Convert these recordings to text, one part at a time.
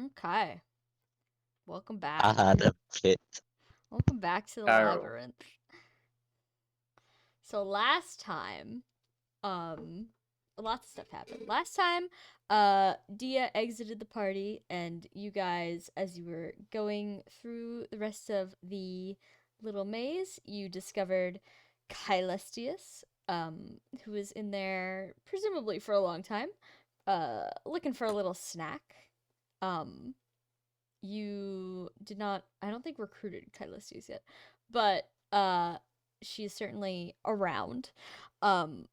Okay. Welcome back. I had a fit. Welcome back to the Carol. labyrinth. So last time, lots of stuff happened. Last time, Dia exited the party, and you guys, as you were going through the rest of the little maze, you discovered Kylestius, who was in there presumably for a long time, looking for a little snack. You did not, I don't think, recruited Kylestius yet, but she's certainly around. Um,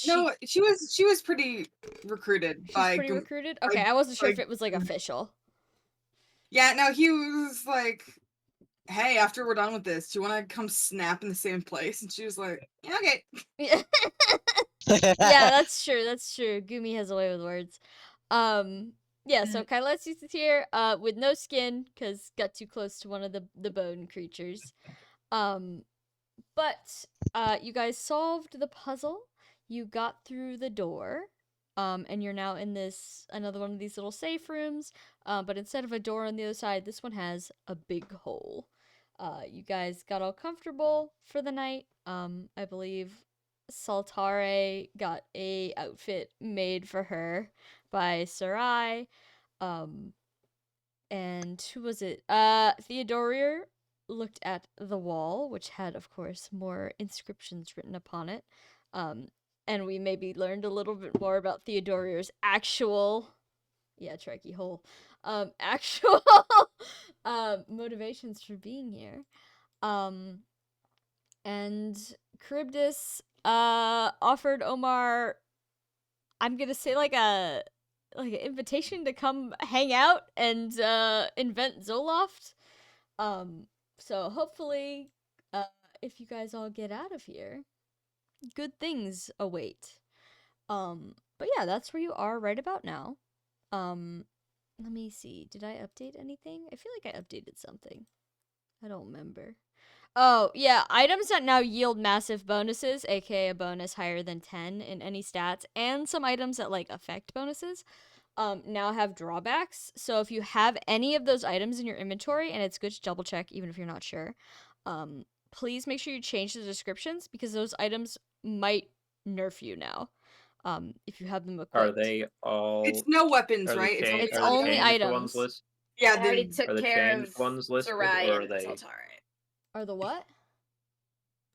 No, she was pretty recruited she's by pretty recruited. Okay, I wasn't sure if it was like official. Yeah, no, he was like, "Hey, after we're done with this, do you want to come snap in the same place?" And she was like, "Yeah, okay." Yeah, yeah, that's true. That's true. Gumi has a way with words. Yeah. So Kylestius is here, with no skin, cause got too close to one of the bone creatures. But you guys solved the puzzle. You got through the door. And you're now in this another one of these little safe rooms. But instead of a door on the other side, this one has a big hole. You guys got all comfortable for the night. I believe Saltare got a outfit made for her by Sarai. And who was it? Theodorier looked at the wall, which had, of course, more inscriptions written upon it. And we maybe learned a little bit more about Theodorier's actual, tricky hole, actual motivations for being here. And Charybdis offered Omar, I'm gonna say, like an invitation to come hang out and invent Zoloft. So hopefully, if you guys all get out of here, good things await. But yeah, that's where you are right about now. Let me see. Did I update anything? I feel like I updated something. I don't remember. Oh, yeah, items that now yield massive bonuses, aka a bonus higher than 10 in any stats, and some items that like affect bonuses, now have drawbacks. So if you have any of those items in your inventory, and it's good to double check even if you're not sure, please make sure you change the descriptions because those items might nerf you now. If you have them equipped. Are they all? It's no weapons, Are the right? cha- It's are the only changed items. ones listed? Yeah, I already they took Are the care changed of ones listed, Sarai or are and they? Saltare. Are the what?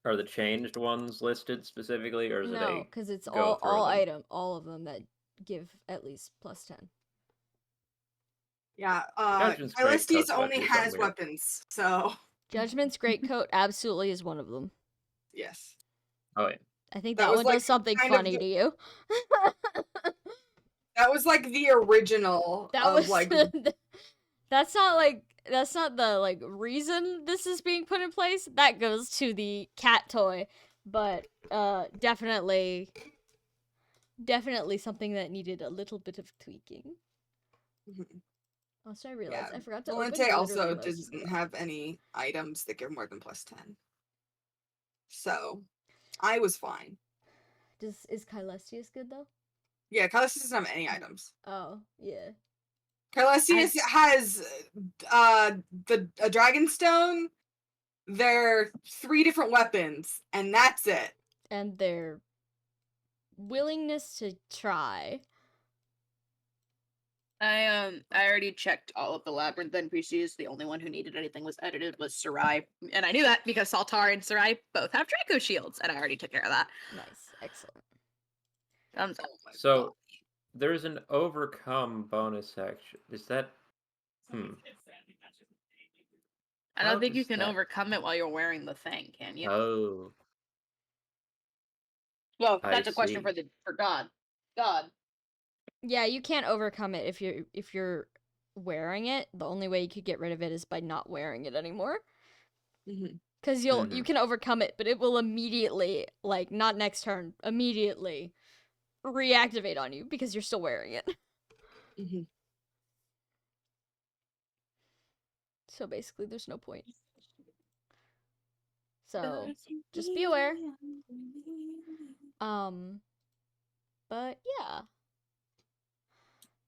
Are the changed ones listed specifically, or is it No, a because it's go through all them? item, all of them that give at least plus 10. yeah. Judgment's great Kylestius coat's about to only do something has weird. weapons, so Judgment's greatcoat absolutely is one of them. yes. Oh yeah. I think That that was, one like, does something kind of funny the- to you. That was like the original That of was like that's not the like reason this is being put in place. That goes to the cat toy, but definitely something that needed a little bit of tweaking. Also, I realized I forgot to open Valente literally also most of doesn't the have any items that give more than plus 10. So I was fine. Is Kylestius good though? Yeah, Kylestius doesn't have any items. Oh, yeah. Kylestius has a dragon stone, their 3 different weapons, and that's it. And their willingness to try. I already checked all of the Labyrinth NPCs. The only one who needed anything was edited was Sarai. And I knew that because Saltar and Sarai both have Draco shields, and I already took care of that. Nice. Excellent. So there's an overcome bonus section. Is that? I don't think you can overcome it while you're wearing the thing, can you? Oh. Well, that's a question for God. God. Yeah, you can't overcome it if you're wearing it. The only way you could get rid of it is by not wearing it anymore. Because you can overcome it, but it will immediately, like, not next turn, immediately reactivate on you because you're still wearing it. So basically, there's no point. So just be aware. But yeah.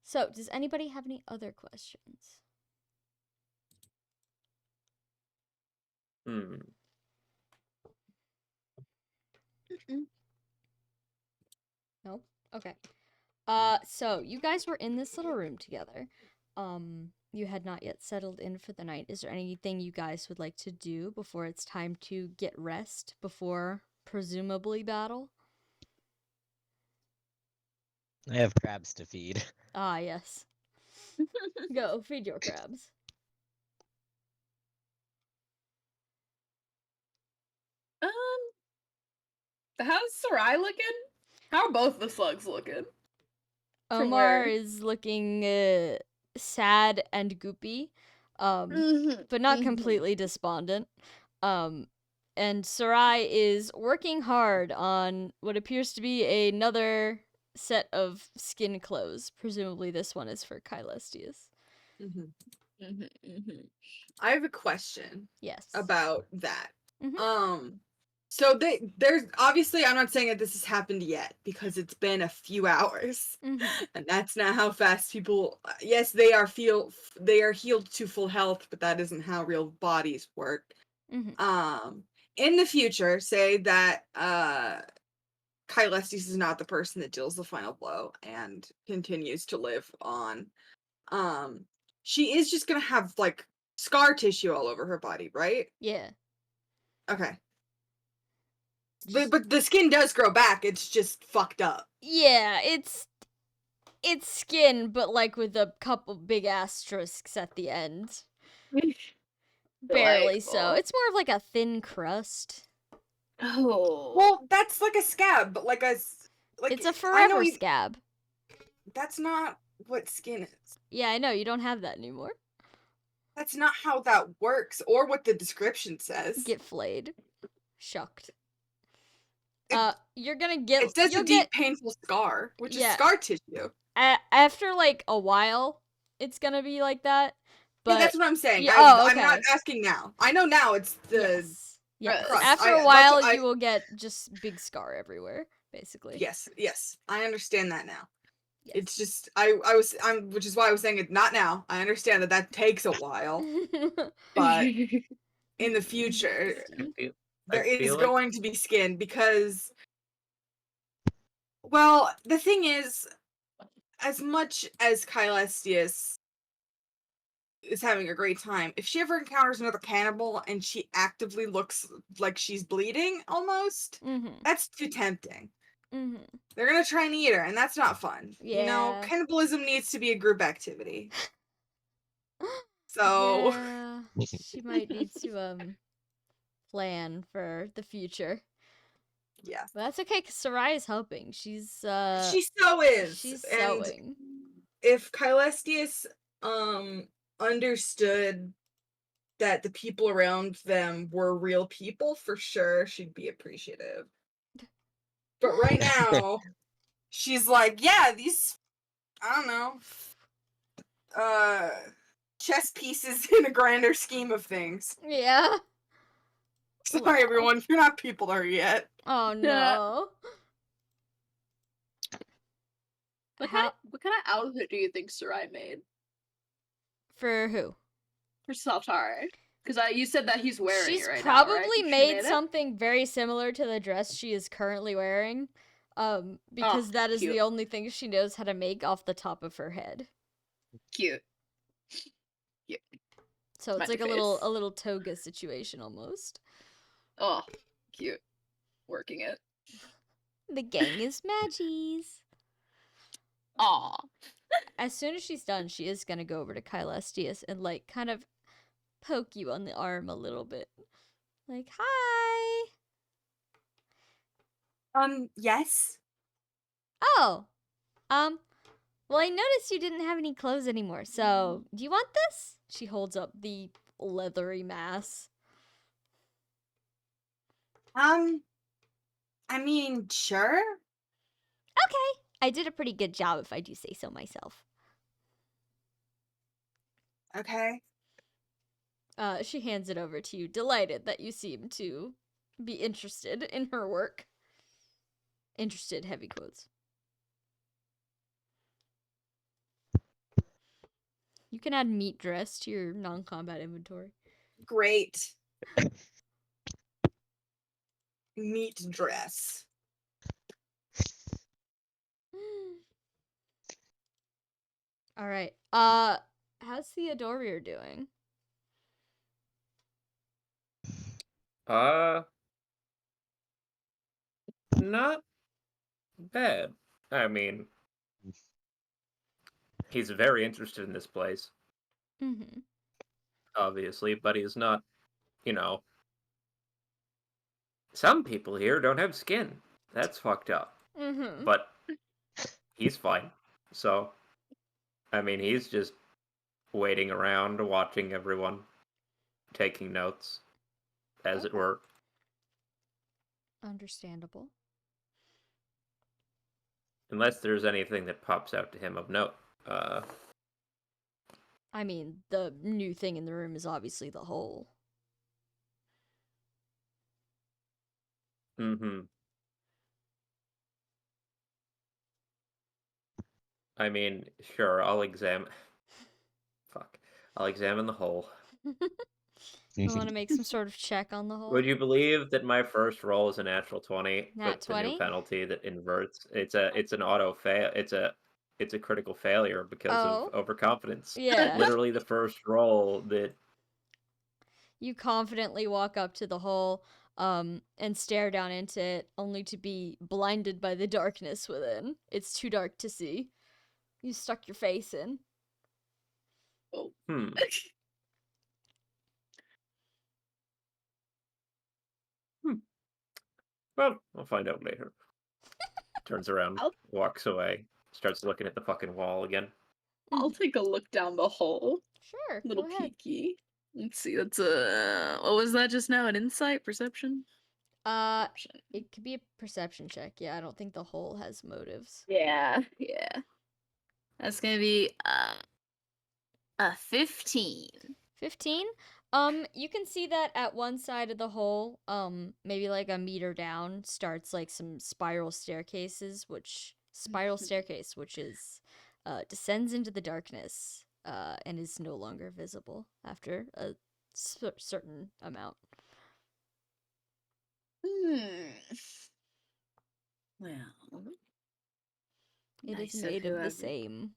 So, does anybody have any other questions? Hmm. Nope. Okay. So you guys were in this little room together. You had not yet settled in for the night. Is there anything you guys would like to do before it's time to get rest before presumably battle? I have crabs to feed. Ah, yes. Go feed your crabs. Um, how's Sarai looking? How are both the slugs looking? From Omar where? is looking sad and goopy, Mm-hmm. but not completely despondent. And Sarai is working hard on what appears to be another set of skin clothes. Presumably, this one is for Kylestius. I have a question Yes. about that. Mhm. So there's obviously, I'm not saying that this has happened yet because it's been a few hours, Mhm. and that's not how fast people. Yes, they are healed to full health, but that isn't how real bodies work. Mhm. In the future, say that Kylestes is not the person that deals the final blow and continues to live on. She is just gonna have like scar tissue all over her body, right? Yeah. Okay. But the skin does grow back. It's just fucked up. Yeah, it's skin, but like with a couple big asterisks at the end. Barely so. Delightful. It's more of like a thin crust. Oh. Well, that's like a scab, but It's a I know forever scab. that's not what skin is. Yeah, I know. You don't have that anymore. That's not how that works, or what the description says. Get flayed. Shucked. It- You're gonna get. It says You'll a deep, get painful scar, which is Yeah. scar tissue. After like a while. It's gonna be like that. But Yeah, that's what I'm saying. Yeah, I'm not okay. asking now. I know now it's the Yes. Yes. crust. After a that's while, what I- you will get just big scar everywhere, basically. yes. I understand that now. Yes. It's just which is why I was saying it not now. I understand that takes a while, but in the future there I is feel like going to be skin because, well, the thing is, as much as Kylestius is having a great time, if she ever encounters another cannibal and she actively looks like she's bleeding almost, Mhm. that's too tempting. Mhm. They're gonna try and eat her, and that's not fun. You know, Yeah. cannibalism needs to be a group activity. So Yeah. She might need to plan for the future. yeah. But that's okay, because Sarai is helping. She's She so is. she's And sewing. if Kylestius understood that the people around them were real people, for sure she'd be appreciative. But right now, she's like, yeah, these, I don't know, chess pieces in a grander scheme of things. Yeah. Sorry, Well. everyone, you're not people to her yet. Oh no. What How kind of outfit do you think Sarai made for who? for Saltare? Because you said that he's wearing She's it right now, probably right? She made it? something very similar to the dress she is currently wearing. Because that is cute. the only thing she knows how to make off the top of her head. Cute. So it's Smiley like a face. little toga situation almost. Oh, cute. Working it. The gang is Maggies. Aw. As soon as she's done, she is gonna go over to Kylestius and like kind of poke you on the arm a little bit. Like, hi. Yes. Oh. Well, I noticed you didn't have any clothes anymore, so do you want this? She holds up the leathery mass. I mean, sure. Okay. I did a pretty good job if I do say so myself. Okay. She hands it over to you, delighted that you seem to be interested in her work. Interested, heavy quotes. You can add meat dress to your non-combat inventory. Great. Meat dress. All right. How's Theodoria doing? Not bad. I mean, he's very interested in this place, Mm-hmm. obviously, but he's not, you know. Some people here don't have skin. That's fucked up. Mm-hmm. But he's fine. So, I mean, he's just waiting around, watching everyone, taking notes, as it Okay. were. Understandable. Unless there's anything that pops out to him of note. I mean, the new thing in the room is obviously the hole. Mm-hmm. I mean, sure, I'll examine... Fuck. I'll examine the hole. I want to make some sort of check on the hole. Would you believe that my first roll is a natural 20 Nat with the new 20? penalty that inverts? It's an auto fail. It's a critical failure because Oh. of overconfidence. Yeah. Literally the first roll that You confidently walk up to the hole, and stare down into it, only to be blinded by the darkness within. It's too dark to see. You stuck your face in. Oh. hmm. Well, I'll find out later. Turns around, I'll- walks away, starts looking at the fucking wall again. I'll take a look down the hole. Sure, Little go ahead. peeky. Let's see. That's what was that just now? An insight, perception? Perception. It could be a perception check. Yeah, I don't think the hole has motives. Yeah. That's gonna be a 15. 15? You can see that at one side of the hole, maybe like a meter down, starts like some spiral staircases, which is descends into the darkness, and is no longer visible after a certain amount. Well, It is nice made of the whoever- same,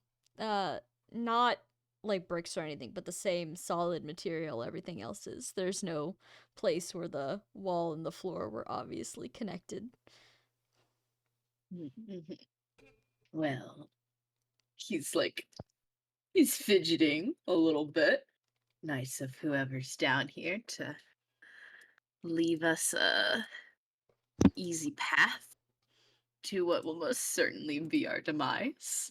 not like bricks or anything, but the same solid material everything else is. There's no place where the wall and the floor were obviously connected. Well, he's fidgeting a little bit. Nice of whoever's down here to leave us a easy path to what will most certainly be our demise.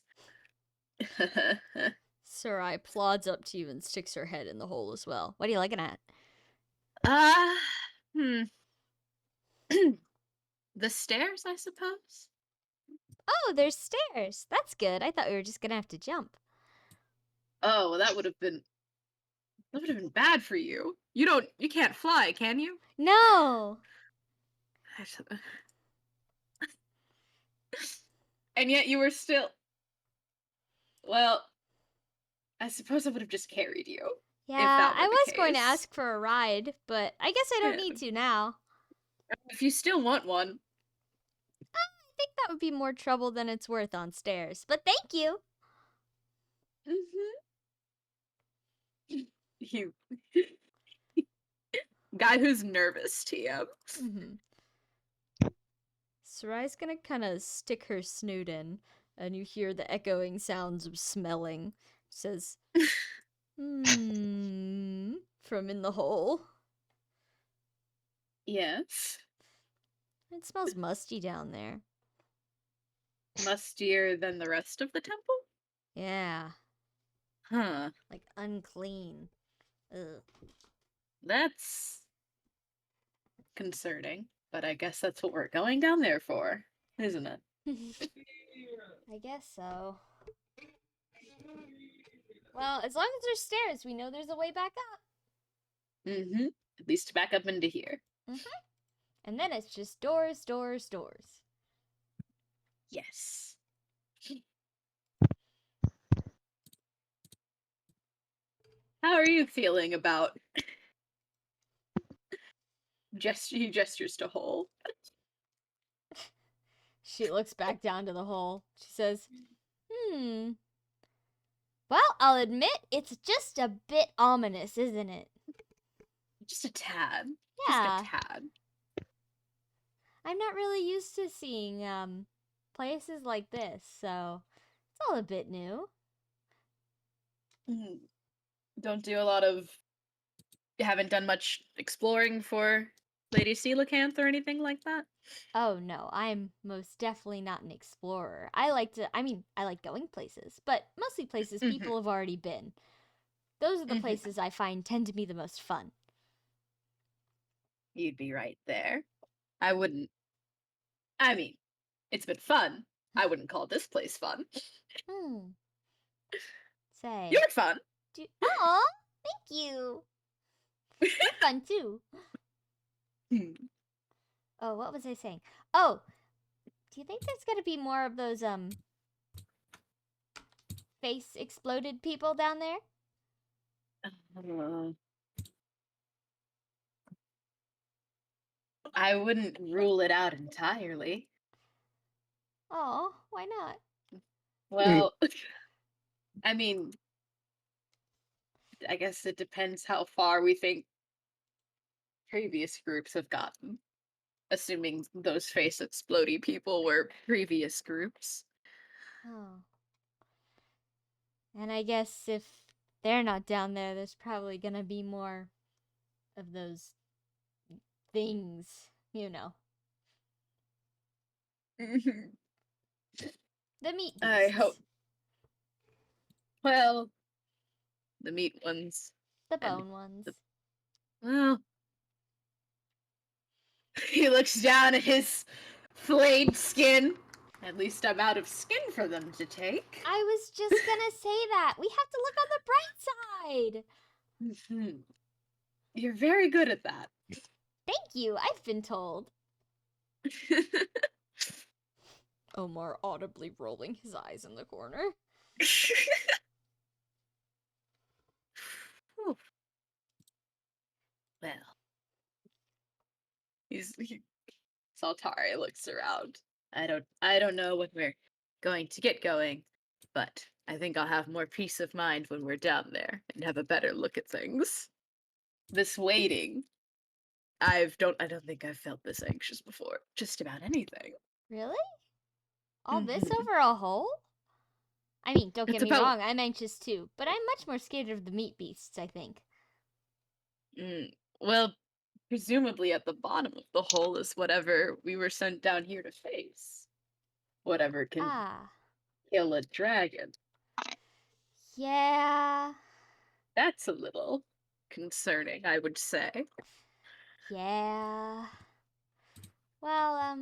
Sarai plods up to you and sticks her head in the hole as well. What are you looking at? The stairs, I suppose. Oh, there's stairs. That's good. I thought we were just gonna have to jump. Oh, well, that would have been bad for you. You can't fly, can you? No! And yet you were still. Well, I suppose I would have just carried you. Yeah, that were I the was going to case. ask for a ride, but I guess I don't Yeah. need to now. If you still want one. I think that would be more trouble than it's worth on stairs, but thank you. You. Guy who's nervous, TM. Sarai's gonna kind of stick her snoot in, and you hear the echoing sounds of smelling. Says, from in the hole. Yes. It smells musty down there. Mustier than the rest of the temple? Yeah, Huh. like unclean. Ugh. That's concerning, but I guess that's what we're going down there for, isn't it? I guess so. Well, as long as there's stairs, we know there's a way back up. At least back up into here. And then it's just doors, doors, doors. Yes. are you feeling about he gestures to Hole? She looks back down to the hole. She says, Well, I'll admit it's just a bit ominous, isn't it? Just a tad. Yeah. Just a tad. I'm not really used to seeing places like this, so it's all a bit new. Don't do a lot of. You haven't done much exploring for Lady Coelacanth or anything like that? Oh no, I'm most definitely not an explorer. I like going places, but mostly places people have already been. Those are the places I find tend to be the most fun. You'd be right there. I wouldn't. I mean, it's been fun. I wouldn't call this place fun. Say. You're fun. Aw, thank you. You're fun too. Oh, what was I saying? Oh, do you think there's gonna be more of those face exploded people down there? I wouldn't rule it out entirely. Oh, why not? Well, I mean, I guess it depends how far we think previous groups have gotten. Assuming those face explodey people were previous groups. Oh. And I guess if they're not down there, there's probably gonna be more of those things, you know. The meat beasts. I hope. Well, the meat ones. The bone ones. Well, he looks down at his flayed skin. At least I'm out of skin for them to take. I was just gonna say that. We have to look on the bright side. You're very good at that. Thank you. I've been told. Omar audibly rolling his eyes in the corner. Well, Saltari looks around. I don't know when we're going to get going, but I think I'll have more peace of mind when we're down there and have a better look at things. This waiting, I don't think I've felt this anxious before. Just about anything. Really? All this over a hole? I mean, don't get me wrong, I'm anxious too, but I'm much more scared of the meat beasts, I think. Well, presumably at the bottom of the hole is whatever we were sent down here to face. Whatever can kill a dragon. Yeah. That's a little concerning, I would say. Yeah. Well,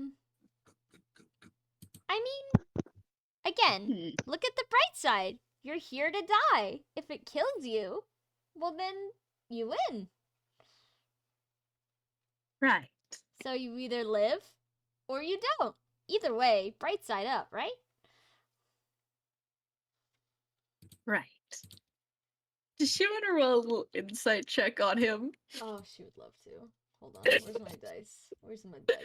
I mean, again, look at the bright side. You're here to die. If it kills you, well then, you win. Right. So you either live, or you don't. Either way, bright side up, right? Right. Does she want to roll a little insight check on him? Oh, she would love to. Hold on, where's my dice? Where's my dice?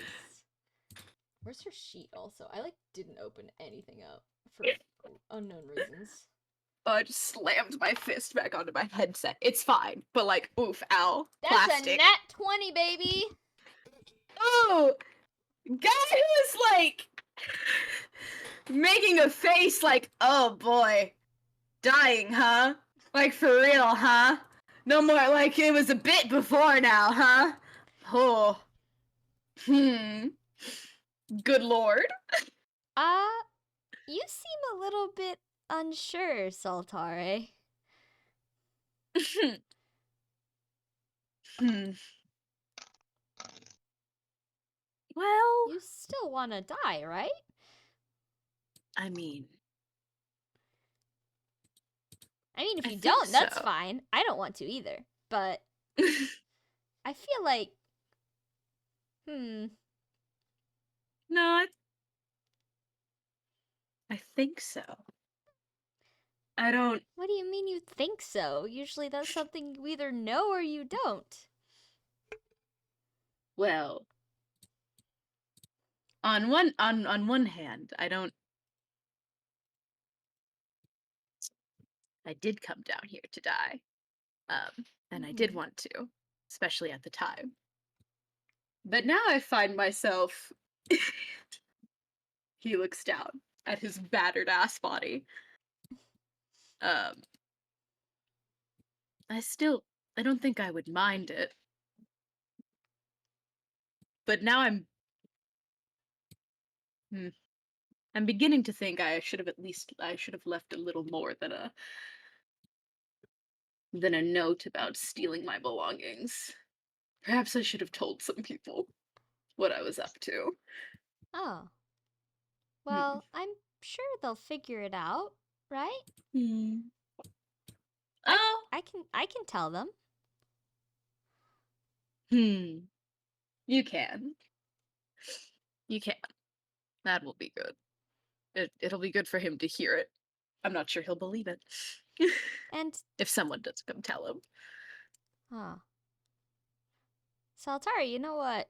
Where's her sheet also? I, didn't open anything up for unknown reasons. Oh, I just slammed my fist back onto my headset. It's fine, but oof, ow. That's plastic. A nat 20, baby! Oh! Guy who's, making a face oh boy. Dying, huh? For real, huh? No more it was a bit before now, huh? Oh. Good lord. You seem a little bit unsure, Saltare. Well... You still want to die, right? I mean, if you don't, that's fine. I don't want to either. But I feel like... No, I think so. I don't. What do you mean you think so? Usually that's something you either know or you don't. Well, on one hand, I don't. I did come down here to die, and I did Mhm. want to, especially at the time. But now I find myself. He looks down at his battered ass body. Um, I don't think I would mind it. But now I'm beginning to think I should have left a little more than a note about stealing my belongings. Perhaps I should have told some people what I was up to. Oh. Hmm. Well, I'm sure they'll figure it out, right? Hmm. I Oh. I can tell them. Hmm. You can. You can. That will be good. It'll be good for him to hear it. I'm not sure he'll believe it. And If someone does come tell him. huh. Saltari, you know what?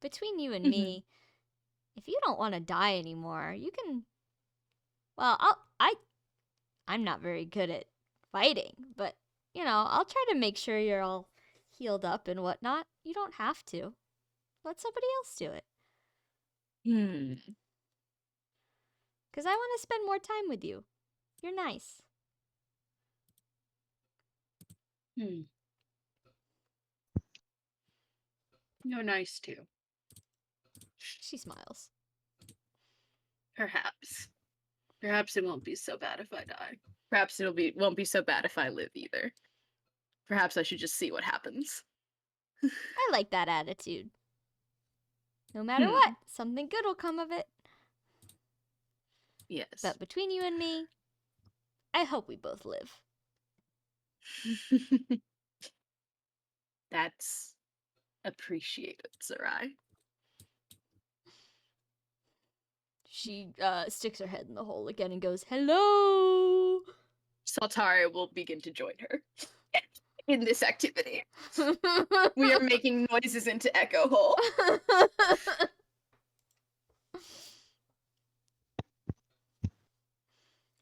Between you and Mhm. me, if you don't want to die anymore, you can well, I'm not very good at fighting, but I'll try to make sure you're all healed up and whatnot. You don't have to. Let somebody else do it. Hmm. Because I want to spend more time with you. You're nice. Hmm. You're nice too. She smiles. Perhaps. Perhaps it won't be so bad if I die. Perhaps won't be so bad if I live either. Perhaps I should just see what happens. I like that attitude. No matter Hmm. what, something good will come of it. Yes. But between you and me, I hope we both live. That's appreciated, Sarai. She sticks her head in the hole again and goes, "Hello." Saltari will begin to join her in this activity. We are making noises into Echo Hole.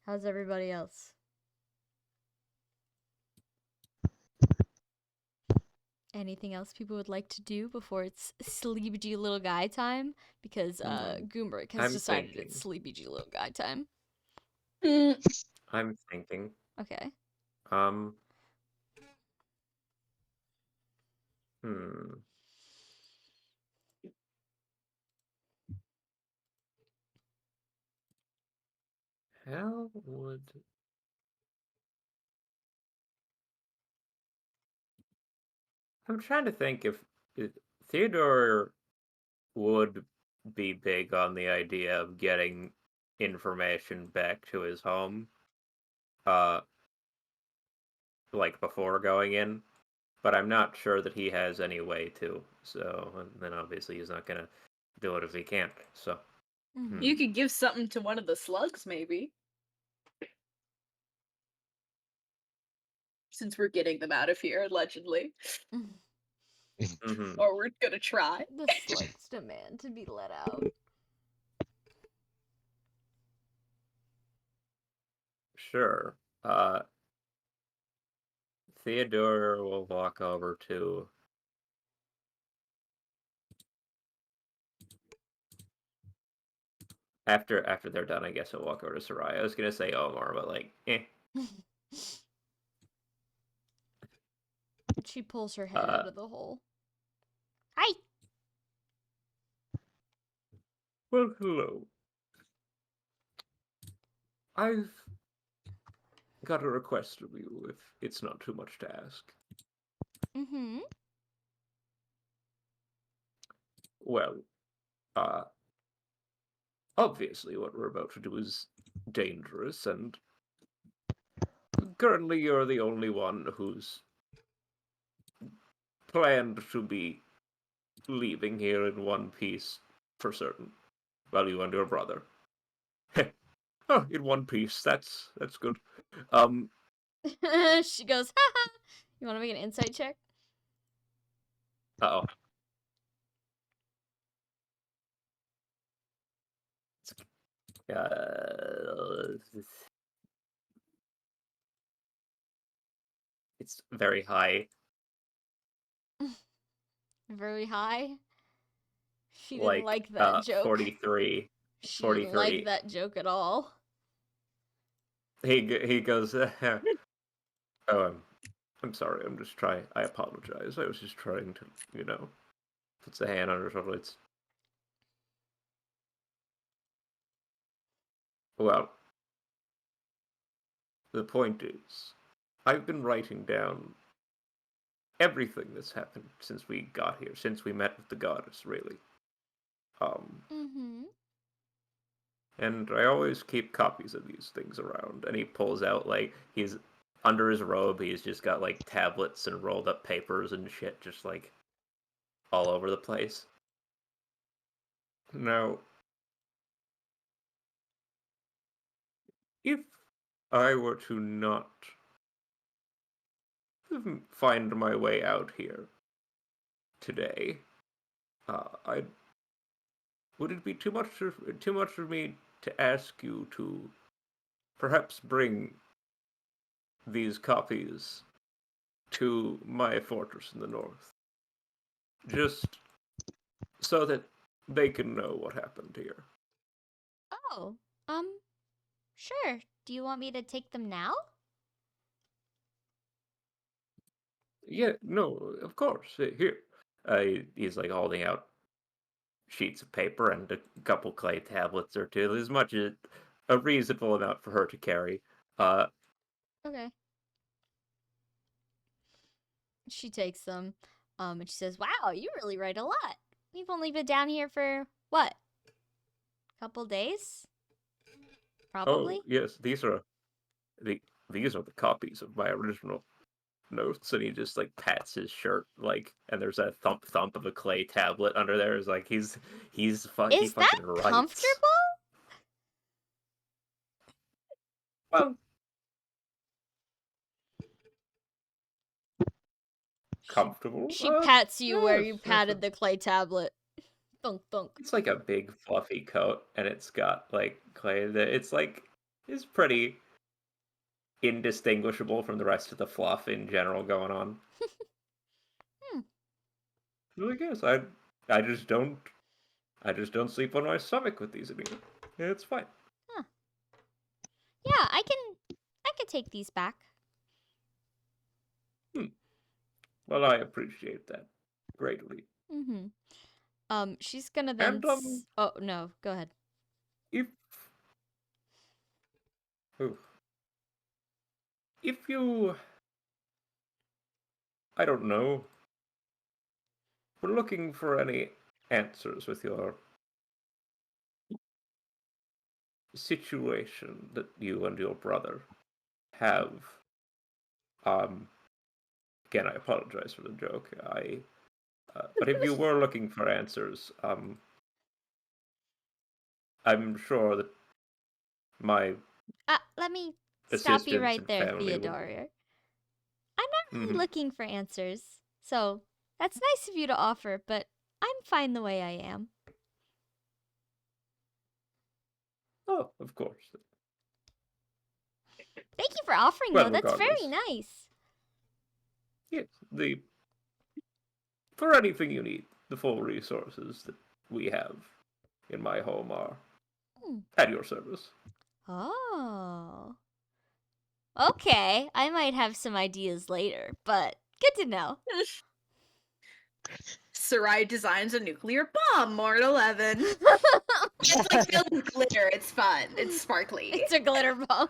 How's everybody else? Anything else people would like to do before it's sleepy little guy time? Because Goombrick has I'm decided thinking. it's sleepy little guy time. I'm thinking. Okay. Um. Hmm. How would I'm trying to think if Theodore would be big on the idea of getting information back to his home, uh, like before going in, but I'm not sure that he has any way to. So, and then obviously he's not gonna do it if he can't. So, Mhm. You could give something to one of the slugs, maybe. Since we're getting them out of here, allegedly. mhm, Or we're gonna try. The slugs demand to be let out. sure. Theodore will walk over to. After they're done, I guess he'll walk over to Soraya. I was gonna say Omar, but like, eh. She pulls her head out of the hole. Hi. Well, hello. I've got a request of you, if it's not too much to ask. Mm-hmm. Well, uh, obviously what we're about to do is dangerous, and currently you're the only one who's planned to be leaving here in one piece for certain. Well, you and your brother. Oh, in one piece. That's good. She goes, haha. You want to make an insight check? Uh-oh. It's very high. Very high. She didn't Like, like that joke. 43. She didn't 43. like that joke at all. He goes, oh, I'm sorry, I apologize. I was just trying to, puts a hand on her shoulder. Well, the point is, I've been writing down everything that's happened since we got here, since we met with the goddess, really. Mm-hmm. And I always keep copies of these things around. And he pulls out, like, he's under his robe, he's just got, like, tablets and rolled up papers and shit, just, like, all over the place. Now, if I were to not find my way out here today, I would it be too much for me to ask you to perhaps bring these copies to my fortress in the north, just so that they can know what happened here? Oh, sure. Do you want me to take them now? Yeah, no, of course. Here, he's like holding out sheets of paper and a couple clay tablets or two, as much as a reasonable amount for her to carry. Okay. She takes them, and she says, "Wow, you really write a lot. We've only been down here for what? Couple days? Oh, Probably." yes, these are the copies of my original notes, and he just like pats his shirt, like, and there's a thump of a clay tablet under there. Is like he Is that fucking writes. comfortable? Well, comfortable. She pats you where Yes, you yes, patted the clay tablet. Thunk thunk. it's like a big fluffy coat, and it's got like clay that it's pretty indistinguishable from the rest of the fluff in general going on. Hmm. So I guess I just don't sleep on my stomach with these anymore. Yeah, it's fine. Huh. Yeah, I can take these back. Well, I appreciate that greatly. Mm-hmm. She's gonna then. And Oh no, go ahead. if ooh, if you, I don't know, were looking for any answers with your situation that you and your brother have, again, I apologize for the joke. But if you were looking for answers, I'm sure that my Let me stop you assistants right and there, family would. Theodore. I'm not really Mhm. looking for answers, so that's nice of you to offer, but I'm fine the way I am. Oh, of course. Thank you for offering, Well, though. That's very regardless, nice. yes, for anything you need, the full resources that we have in my home are Hmm. at your service. Oh. Okay, I might have some ideas later, but good to know. Sarai designs a nuclear bomb, Mort 11. It's like filled with glitter. It's fun. It's sparkly. It's a glitter bomb.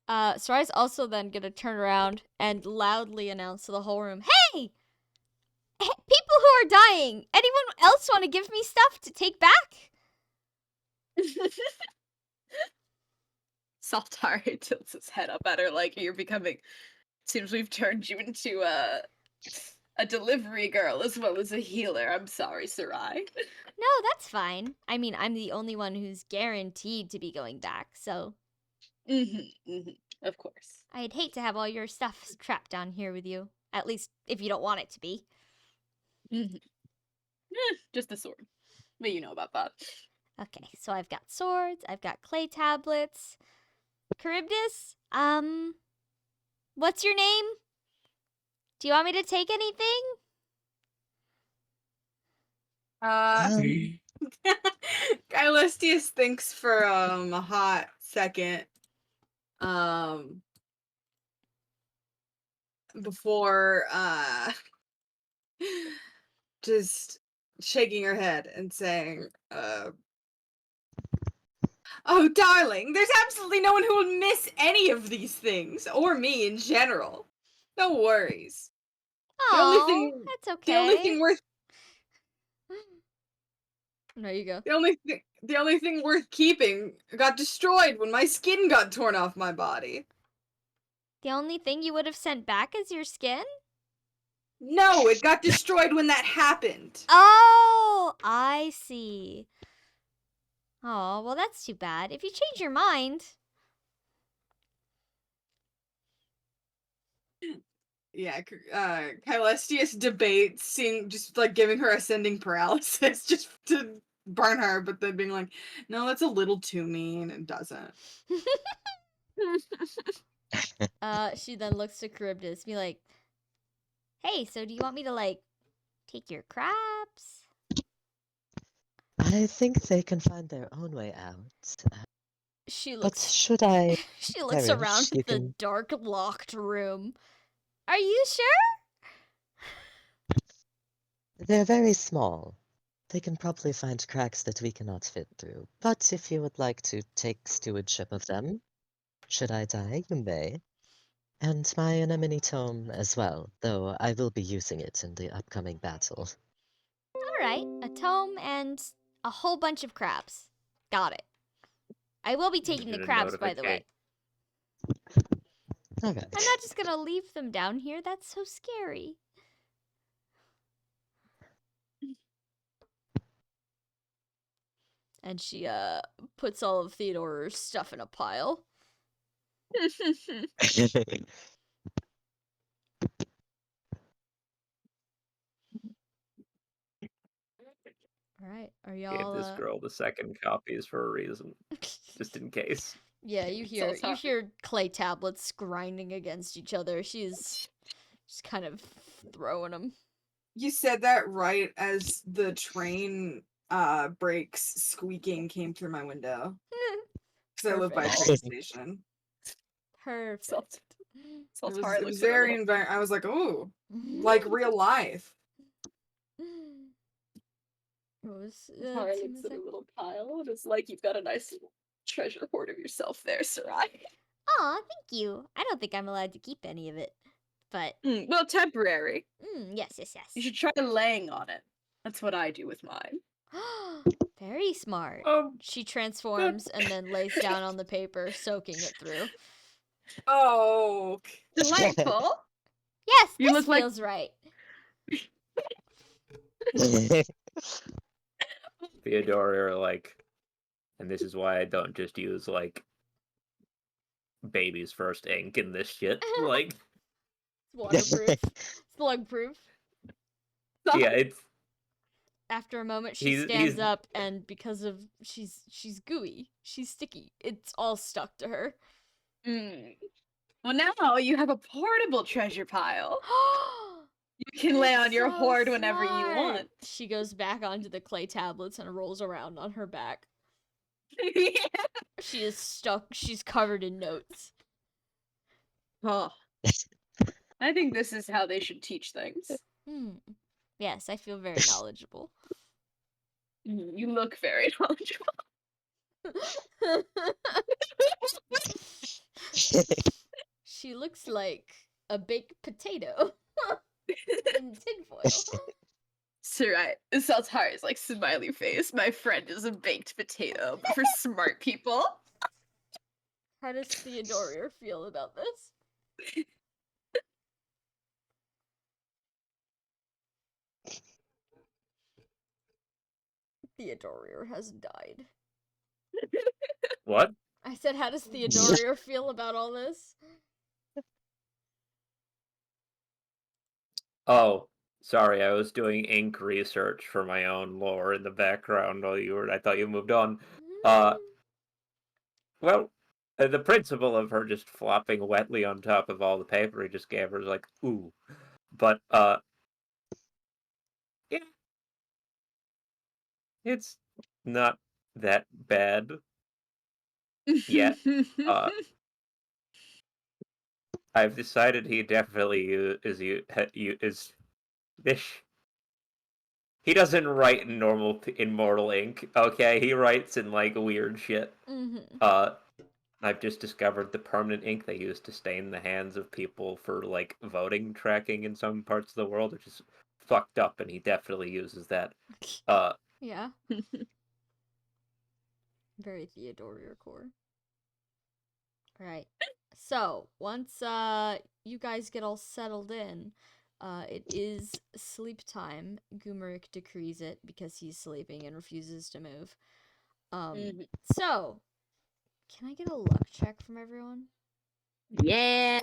Sarai's also then gonna turn around and loudly announce to the whole room, "Hey! People who are dying! Anyone else want to give me stuff to take back?" Saltari tilts his head up at her like you're becoming. Seems we've turned you into a delivery girl as well as a healer. I'm sorry, Sarai. No, that's fine. I mean, I'm the only one who's guaranteed to be going back, so Of course. I'd hate to have all your stuff trapped down here with you. At least if you don't want it to be. Just a sword. But you know about that. Okay, so I've got swords, I've got clay tablets. Charybdis, what's your name? Do you want me to take anything? Caelestius thinks for a hot second. Before just shaking her head and saying, oh darling, there's absolutely no one who will miss any of these things, or me in general. No worries. The only Oh, thing that's okay. the only thing worth There you go. the only thing worth keeping got destroyed when my skin got torn off my body. The only thing you would have sent back is your skin? No, it got destroyed when that happened. Oh, I see. Oh, well, that's too bad. If you change your mind. Yeah, Caelestius debates seeing just like giving her ascending paralysis just to burn her, but then being like, no, that's a little too mean and doesn't. She then looks to Charybdis, be like, hey, so do you want me to, like, take your crabs? I think they can find their own way out. She But looks should I she looks perish, around you at the can... dark locked room. Are you sure? They're very small. They can probably find cracks that we cannot fit through. But if you would like to take stewardship of them, should I die, you may. And my anemone tome as well, though I will be using it in the upcoming battle. All right, a tome and a whole bunch of crabs. Got it. I will be taking the Get a crabs, by the way. Alright. I'm not just gonna leave them down here. That's so scary. And she puts all of Theodore's stuff in a pile. All right, are Gave y'all? this girl the second copies for a reason, just in case. Yeah, you So hear clay tablets grinding against each other. She's just kind of throwing them. You said that right as the train brakes squeaking came through my window. Because I live by a train station. Perfect. It was very I was like, ooh, like real life. What was Tara Tim looks at say? a little pile, and it's like you've got a nice little treasure hoard of yourself there, Sarai. Aw, thank you. I don't think I'm allowed to keep any of it. But, Well, temporary. yes. You should try laying on it. That's what I do with mine. Very smart. Um, She transforms and then lays down on the paper, soaking it through. Oh, Delightful. Yes, You this look like- feels right. Theodora, like, and this is why I don't just use, like, baby's first ink in this shit. Like, It's waterproof. Slug proof. yeah, it's After a moment, she He's- stands he's- up, and because of she's gooey, she's sticky. It's all stuck to her. Well, now you have a portable treasure pile. You can lay on your So hoard whenever you smart. want. She goes back onto the clay tablets and rolls around on her back. She is stuck. She's covered in notes. Oh. I think this is how they should teach things. Yes, I feel very knowledgeable. You look very knowledgeable. She looks like a baked potato in tinfoil. Sarai, Saltar is like smiley face. My friend is a baked potato, but for smart people. How does Theodora feel about this? Theodorier has died. What? I said, how does Theodorier feel about all this? Oh, sorry, I was doing ink research for my own lore in the background while you were. I thought you moved on. Well, the principle of her just flopping wetly on top of all the paper he just gave her is like, ooh. But, yeah, it's not that bad yet. I've decided he definitely is this. He doesn't write in mortal ink. Okay, he writes in like weird shit. I've just discovered the permanent ink they use to stain the hands of people for like voting tracking in some parts of the world, which is fucked up, and he definitely uses that. Yeah. Very Theodorier core. Alright. So, once you guys get all settled in, it is sleep time. Gumeric decrees it because he's sleeping and refuses to move. So, can I get a luck check from everyone? Yeah.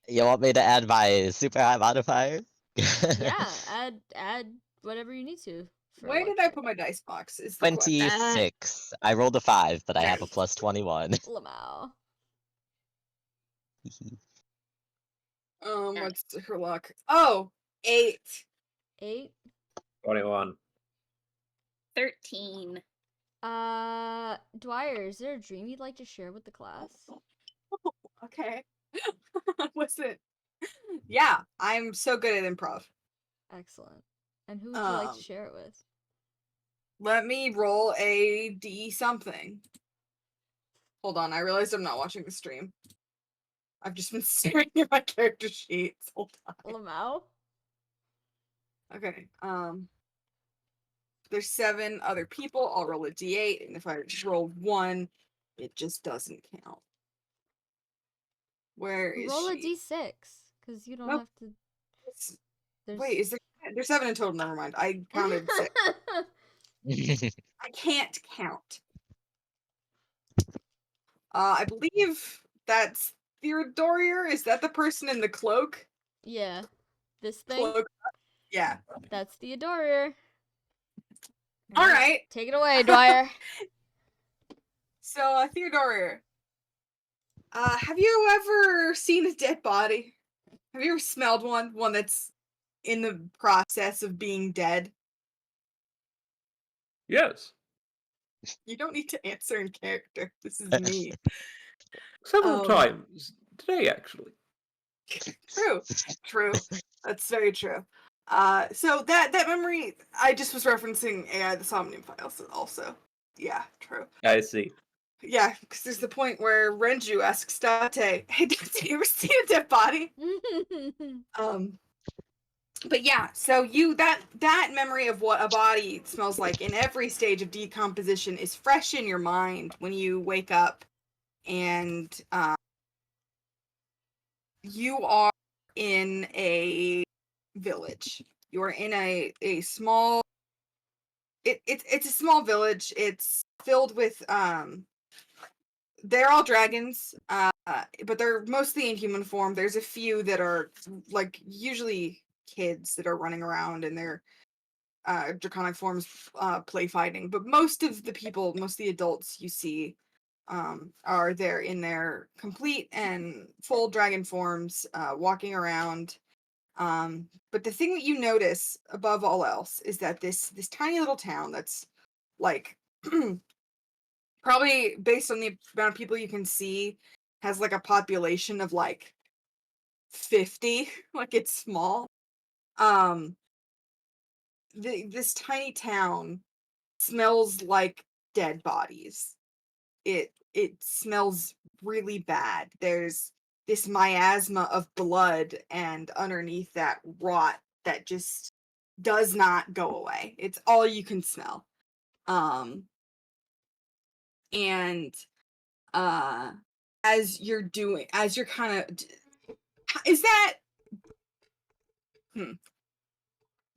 You want me to add my super high modifier? Yeah, add whatever you need to. For a Where luck did I check. put my dice box? Is the question. 26. I rolled a 5, but I have a Okay. plus 21. Lamau. What's her luck? Oh, 8. 8. 21. 13. Dwyer, is there a dream you'd like to share with the class? Okay. Listen. Yeah, I'm so good at improv. Excellent. And who would you like to Um, share it with? Let me roll a D something. Hold on, I realized I'm not watching the stream. I've just been staring at my character sheets the whole time. Lamau? Okay, there's 7 other people. I'll roll a D8, and if I roll 1, it just doesn't count. Where is Roll a she? d6, because you don't Nope. have to. Wait, is there's 7 in total? Never mind. I counted 6. I can't count. I believe that's Theodorier. Is that the person in the cloak? Yeah. This thing? Cloak. Yeah. That's Theodorier. All right. Take it away, Dwyer. So, Theodorier, have you ever seen a dead body? Have you ever smelled one? One that's in the process of being dead? Yes. You don't need to answer in character. This is me. Several times today, actually. True. That's very true. So that memory, I just was referencing AI the Somnium files also. Yeah, true. I see. Yeah, because there's the point where Renju asks Date, "Hey, Date, you ever seen a dead body?" But yeah, so that memory of what a body smells like in every stage of decomposition is fresh in your mind when you wake up, and you are in a village. You are in a small. It's a small village. It's filled with they're all dragons, but they're mostly in human form. There's a few that are like usually kids that are running around in their draconic forms, play fighting. But most of the people, most of the adults you see, are there in their complete and full dragon forms, walking around. But the thing that you notice above all else is that this tiny little town that's like probably based on the amount of people you can see has like a population of like 50. Like it's small. um this tiny town smells like dead bodies. It smells really bad. There's this miasma of blood, and underneath that rot that just does not go away. It's all you can smell. And as you're kind of, is that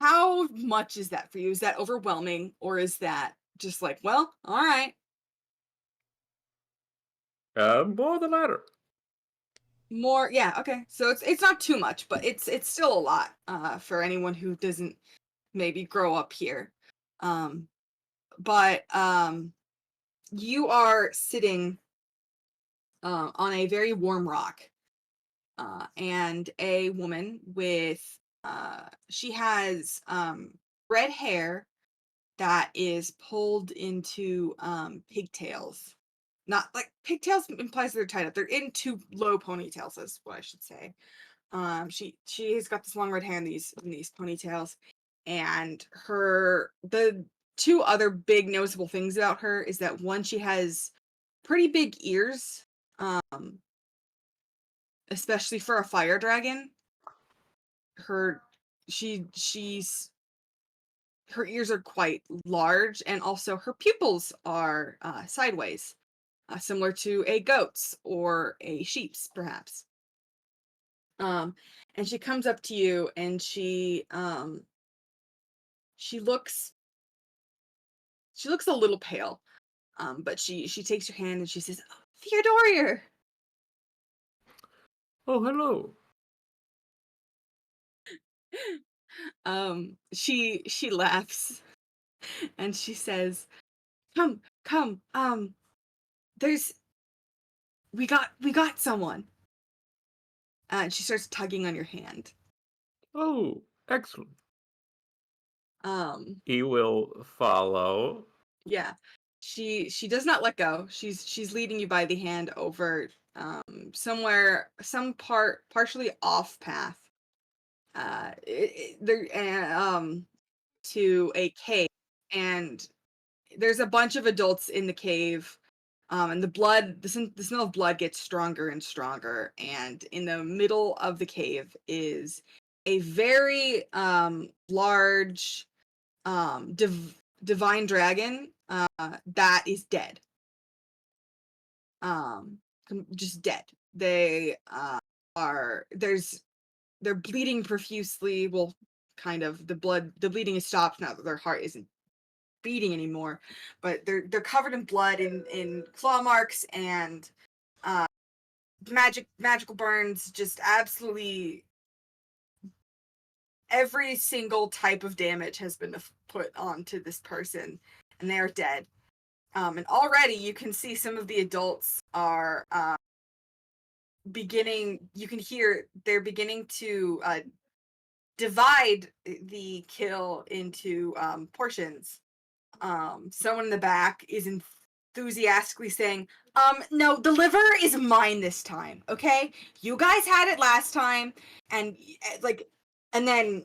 How much is that for you? Is that overwhelming, or is that just like, well, all right? More the latter. More, yeah, okay. So it's not too much, but it's still a lot for anyone who doesn't maybe grow up here. Um, but you are sitting on a very warm rock, and a woman with she has red hair that is pulled into pigtails. Not like pigtails implies they're tied up. They're into low ponytails, is what I should say. She has got this long red hair in these ponytails, and the two other big noticeable things about her is that one, she has pretty big ears, um, especially for a fire dragon. Her she's her ears are quite large, and also her pupils are sideways, similar to a goat's or a sheep's, perhaps. Um, and she comes up to you, and she looks a little pale, but she takes your hand and she says, "Oh, Theodorier." Oh, hello. She laughs and she says, "Come, come. There's we got someone." And she starts tugging on your hand. Oh, excellent. Um, He will follow. yeah. She does not let go. She's leading you by the hand over somewhere, partially off path. There to a cave, and there's a bunch of adults in the cave, and the smell of blood gets stronger and stronger, and in the middle of the cave is a very large divine dragon that is dead, just dead. They are there's they're bleeding profusely. Well, kind of, the bleeding has stopped now that their heart isn't beating anymore, but they're covered in blood, in claw marks and uh magical burns. Just absolutely every single type of damage has been put onto this person, and they are dead. And already you can see some of the adults are you can hear they're beginning to divide the kill into portions. Someone in the back is enthusiastically saying, no, the liver is mine this time, okay? You guys had it last time, and and then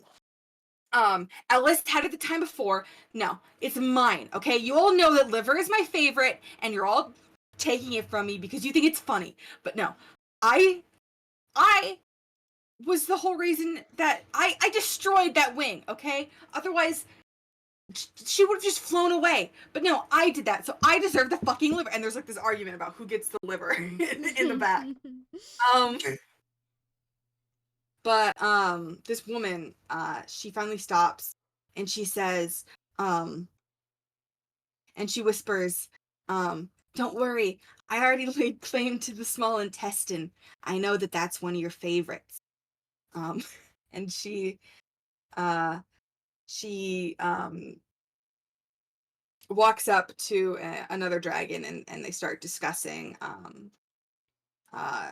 Ellis had it the time before. No, it's mine, okay? You all know that liver is my favorite, and you're all taking it from me because you think it's funny. But no, I was the whole reason that I destroyed that wing, okay? Otherwise, she would have just flown away. But no, I did that, so I deserve the fucking liver. And there's like this argument about who gets the liver in the back. Um, but this woman, she finally stops, and she says, and she whispers, "Don't worry, I already laid claim to the small intestine. I know that that's one of your favorites." Um, and she walks up to another dragon, and they start discussing. Uh,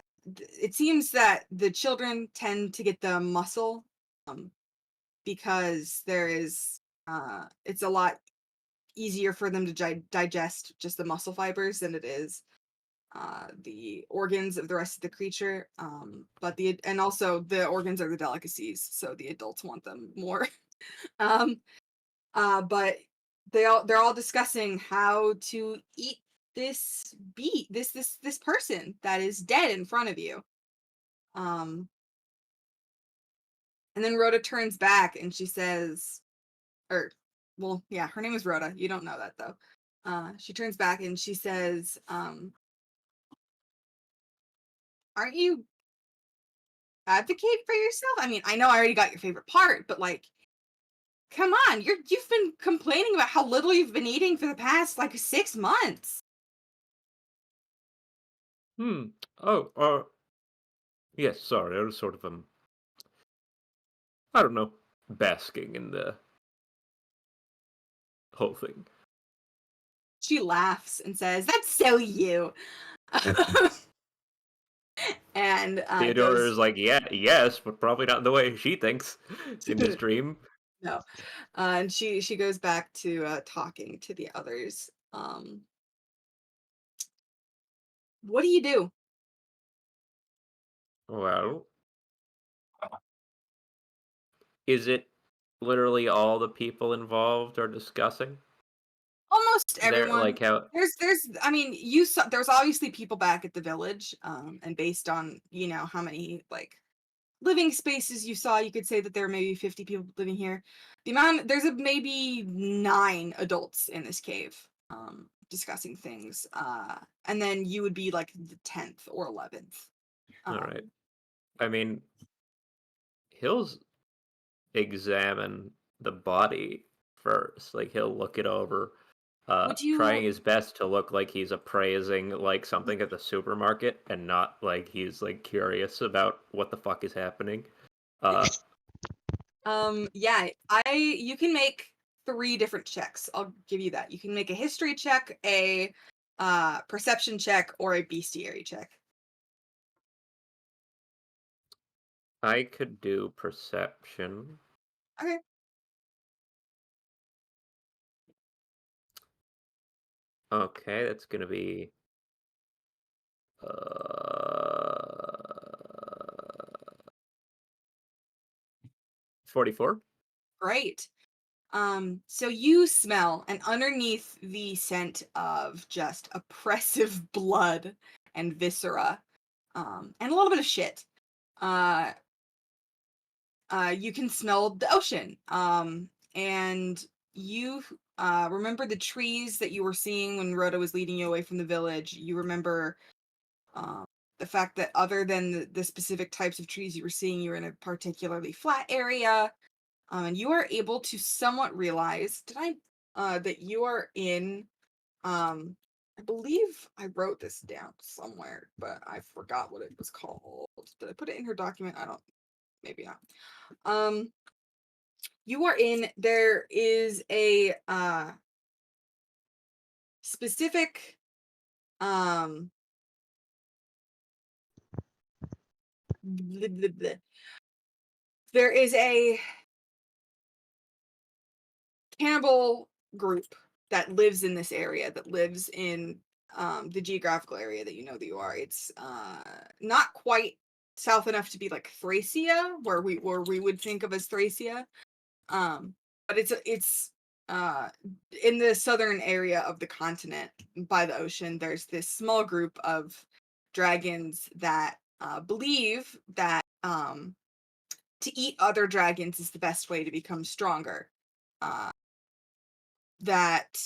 it seems that the children tend to get the muscle, um, because it's a lot easier for them to digest just the muscle fibers than it is the organs of the rest of the creature. And also the organs are the delicacies, so the adults want them more. um, but they're all discussing how to eat this person that is dead in front of you. Um, and then Rhoda turns back and she says, or well, yeah, her name is Rhoda. You don't know that though. She turns back and she says, "Aren't you advocate for yourself? I mean, I know I already got your favorite part, but like, Come on, you've been complaining about how little you've been eating for the past like 6 months. Oh, yes, sorry, I was sort of, I don't know, basking in the whole thing. She laughs and says, "That's so you." And Theodora goes is like, yeah, yes, but probably not the way she thinks in this dream. no, and she goes back to talking to the others. What do you do? Well, is it literally all the people involved are discussing? Almost They're like everyone. how There's I mean, you saw there's obviously people back at the village, and based on, how many like living spaces you saw, you could say that there are maybe 50 people living here. There's maybe 9 adults in this cave, discussing things. And then you would be like the 10th or 11th. all right. Um, I mean, he'll examine the body first. Like he'll look it over, would trying you his best to look like he's appraising like something at the supermarket and not like he's like curious about what the fuck is happening. Uh, yeah, you can make 3 different checks. I'll give you that. You can make a history check, a perception check, or a bestiary check. I could do perception. Okay. Okay, that's gonna be 44. Great. So you smell, and underneath the scent of just oppressive blood and viscera, and a little bit of shit, uh, you can smell the ocean. And you remember the trees that you were seeing when Rhoda was leading you away from the village. You remember um, the fact that other than the specific types of trees you were seeing, you were in a particularly flat area. And you are able to somewhat realize, that you are in, I believe I wrote this down somewhere, but I forgot what it was called. Did I put it in her document? I don't, maybe not. Um, there is a, specific, um, bleh, bleh, bleh. There is a cannibal group that lives in this area, that lives in the geographical area that you know that you are. It's not quite south enough to be like Thracia, where we would think of as Thracia, but it's uh, in the southern area of the continent by the ocean. There's this small group of dragons that believe that to eat other dragons is the best way to become stronger. Uh, that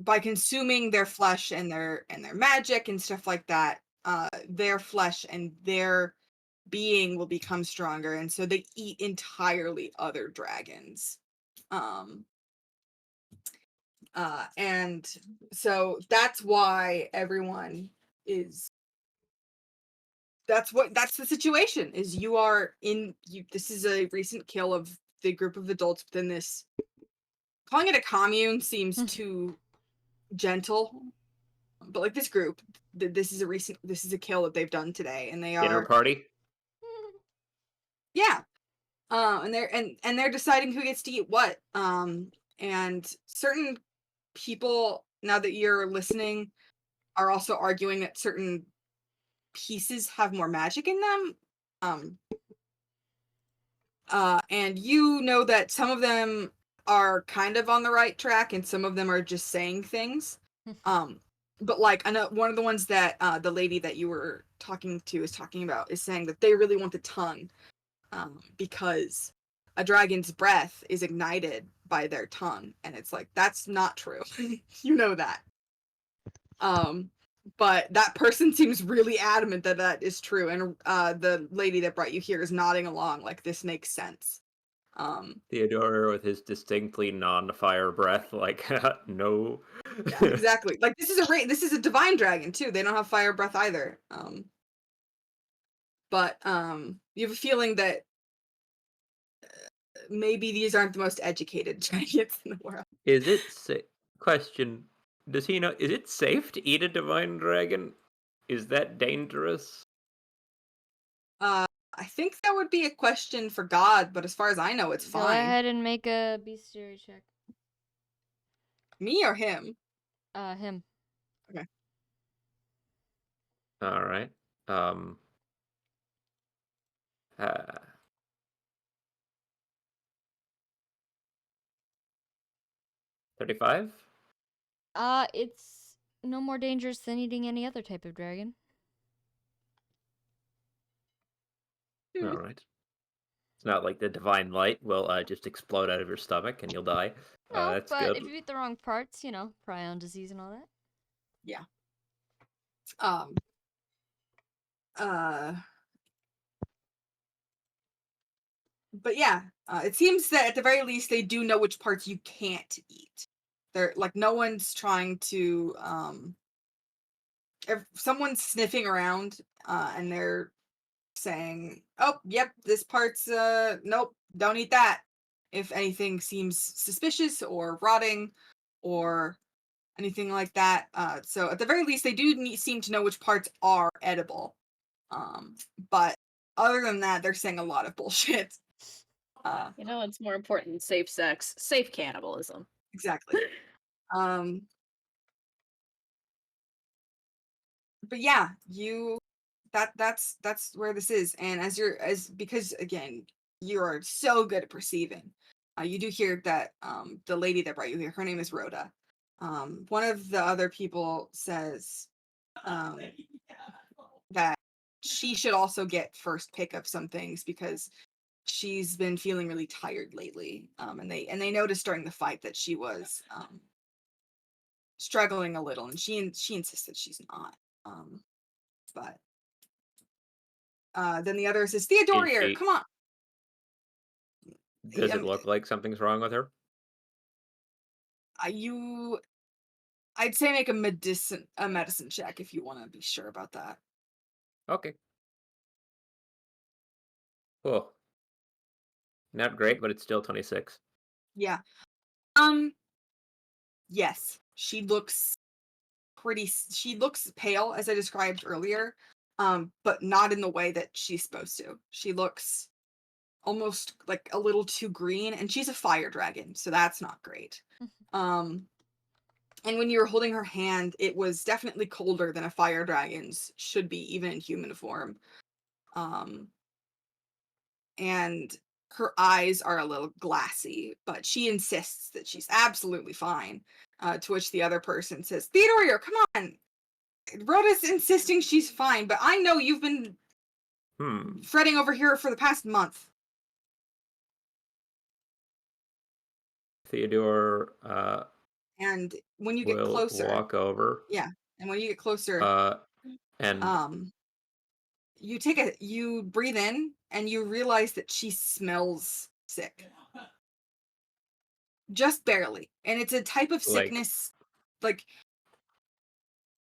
by consuming their flesh and their magic and stuff like that, their flesh and their being will become stronger, and so they eat entirely other dragons. Um, and so that's why everyone is. That's the situation. Is you are in you. This is a recent kill of the group of adults within this. Calling it a commune seems too gentle, but like this group, this is a kill that they've done today, and they Dinner are, party. yeah, and they're deciding who gets to eat what. And certain people, now that you're listening, are also arguing that certain pieces have more magic in them. Um, and you know that some of them are kind of on the right track, and some of them are just saying things. Um, but like I know one of the ones that the lady that you were talking to is talking about is saying that they really want the tongue, because a dragon's breath is ignited by their tongue, and it's like that's not true. You know that. Um, but that person seems really adamant that that is true, and the lady that brought you here is nodding along like this makes sense. Theodore with his distinctly non-fire breath, like no. Yeah, exactly. Like this is a divine dragon too. They don't have fire breath either. But you have a feeling that maybe these aren't the most educated dragons in the world. Is it question? Does he know? Is it safe to eat a divine dragon? Is that dangerous? I think that would be a question for God, but as far as I know, it's Go fine. ahead and make a bestiary check. Me or him? Him. All right. Uh, 35? It's no more dangerous than eating any other type of dragon. All right. It's not like the divine light will just explode out of your stomach and you'll die. No, That's but good. if you eat the wrong parts, prion disease and all that. Yeah. Uh but yeah, it seems that at the very least they do know which parts you can't eat. They're like no one's trying to if someone's sniffing around and they're saying, "Oh, yep, this part's nope, don't eat that." If anything seems suspicious or rotting or anything like that. So at the very least they do seem to know which parts are edible. But other than that, they're saying a lot of bullshit. It's more important than safe sex, safe cannibalism. Exactly. But yeah, that's where this is. And because again, you are so good at perceiving. You do hear that the lady that brought you here, her name is Rhoda. One of the other people says that she should also get first pick of some things because she's been feeling really tired lately. And they noticed during the fight that she was struggling a little, and she insists that she's not. But then the other says, Is Theodore, she? come on. Does it look like something's wrong with her? I'd say make a medicine check if you want to be sure about that. Okay. Cool. Not great, but it's still 26. Yeah. Yes, she looks pale as I described earlier, but not in the way that she's supposed to. She looks almost like a little too green, and she's a fire dragon, so that's not great. And when you were holding her hand, it was definitely colder than a fire dragon's should be, even in human form. And her eyes are a little glassy, but she insists that she's absolutely fine. To which the other person says, Theodore, come on. Rhoda's insisting she's fine, but I know you've been fretting over here for the past month. Theodore And when you get will closer, walk over. yeah, and when you get closer, And you breathe in and you realize that she smells sick. Just barely. And it's a type of sickness like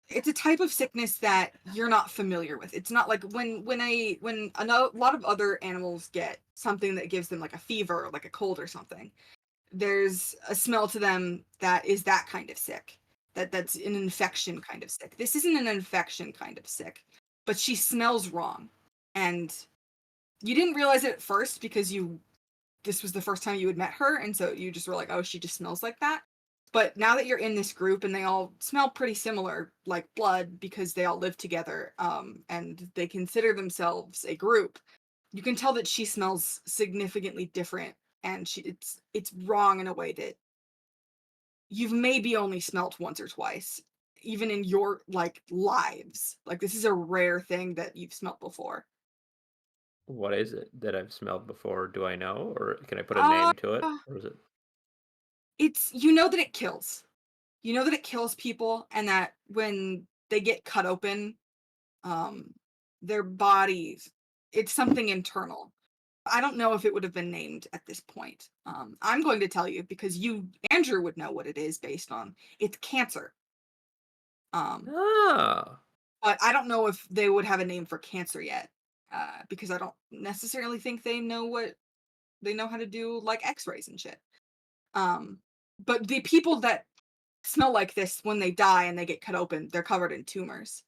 it's a type of sickness that you're not familiar with. It's not like when a lot of other animals get something that gives them like a fever or like a cold or something. There's a smell to them that is that kind of sick. That's an infection kind of sick. This isn't an infection kind of sick, but she smells wrong. And you didn't realize it at first because this was the first time you had met her, and so you just were like, oh, she just smells like that. But now that you're in this group and they all smell pretty similar, like blood, because they all live together, and they consider themselves a group, you can tell that she smells significantly different, and it's wrong in a way that you've maybe only smelt once or twice, even in your like lives. Like this is a rare thing that you've smelt before. what is it that I've smelled before? Do I know, or can I put a name to it, Uh, or is it? it's you know that it kills. You know that it kills people, and that when they get cut open, their bodies, it's something internal. I don't know if it would have been named at this point. I'm going to tell you because Andrew would know what it is based on. It's cancer. Ah. But I don't know if they would have a name for cancer yet, because I don't necessarily think they know how to do like X-rays and shit. But the people that smell like this when they die and they get cut open, they're covered in tumors.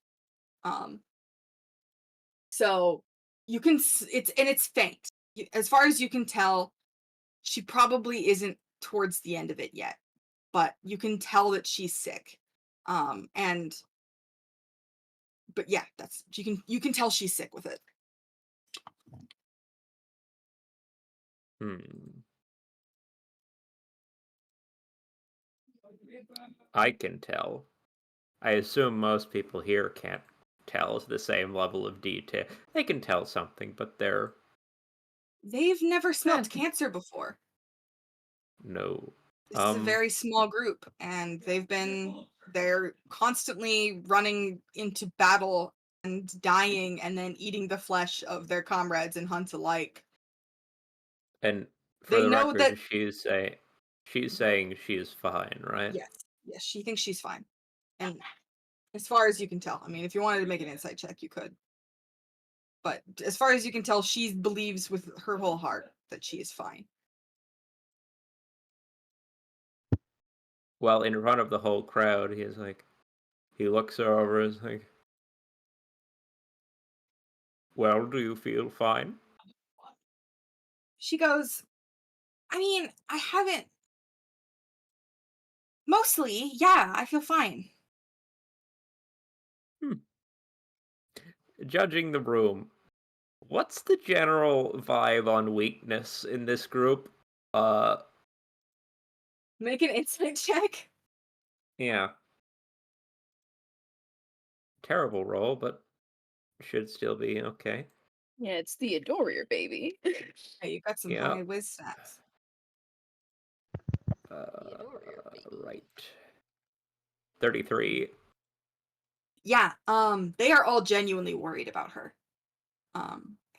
So you can it's faint. As far as you can tell, she probably isn't towards the end of it yet, but you can tell that she's sick. And but yeah, that's you can tell she's sick with it. I can tell. I assume most people here can't tell the same level of detail. They can tell something, but They've never smelt cancer before. no. This is a very small group, and they're constantly running into battle and dying and then eating the flesh of their comrades and hunts alike. And for They the know that record, she's saying she's fine, right? yes, she thinks she's fine. And as far as you can tell, I mean, if you wanted to make an insight check, you could. But as far as you can tell, she believes with her whole heart that she is fine. Well, in front of the whole crowd, he looks her over and is like, well, do you feel fine? She goes, I mean, I haven't. Mostly, yeah, I feel fine. Judging the room, what's the general vibe on weakness in this group? Make an insight check. Yeah. Terrible roll, but should still be okay. Yeah, it's Theodorier, baby. Hey, you got some Yeah. high whiz stats. Theodorier, baby. Right. 33. Yeah, they are all genuinely worried about her.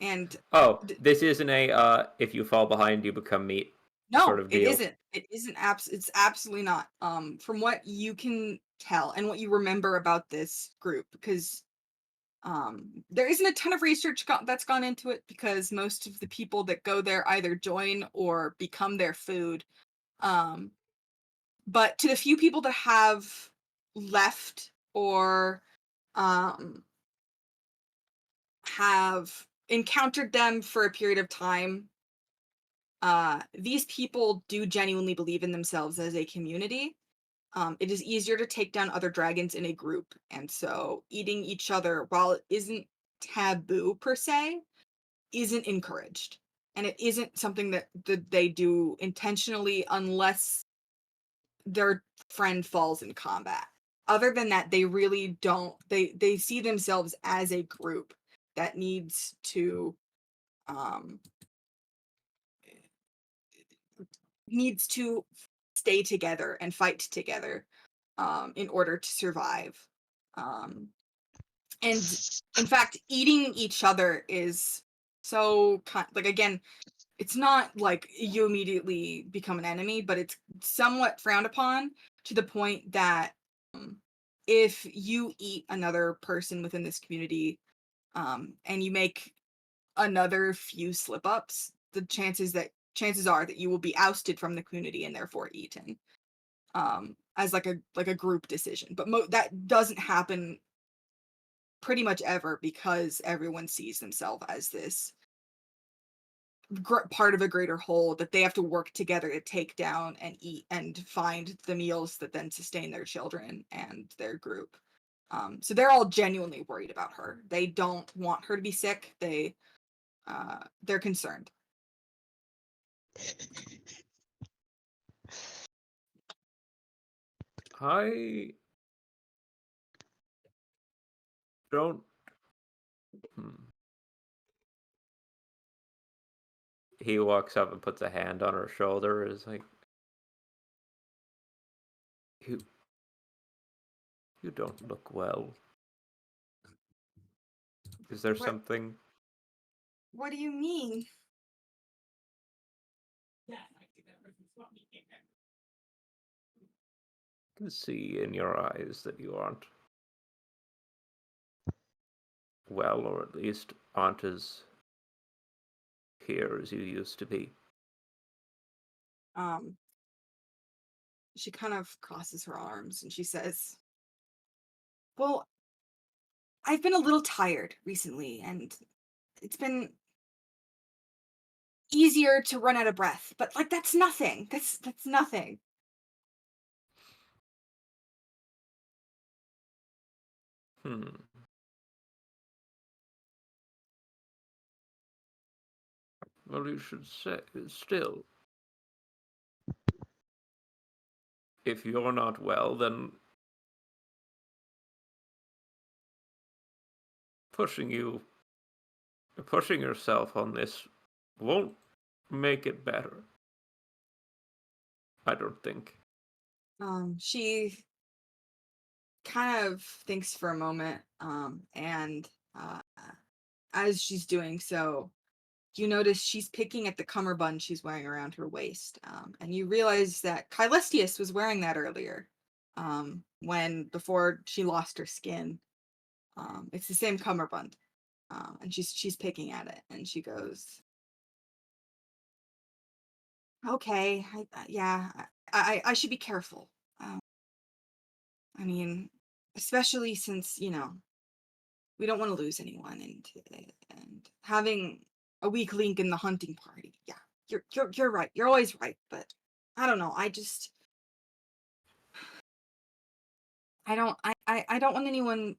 And Oh, this isn't a if you fall behind you become meat sort no, of it deal. isn't. It isn't it's absolutely not. From what you can tell and what you remember about this group, because there isn't a ton of research that's gone into it because most of the people that go there either join or become their food. But to the few people that have left or have encountered them for a period of time, these people do genuinely believe in themselves as a community. It is easier to take down other dragons in a group, and so eating each other, while it isn't taboo per se, isn't encouraged, and it isn't something that they do intentionally unless their friend falls in combat. Other than that, they really don't. They see themselves as a group that um needs to stay together and fight together in order to survive. And in fact, eating each other is like, again, it's not like you immediately become an enemy, but it's somewhat frowned upon to the point that if you eat another person within this community, and you make another few slip ups, the chances are that you will be ousted from the community and therefore eaten, as like a group decision. But that doesn't happen pretty much ever because everyone sees themselves as this part of a greater whole that they have to work together to take down and eat and find the meals that then sustain their children and their group. So they're all genuinely worried about her. They don't want her to be sick. They're concerned. I don't. He walks up and puts a hand on her shoulder. Is like, you don't look well. Is there something? What do you mean? can see in your eyes that you aren't well, or at least aren't as here as you used to be. She kind of crosses her arms and she says, well, I've been a little tired recently, and it's been easier to run out of breath, but like that's nothing. That's nothing. Hmm. Well, you should say, still, if you're not well, then pushing yourself on this won't make it better. I don't think. She kind of thinks for a moment, and as she's doing so, you notice she's picking at the cummerbund she's wearing around her waist, and you realize that Kylestius was wearing that earlier, when before she lost her skin. It's the same cummerbund, and she's picking at it, and she goes, "Okay, yeah, I should be careful. Um, I mean, especially since we don't want to lose anyone, and having a weak link in the hunting party. Yeah, you're right. You're always right, but I don't know. I don't want anyone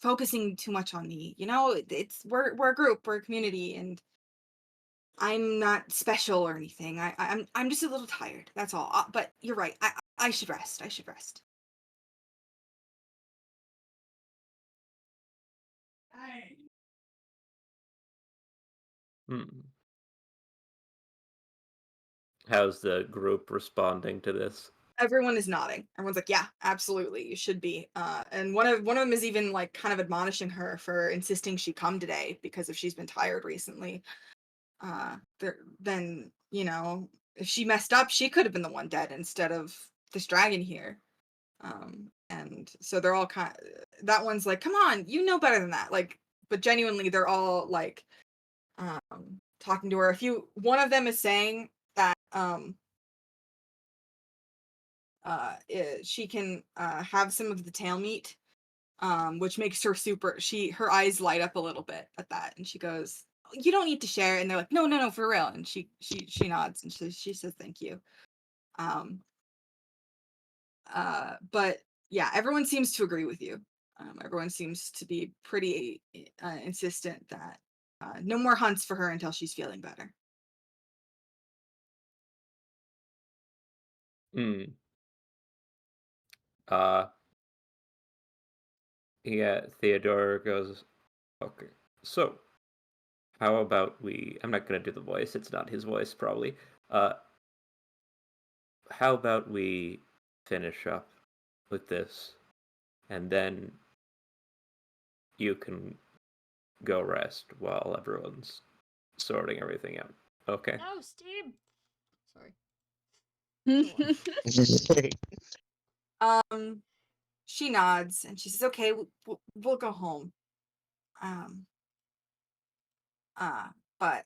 focusing too much on me. It's we're a group, we're a community, and I'm not special or anything. I'm just a little tired. That's all. But you're right. I should rest. I should rest." Hmm. How's the group responding to this? Everyone is nodding. Everyone's like, "Yeah, absolutely, you should be." And one of them is even like kind of admonishing her for insisting she come today because if she's been tired recently, then if she messed up, she could have been the one dead instead of this dragon here. And so they're all that one's like, "Come on, you know better than that." Like, but genuinely, they're all like, talking to her. One of them is saying that she can have some of the tail meat, which makes her her eyes light up a little bit at that, and she goes, "You don't need to share." And they're like, "No, no, no, for real." And she nods and she says, "Thank you." Um, but yeah, everyone seems to agree with you. Everyone seems to be pretty insistent that no more hunts for her until she's feeling better. Hmm. Uh, yeah, Theodore goes, okay, so how about I'm not gonna do the voice, it's not his voice, probably. Uh, how about we finish up with this, and then you can go rest while everyone's sorting everything out. Okay? No, Steve. Sorry. Go on. Um, she nods and she says, "Okay, we'll go home." Um, uh, but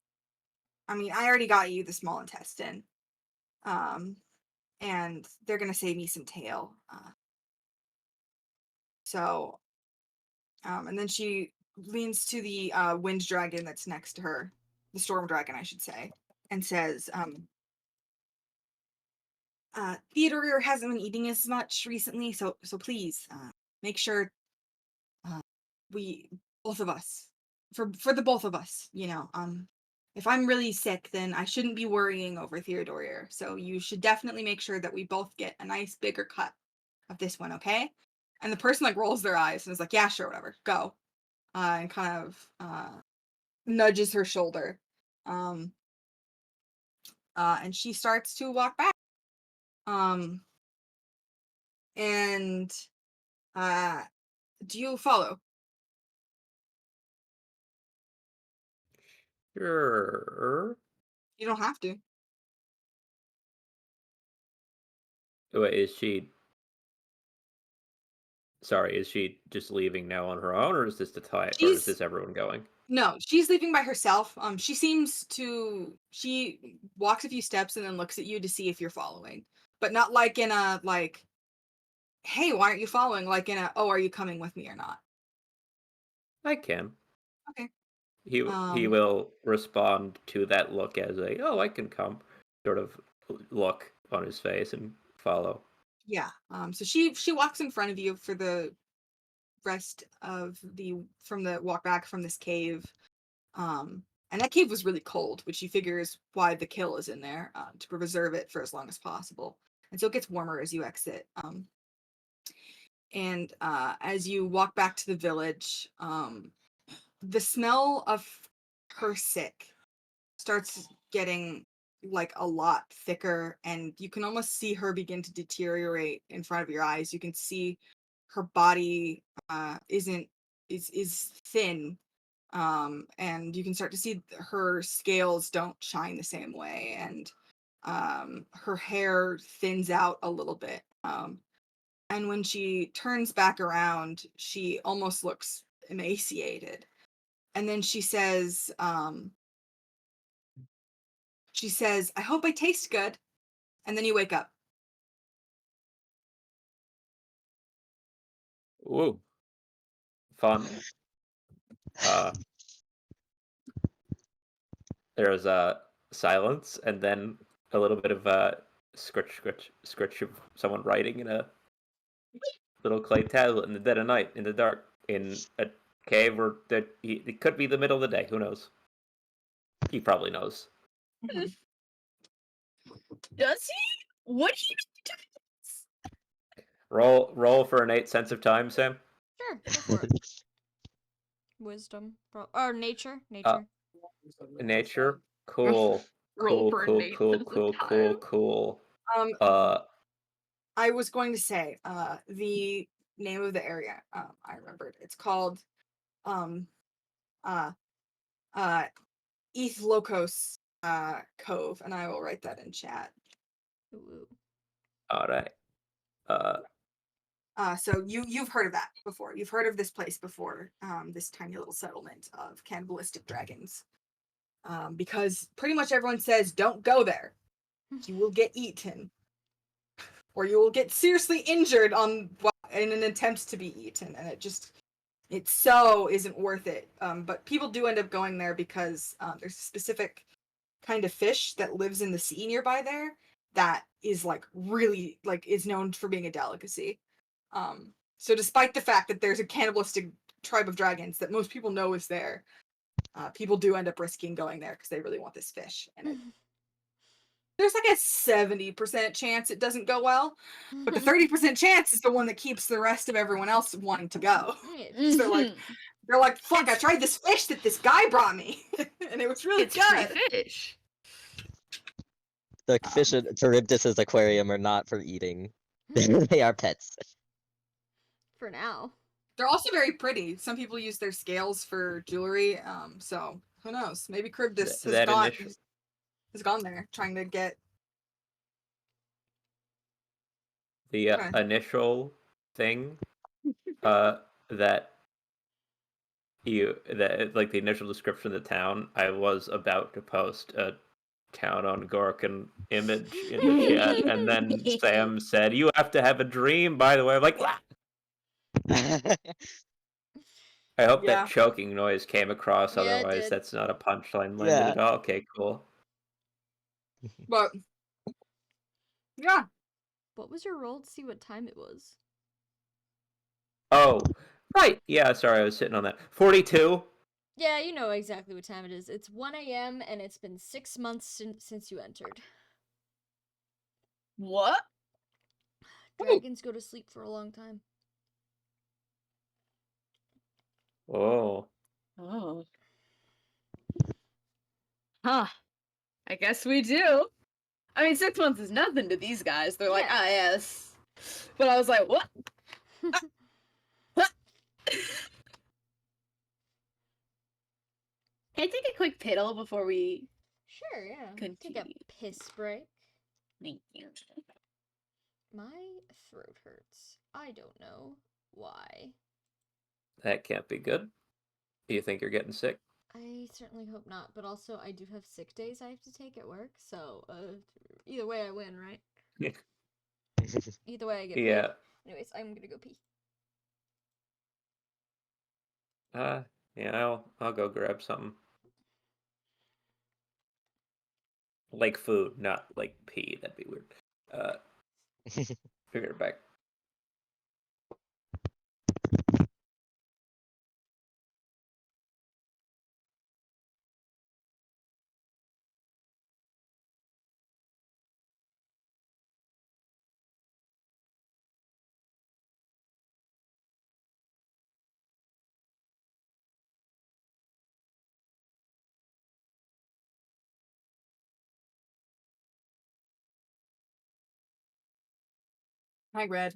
I mean, I already got you the small intestine. Um, and they're gonna save me some tail. So, and then she leans to the wind dragon that's next to her, the storm dragon, I should say, and says, "Theodore hasn't been eating as much recently, so please, make sure uh, we both of us, for the both of us, if I'm really sick, then I shouldn't be worrying over Theodore. So you should definitely make sure that we both get a nice bigger cut of this one, okay?" And the person like rolls their eyes and is like, "Yeah, sure, whatever, go." And kind of nudges her shoulder. Um, and she starts to walk back. Um, and uh, do you follow? Sure. You don't have to. Wait, is she? Sorry, is she just leaving now on her own, or is this the time, or is She's this everyone going? no, she's leaving by herself. She walks a few steps and then looks at you to see if you're following, but not like in a like, hey, why aren't you following? Like in a, oh, are you coming with me or not? I can. Okay. He will respond to that look as a, oh, I can come, sort of look on his face and follow. Yeah. So she walks in front of you for the rest of from the walk back from this cave. And that cave was really cold, which you figure is why the kill is in there, to preserve it for as long as possible. And so it gets warmer as you exit. And as you walk back to the village, the smell of her sick starts getting like a lot thicker, and you can almost see her begin to deteriorate in front of your eyes. You can see her body is thin, and you can start to see her scales don't shine the same way, and her hair thins out a little bit. And when she turns back around, she almost looks emaciated. And then she says, I hope I taste good. And then you wake up. Ooh, fun. There's a silence, and then a little bit of a scritch of someone writing in a little clay tablet in the dead of night, in the dark, in a cave, or that it could be the middle of the day. Who knows? He probably knows. Mhm. Does he? What do you do? Roll for innate sense of time, Sam. Sure, go for it. Wisdom. Or nature. Uh, Nature. nature. Cool. Roll Cool. for Cool. innate Cool. sense of Cool. time. Cool. Cool. Um, Uh. I was going to say the name of the area. I remembered. It's called um, uh, uh, Eth Locos Cove, and I will write that in chat. Ooh. All right. So you've heard of that before. You've heard of this place before. This tiny little settlement of cannibalistic dragons. Because pretty much everyone says don't go there. You will get eaten, or you will get seriously injured in an attempt to be eaten, and it so isn't worth it. But people do end up going there because there's a specific kind of fish that lives in the sea nearby there that is like really like is known for being a delicacy. So despite the fact that there's a cannibalistic tribe of dragons that most people know is there, people do end up risking going there because they really want this fish. And there's like a 70% chance it doesn't go well, but the 30% chance is the one that keeps the rest of everyone else wanting to go. So they're like, fuck, I tried this fish that this guy brought me, and it was really It's free good. fish. The fish in Charybdis's aquarium are not for eating. They are pets. For now. They're also very pretty. Some people use their scales for jewelry. So who knows? Maybe Charybdis That initial. has gone there trying to get The Okay. initial thing that like the initial description of the town, I was about to post a town on Gorkin image in the chat, and then Sam said, "You have to have a dream." By the way, I'm like, "Wah!" I hope Yeah. that choking noise came across. Yeah, it Otherwise, did. that's not a punchline landed Yeah. at all. Okay, cool. But yeah. What was your roll to see what time it was? Oh, right. Yeah, sorry, I was sitting on that. 42. Yeah, you know exactly what time it is. It's 1 a.m. and it's been 6 months since you entered. What? Dragons go to sleep for a long time. Oh. Oh. Huh. I guess we do. I mean, 6 months is nothing to these guys. They're like, Yeah. ah, yes. But I was like, what? Can I take a quick piddle before we Sure, yeah. Take a continue? piss break. Thank you. My throat hurts. I don't know why. That can't be good. Do you think you're getting sick? I certainly hope not, but also I do have sick days I have to take at work, so either way I win, right? Either way I get paid. Yeah. Anyways, I'm gonna go pee. Yeah, I'll go grab something. Like food, not like pee. That'd be weird. Be right back. Hi, Red.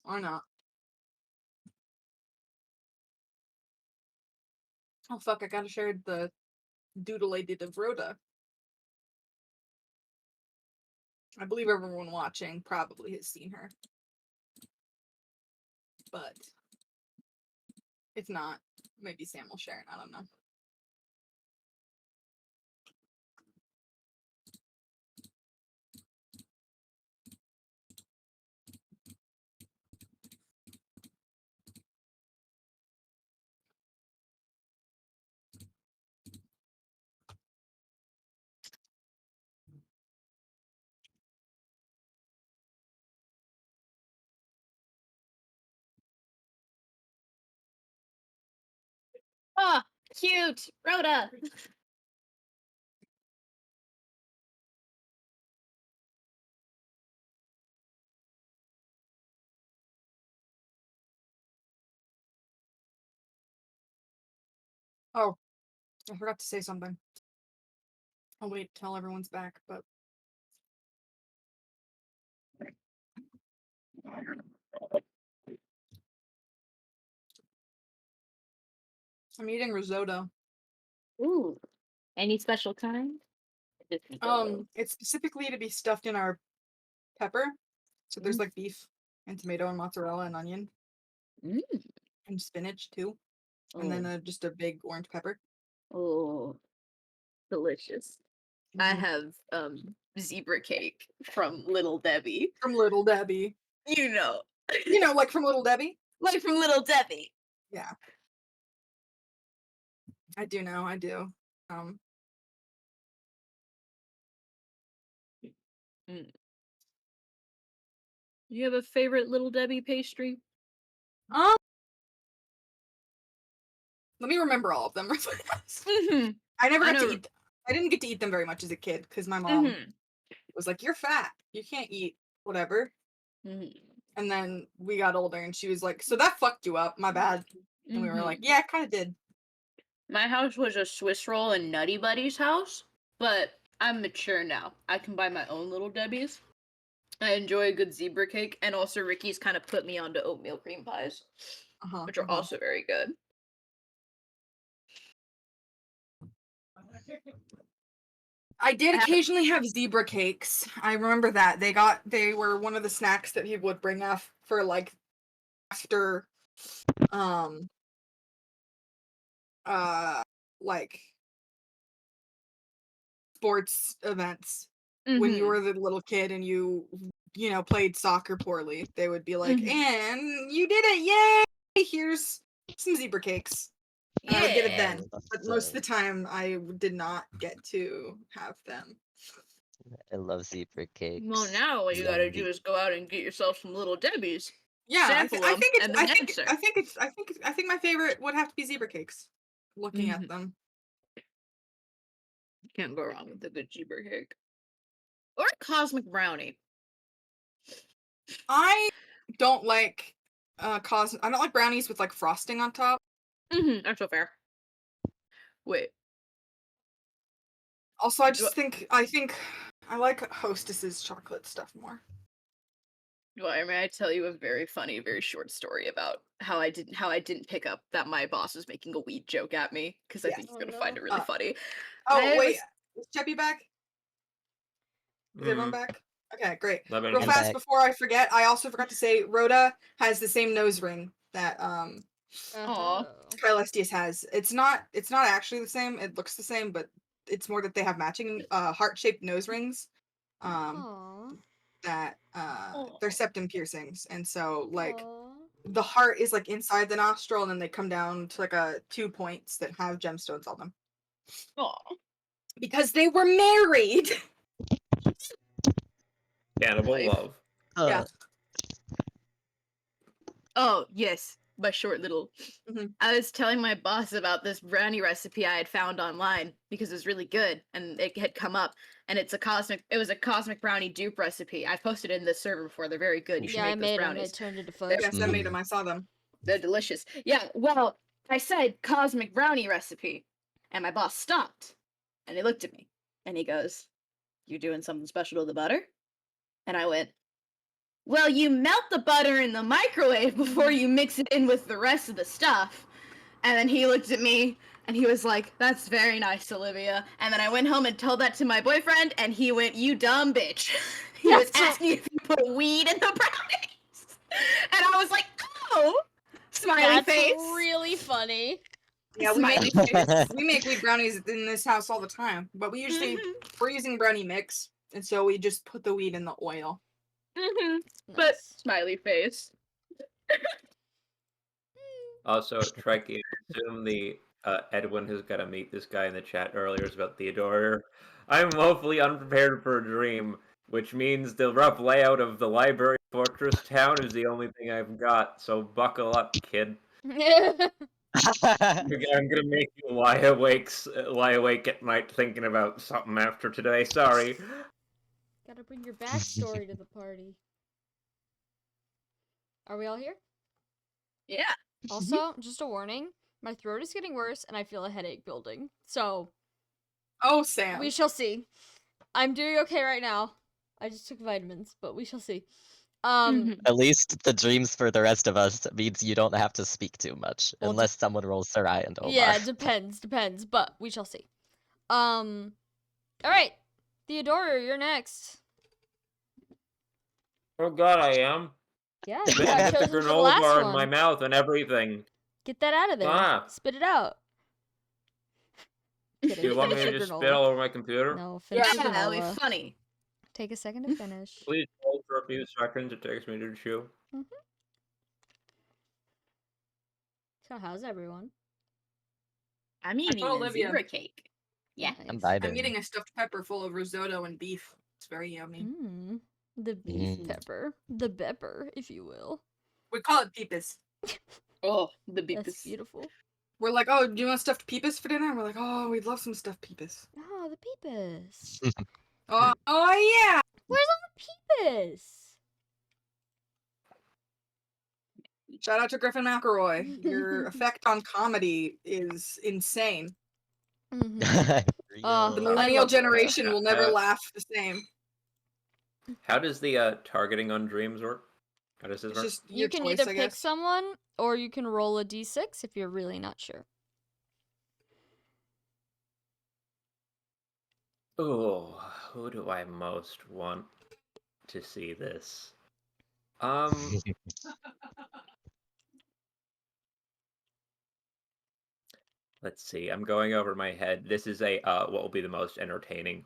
Or not. Oh fuck, I gotta share the doodle I did of Rhoda. I believe everyone watching probably has seen her. But if not, maybe Sam will share it. I don't know. Oh, cute, Rhoda. Oh, I forgot to say something. I'll wait till everyone's back, but I'm eating risotto. Ooh, any special kind? Just risotto. It's specifically to be stuffed in our pepper. So there's like beef and tomato and mozzarella and onion Mm. and spinach too. And then just a big orange pepper. Oh, delicious. I Mhm. have zebra cake from Little Debbie. From Little Debbie. You know. You know, like from Little Debbie? Like from Little Debbie. Yeah. I do know, I do. Mm. You have a favorite Little Debbie pastry? Um, let me remember all of them. Mm-hmm. I never I got to know. eat. I didn't get to eat them very much as a kid because my mom Mm-hmm. was like, "You're fat. You can't eat whatever." Mm-hmm. And then we got older, and she was like, "So that fucked you up. My bad." And we were Mm-hmm. like, "Yeah, it kind of did." My house was a Swiss roll and Nutty Buddy's house, but I'm mature now. I can buy my own Little Debbie's. I enjoy a good zebra cake, and also Ricky's kind of put me onto oatmeal cream pies, Uh-huh, which are uh-huh. also very good. I did I have- occasionally have zebra cakes. I remember that they were one of the snacks that he would bring up for like after, um, uh, like sports events when you Mhm. were the little kid and you know played soccer poorly. They would be like, Mhm. "And you did it! Yay! Here's some zebra cakes." And I would get it Yeah. then, but most of the time I did not get to have them. I love zebra cakes. Well, now what you Love gotta do the- is go out and get yourself some Little Debbie's, Yeah, sample I them, think it's and then answer. I think my favorite would have to be zebra cakes. Looking at Mhm. them, Can't go wrong with a good zebra cake. Or a cosmic brownie. I don't like I don't like brownies with like frosting on top. That's so fair. Wait. Also, Do I think I like Hostess's chocolate stuff more. May I tell you a very funny, very short story about how I didn't pick up that my boss was making a weed joke at me because I Yes. think Oh you're gonna find no. it really funny. Oh I wait, was is Cheppy back? Is everyone back? Okay, great. Let me Real I'm fast back. before I forget, I also forgot to say Rhoda has the same nose ring that Uh-huh. Kylestius has. It's not actually the same. It looks the same, but it's more that they have matching heart-shaped nose rings. Aw. That they're septum piercings, and so like Aw. the heart is like inside the nostril, and then they come down to like 2 points that have gemstones on them Aw. because they were married. Cannibal Life. love. Yeah. Oh, yes. My short little. Mhm. I was telling my boss about this brownie recipe I had found online because it was really good and it had come up and it was a cosmic brownie dupe recipe. I posted it in this server before. They're very good. You should Yeah, I make those made them. They brownies. turned into fudge. Yes, I made them. I saw them. They're delicious. Yeah, well, I said cosmic brownie recipe and my boss stopped and he looked at me and he goes, "You doing something special to the butter?" And I went, "Well, you melt the butter in the microwave before you mix it in with the rest of the stuff." And then he looked at me and he was like, "That's very nice, Olivia." And then I went home and told that to my boyfriend and he went, "You dumb bitch." He was asking if you put weed in the brownies. And I was like, "Oh!" Smiley That's face. really funny. Yeah, Smiley face. we make wheat brownies in this house all the time, but we usually we're using brownie mix, and so we just put the wheat in the oil. But Nice. smiley face. Also, Trekkie, I assume the Edwin who's got to meet this guy in the chat earlier is about Theodore. I'm woefully unprepared for a dream, which means the rough layout of the library fortress town is the only thing I've got. So buckle up, kid. I'm gonna make you lie awake at night thinking about something after today. Sorry. Gotta bring your backstory to the party. Are we all here? Yeah. Also, just a warning, my throat is getting worse and I feel a headache building. So, Oh, Sam. we shall see. I'm doing okay right now. I just took vitamins, but we shall see. At least the dreams for the rest of us means you don't have to speak too much, Well, unless someone rolls their eye into Omar. Yeah, depends, but we shall see. All right, Theodora, you're next. Oh God, I am. Yeah, They you got get the chosen for the granola last bar in one. my mouth and everything. Get that out of there. Ah. Spit it out. Do you want me to just spit all over my computer? No, finish Yeah, your that'll be granola. funny. Take a second to finish. Please hold for a few seconds. It takes me to chew. So how's everyone? I'm eating a Olivia. zebra cake. Yeah. Nice. I'm biting. I'm eating a stuffed pepper full of risotto and beef. It's very yummy. The beef Mm. pepper. The pepper, if you will. We call it peepus. Oh, the That's beepus. beautiful. We're like, oh, do you want stuffed peepus for dinner? And we're like, oh, we'd love some stuffed peepus. Oh, the peepus. Oh yeah. Where's all the peepus? Shout out to Griffin McElroy. Your effect on comedy is insane. Mhm. The I millennial love generation will never Uh, laugh the same. How does the targeting on dreams work? How does this It's work? just your You can choice, either I pick guess. someone or you can roll a d6 if you're really not sure. Oh, who do I most want to see this? Let's see. I'm going over my head. This is a what will be the most entertaining.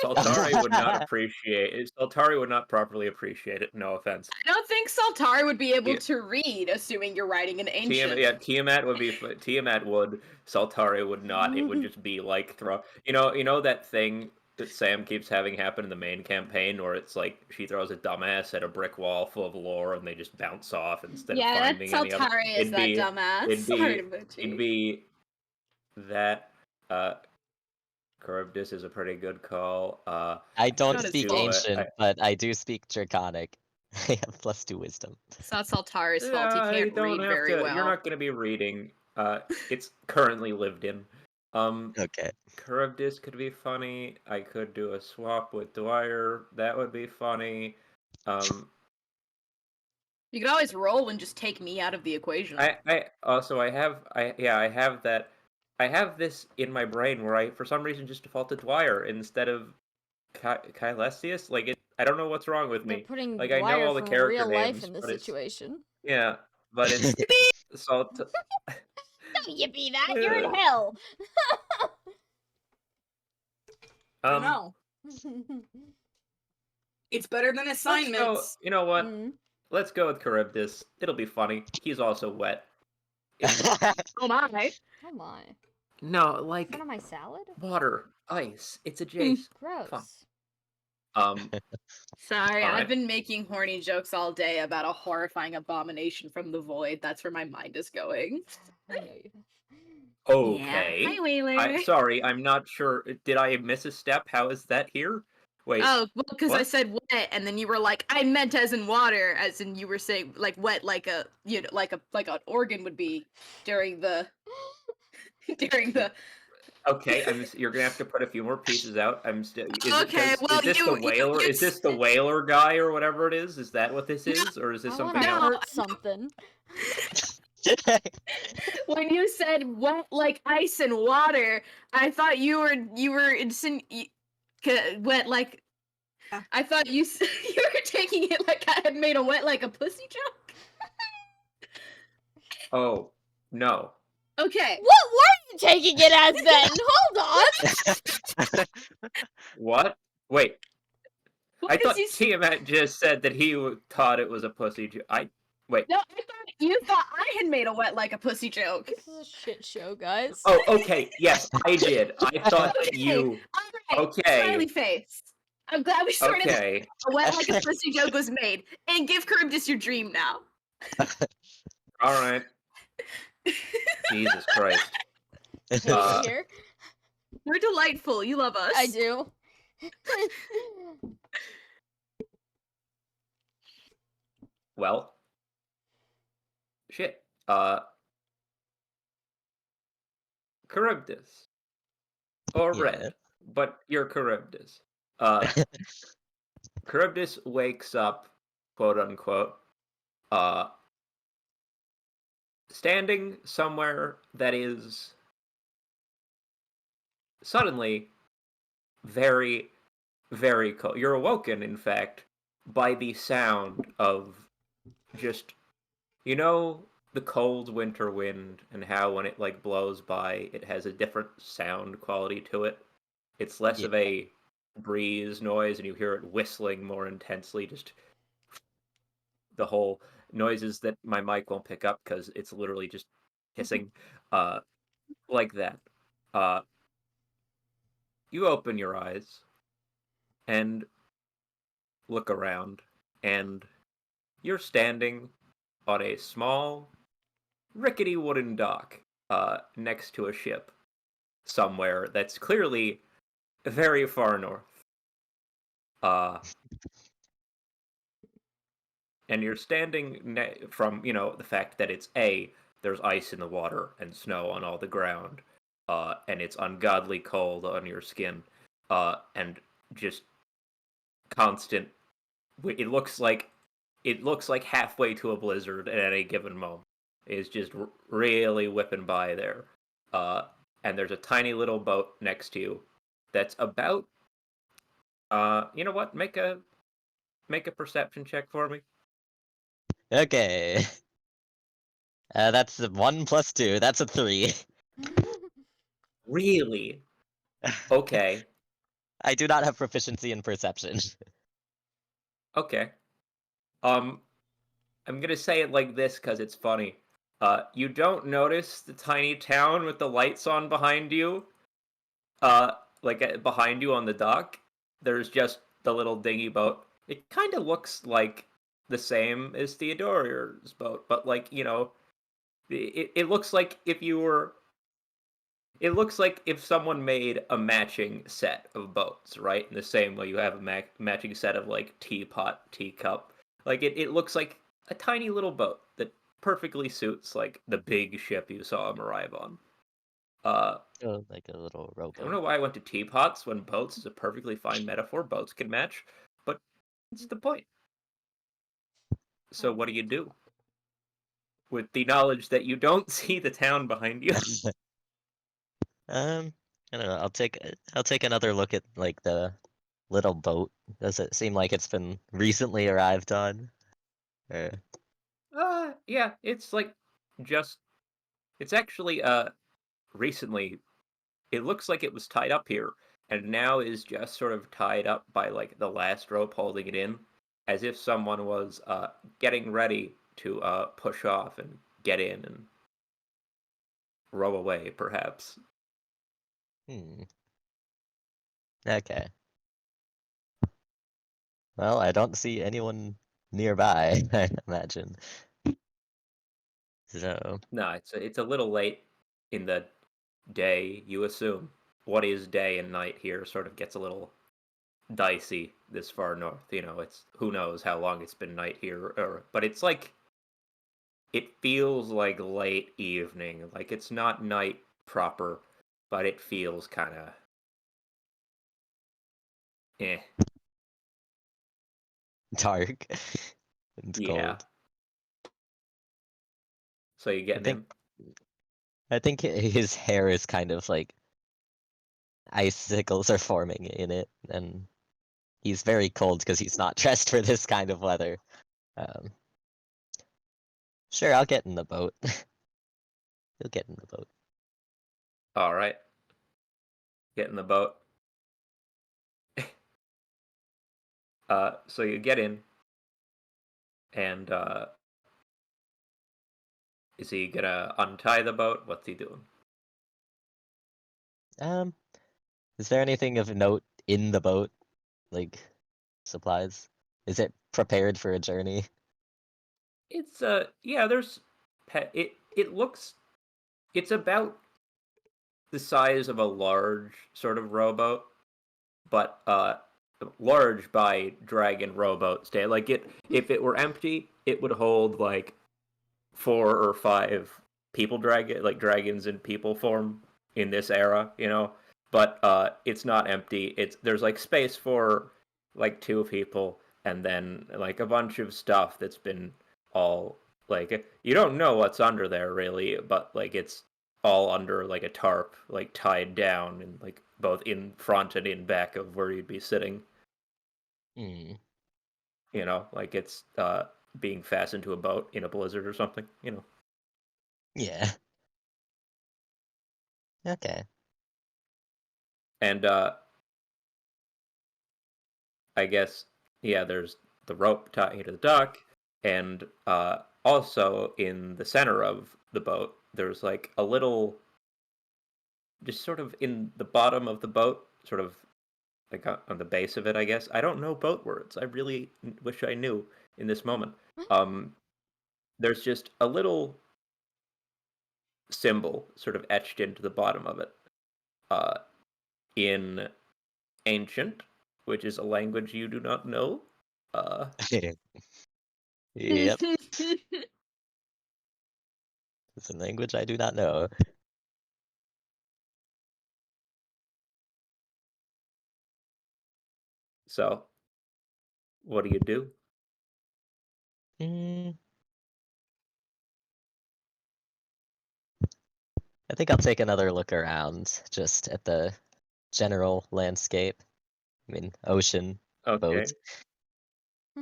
Saltari would not appreciate it. Saltari would not properly appreciate it. No offense. I don't think Saltari would be able Yeah. to read, assuming you're writing an ancient. Tiamat would be. Tiamat would. Saltari would not. It would just be like throw. You know that thing that Sam keeps having happen in the main campaign, where it's like she throws a dumbass at a brick wall full of lore, and they just bounce off instead of Yeah, finding that any of it. Saltari is that dumbass. It'd be that. Charybdis is a pretty good call. I don't Not as speak fault. ancient, but I do speak draconic. I have +2 wisdom. It's not Saltari's fault. He you can't don't read have very to. well. You're not going to be reading. It's currently lived in. Okay. Charybdis could be funny. I could do a swap with Dwyer. That would be funny. You could always roll and just take me out of the equation. I have that. I have this in my brain where I, for some reason, just default to Dwyer instead of Kylestius? Like, I don't know what's wrong with They're me. putting Like, I know Dwyer all the from character real life names, in this but it's situation. yeah, but it's so. Don't yippee that! You're in hell! I Um, know. It's better than let's go. assignments. You know what? Mm. Let's go with Charybdis. It'll be funny. He's also wet. Oh my. Oh my. No, Is like that on my salad? water, ice. It's a Jace. Fun. Gross. Sorry, All I've right. been making horny jokes all day about a horrifying abomination from the void. That's where my mind is going. I know you. Okay. Yeah. Hi, Whaler. Sorry, I'm not sure. Did I miss a step? How is that here? Wait. Oh, well, because I what? said wet, and then you were like, I meant as in water, as in you were saying like wet, like a like an organ would be during the during the. Okay, you're gonna have to put a few more pieces out. I'm still. Okay, well, is this the whaler? Is this the whaler guy or whatever it is? Is that what this is, or is this I something wanna else? No. hurt something. When you said wet like ice and water, I thought you were wet like. I thought you you were taking it like I had made a wet like a pussy joke. Oh no. Okay. What were you taking it as then? Hold on! What? Wait. Well, I 'cause thought you Tiamat just said that he thought it was a pussy. Wait. No, I thought you thought I had made a wet like a pussy joke. This is a shit show, guys. Oh, okay. Yes, I did. I thought that Okay, you. Alright, Okay. smiley face. I'm glad we sorted that Okay. a wet like a pussy joke was made. And give Charybdis your dream now. All right. Jesus Christ. Hate it here. We're delightful. You love us. I do. Well. Shit. Charybdis. Or Yeah. red. But you're Charybdis. Charybdis wakes up, quote unquote, standing somewhere that is suddenly very, very cold. You're awoken, in fact, by the sound of just, you know, the cold winter wind and how when it like blows by, it has a different sound quality to it. It's less of a breeze noise, and you hear it whistling more intensely. Just the whole noises that my mic won't pick up because it's literally just hissing, like that. You open your eyes and look around, and you're standing on a small, rickety wooden dock next to a ship somewhere that's clearly very far north. And you're standing from, the fact that it's there's ice in the water and snow on all the ground, and it's ungodly cold on your skin, and just constant. It looks like halfway to a blizzard at any given moment. It's just really whipping by there, and there's a tiny little boat next to you that's about. You know what? Make a perception check for me. Okay. That's a 1 plus 2. That's a 3. Really? Okay. I do not have proficiency in perception. Okay. I'm gonna say it like this because it's funny. You don't notice the tiny town with the lights on behind you. Behind you on the dock, there's just the little dinghy boat. It kind of looks like the same as Theodoria's boat, but it looks like if you were. It looks like if someone made a matching set of boats, right? In the same way you have a matching set of like teapot, teacup. Like it looks like a tiny little boat that perfectly suits like the big ship you saw him arrive on. Oh, like a little I don't know rowboat. why I went to teapots when boats is a perfectly fine metaphor. Boats can match, but that's the point. So what do you do with the knowledge that you don't see the town behind you? I don't know. I'll take another look at like the little boat? Does it seem like it's been recently arrived on? Or... Yeah, it's like just it's actually recently it looks like it was tied up here and now is just sort of tied up by like the last rope holding it in, as if someone was getting ready to push off and get in and row away, perhaps. Hmm. Okay. Well, I don't see anyone nearby, I imagine. So, No, it's a little late in the day, you assume. What is day and night here sort of gets a little dicey this far north. You know, it's who knows how long it's been night here, but it's like it feels like late evening. Like it's not night proper, but it feels kind of eh. dark and Yeah. cold. So you I getting think him? I think his hair is kind of like icicles are forming in it, and he's very cold because he's not dressed for this kind of weather. Um, sure, I'll get in the boat. He'll get in the boat. All right. Get in the boat. So you get in, and is he gonna untie the boat? What's he doing? Um, is there anything of note in the boat? Like supplies? Is it prepared for a journey? It's yeah, there's it looks it's about the size of a large sort of rowboat, but large by dragon rowboat stand. Like it if it were empty, it would hold like 4 or 5 people dragon like dragons in people form in this era, you know. But it's not empty. It's there's like space for like 2 people and then like a bunch of stuff that's been all like you don't know what's under there really, but like it's all under like a tarp, like tied down and like both in front and in back of where you'd be sitting. Hmm. You know, like it's being fastened to a boat in a blizzard or something. You know. Yeah. Okay. And I guess yeah, there's the rope tying you to the dock, and also in the center of the boat, there's like a little, just sort of in the bottom of the boat, sort of like on the base of it, I guess. I don't know boat words. I really wish I knew in this moment. Um, there's just a little symbol sort of etched into the bottom of it, uh, in ancient, which is a language you do not know. Uh, Yep. It's a language I do not know. so what do you do? Mm, I think I'll take another look around just at the general landscape. I mean, ocean, boat. Okay.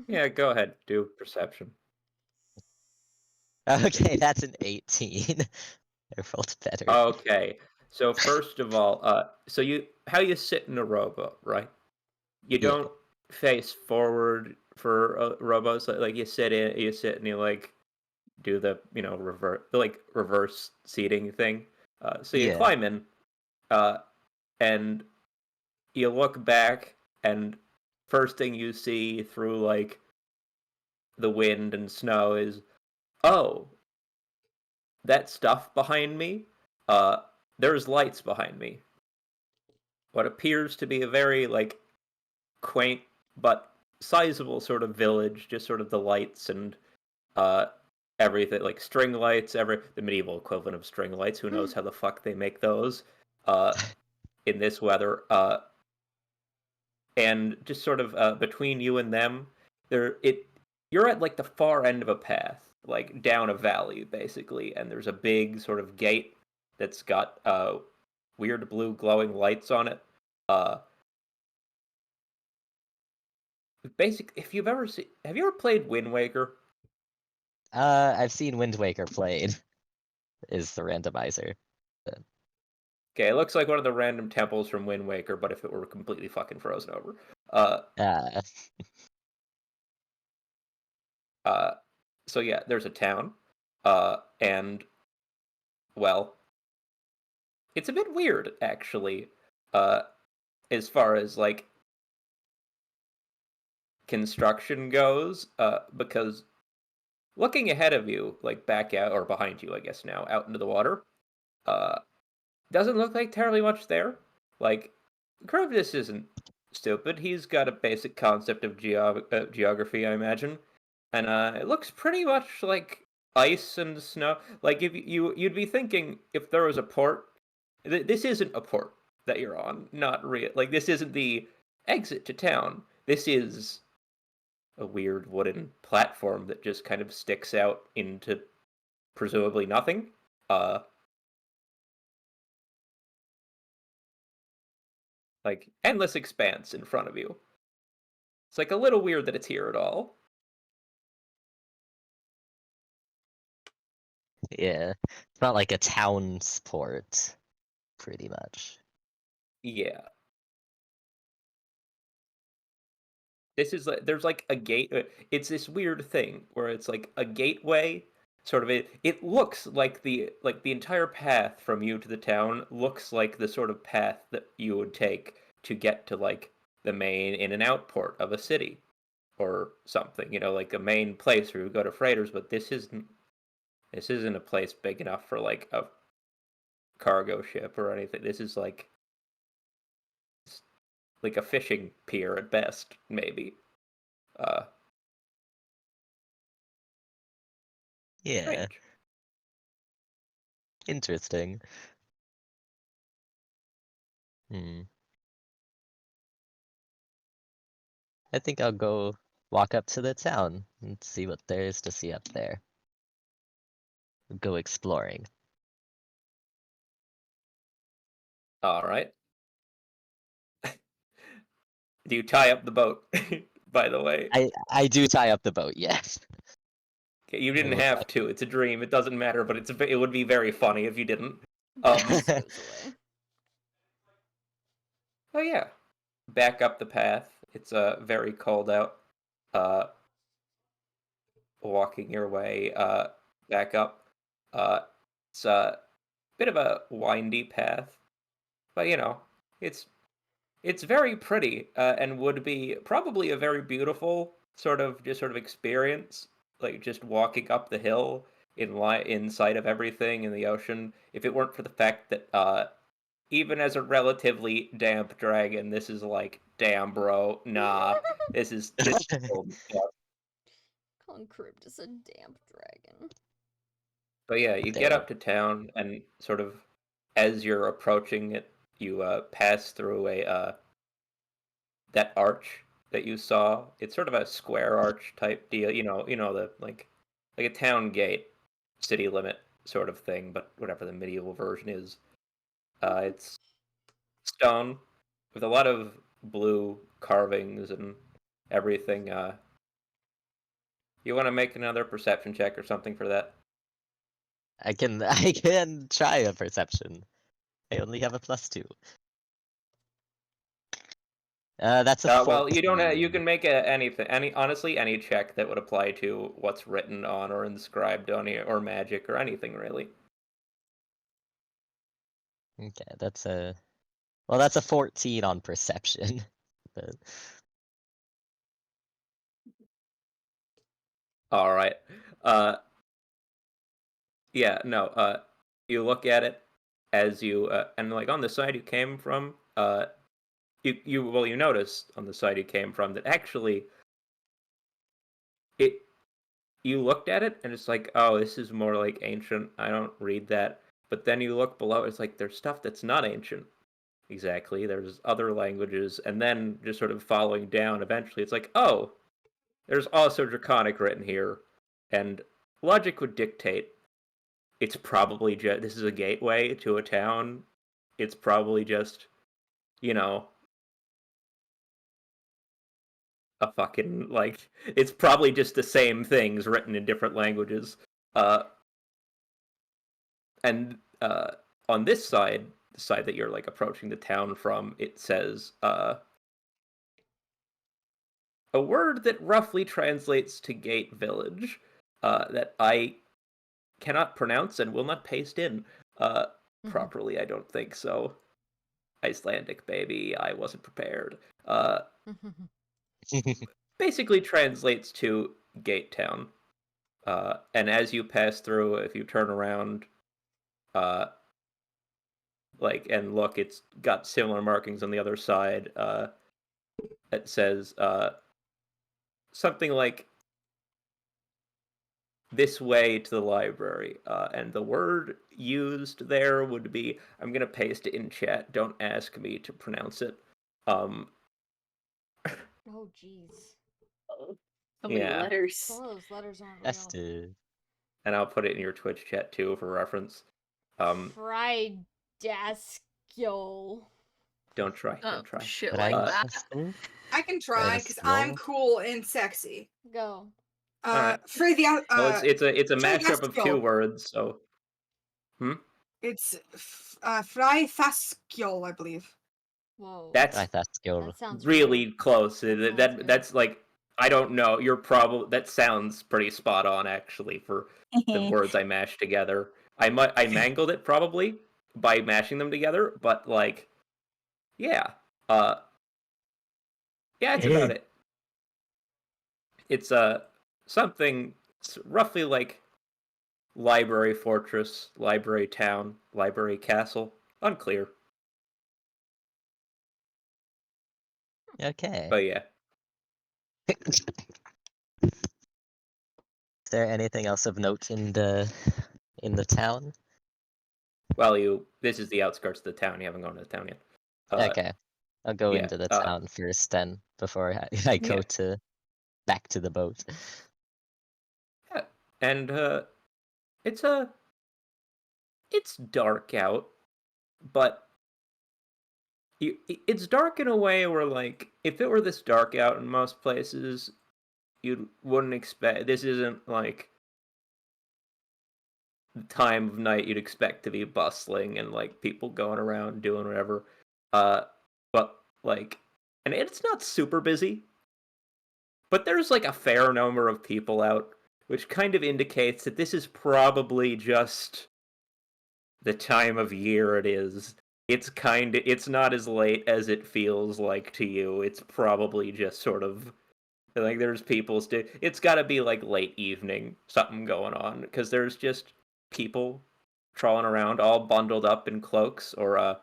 Yeah, go ahead. Do perception. Okay, that's an 18. I rolled better. Okay. So first of all, so you how you sit in a rowboat, right? You Yeah. don't face forward for rowboats. Like you sit and you like do the reverse seating thing. So you Yeah. climb in, uh, and you look back, and first thing you see through like the wind and snow is, oh, that stuff behind me, uh, there's lights behind me. What appears to be a very like quaint but sizable sort of village, just sort of the lights and uh, everything like string lights, the medieval equivalent of string lights. Who knows how the fuck they make those uh, in this weather? And just sort of between you and them, you're at like the far end of a path, like down a valley basically, and there's a big sort of gate that's got weird blue glowing lights on it. Uh, if you've ever have you ever played Wind Waker? I've seen Wind Waker played. Is the randomizer. Okay, it looks like one of the random temples from Wind Waker, but if it were completely fucking frozen over. Uh, So yeah, there's a town, and well, it's a bit weird actually, as far as like construction goes, because looking ahead of you, like back out or behind you, I guess now, out into the water, uh, doesn't look like terribly much there. Like, Curvis isn't stupid. He's got a basic concept of geography, I imagine, and it looks pretty much like ice and snow. Like if you'd be thinking if there was a port, this isn't a port that you're on. Not real. Like this isn't the exit to town. This is a weird wooden platform that just kind of sticks out into presumably nothing. Like endless expanse in front of you. It's like a little weird that it's here at all. yeah. It's not like a town sport, pretty much. Yeah. This is like there's like a gate. It's this weird thing where it's like a gateway. Sort of it looks like the entire path from you to the town looks like the sort of path that you would take to get to like the main in and out port of a city or something. You know, like a main place where you go to freighters. But this isn't a place big enough for like a cargo ship or anything. This is like a fishing pier at best, maybe. Uh, Yeah, Strange. interesting. Hmm. I think I'll go walk up to the town and see what there is to see up there. Go exploring. All right. Do you tie up the boat? By the way, I do tie up the boat, yes. okay, you It didn't looks have like to. It's a dream. It doesn't matter, but it would be very funny if you didn't. Just goes away. Oh yeah. Back up the path. It's very cold out. Uh, Walking your way back up. It's a bit of a windy path, but you know, it's it's very pretty and would be probably a very beautiful sort of experience, like just walking up the hill inside of everything in the ocean. If it weren't for the fact that even as a relatively damp dragon, this is like, damn, bro, nah, this is cold stuff. Calling Charybdis a damp dragon. But yeah, you get there. up to town, and sort of as you're approaching it, you pass through a that arch that you saw. It's sort of a square arch type deal. You know the like a town gate, city limit sort of thing, but whatever the medieval version is. It's stone with a lot of blue carvings and everything. You want to make another perception check or something for that? I can try a perception. I only have a +2. That's a Well, you don't. You 14. can make anything, honestly, any check that would apply to what's written on or inscribed on it, or magic or anything really. Okay, that's a 14 on perception. But All right. Uh, yeah. No. You look at it as you and like on the side you came from. You notice on the side you came from that actually it you looked at it and it's like, oh, this is more like ancient. I don't read that. But then you look below, it's like there's stuff that's not ancient. Exactly. There's other languages, and then just sort of following down, eventually it's like, oh, there's also Draconic written here. And logic would dictate it's probably just this is a gateway to a town. It's probably just, you know, a fucking like it's probably just the same things written in different languages. And on this side, the side that you're like approaching the town from, it says a word that roughly translates to Gate Village, that I cannot pronounce and will not paste in properly. I don't think so. Icelandic, baby. I wasn't prepared. Basically translates to Gate Town. And as you pass through, if you turn around, and look, it's got similar markings on the other side. It says something like this way to the library, and the word used there would be, I'm gonna paste it in chat, don't ask me to pronounce it. Oh, jeez. So many Yeah. letters. Some of those letters aren't That's real. the And I'll put it in your Twitch chat too for reference. Fridaskiol. Don't try. Don't try. Shit but like I that. I can try because I'm cool and sexy. Go. Alright. Freydia, Well, it's a mashup of two Fridaskiol. words, so. It's Fryfaskiol, I believe. Whoa. That's That sounds really real. close. That sounds good. That's like, I don't know. That sounds pretty spot on actually for the words I mashed together. I mangled it probably by mashing them together, but like, yeah, yeah, it's about it. It's something roughly like library fortress, library town, library castle. Unclear, Okay. but yeah. Is there anything else of note in the town? Well, this is the outskirts of the town. You haven't gone to the town yet. Okay. I'll go yeah, into the town first then before I go back to the boat. Yeah, and it's dark out, but it's dark in a way where, like, if it were this dark out in most places, you wouldn't expect. This isn't like the time of night you'd expect to be bustling and like people going around doing whatever. But like, and it's not super busy, but there's like a fair number of people out, which kind of indicates that this is probably just the time of year it is. It's not as late as it feels like to you. It's probably just sort of like there's people it's got to be like late evening, something going on, because there's just people trawling around all bundled up in cloaks, or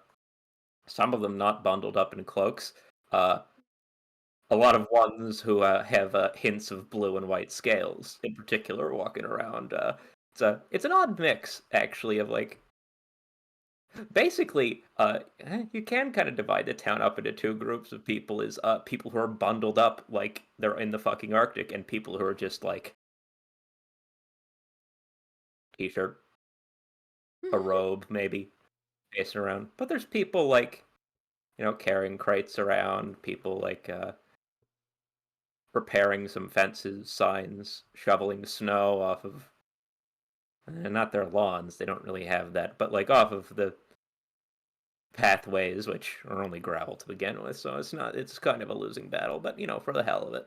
some of them not bundled up in cloaks. A lot of ones who have hints of blue and white scales in particular walking around. It's an odd mix actually of like, basically, you can kind of divide the town up into two groups of people. Is people who are bundled up like they're in the fucking Arctic, and people who are just like t-shirt, a robe, maybe facing around. But there's people like, carrying crates around. People like repairing some fences, signs, shoveling snow off of, not their lawns. They don't really have that, but like off of the pathways, which are only gravel to begin with, so it's kind of a losing battle, but for the hell of it.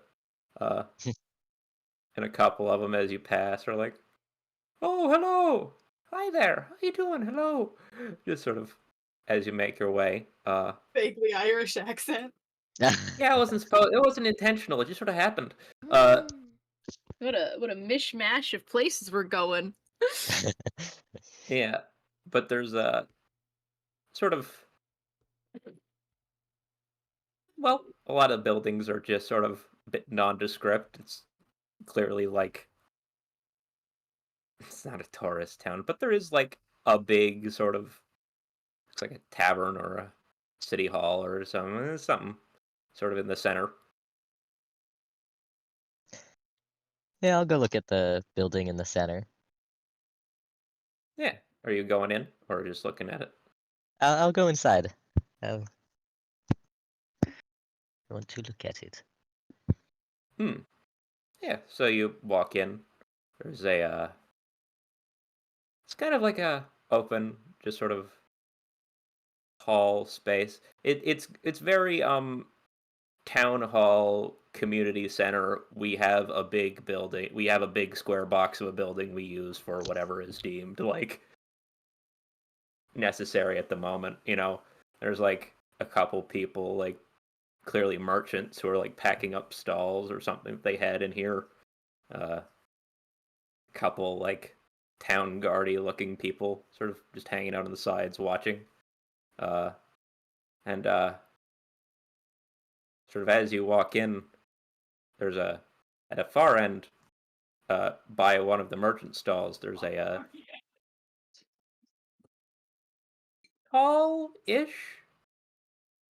And a couple of them as you pass are like, oh, hello, hi there, how you doing, hello, just sort of as you make your way. Vaguely Irish accent. Yeah, it wasn't intentional, it just sort of happened. What a mishmash of places we're going. Yeah, but there's a sort of, well, a lot of buildings are just sort of a bit nondescript. It's clearly like, it's not a tourist town, but there is like a big sort of, looks like a tavern or a city hall or something sort of in the center. Yeah, I'll go look at the building in the center. Yeah. Are you going in or just looking at it? I'll go inside. I want to look at it. Yeah, so you walk in. There's a it's kind of like a open, just sort of hall space. It's very town hall community center. We have a big building. We have a big square box of a building we use for whatever is deemed like necessary at the moment. There's like a couple people, like clearly merchants, who are like packing up stalls or something they had in here. A couple like town guardy looking people sort of just hanging out on the sides watching. And sort of as you walk in, there's at a far end, by one of the merchant stalls, there's a tall-ish,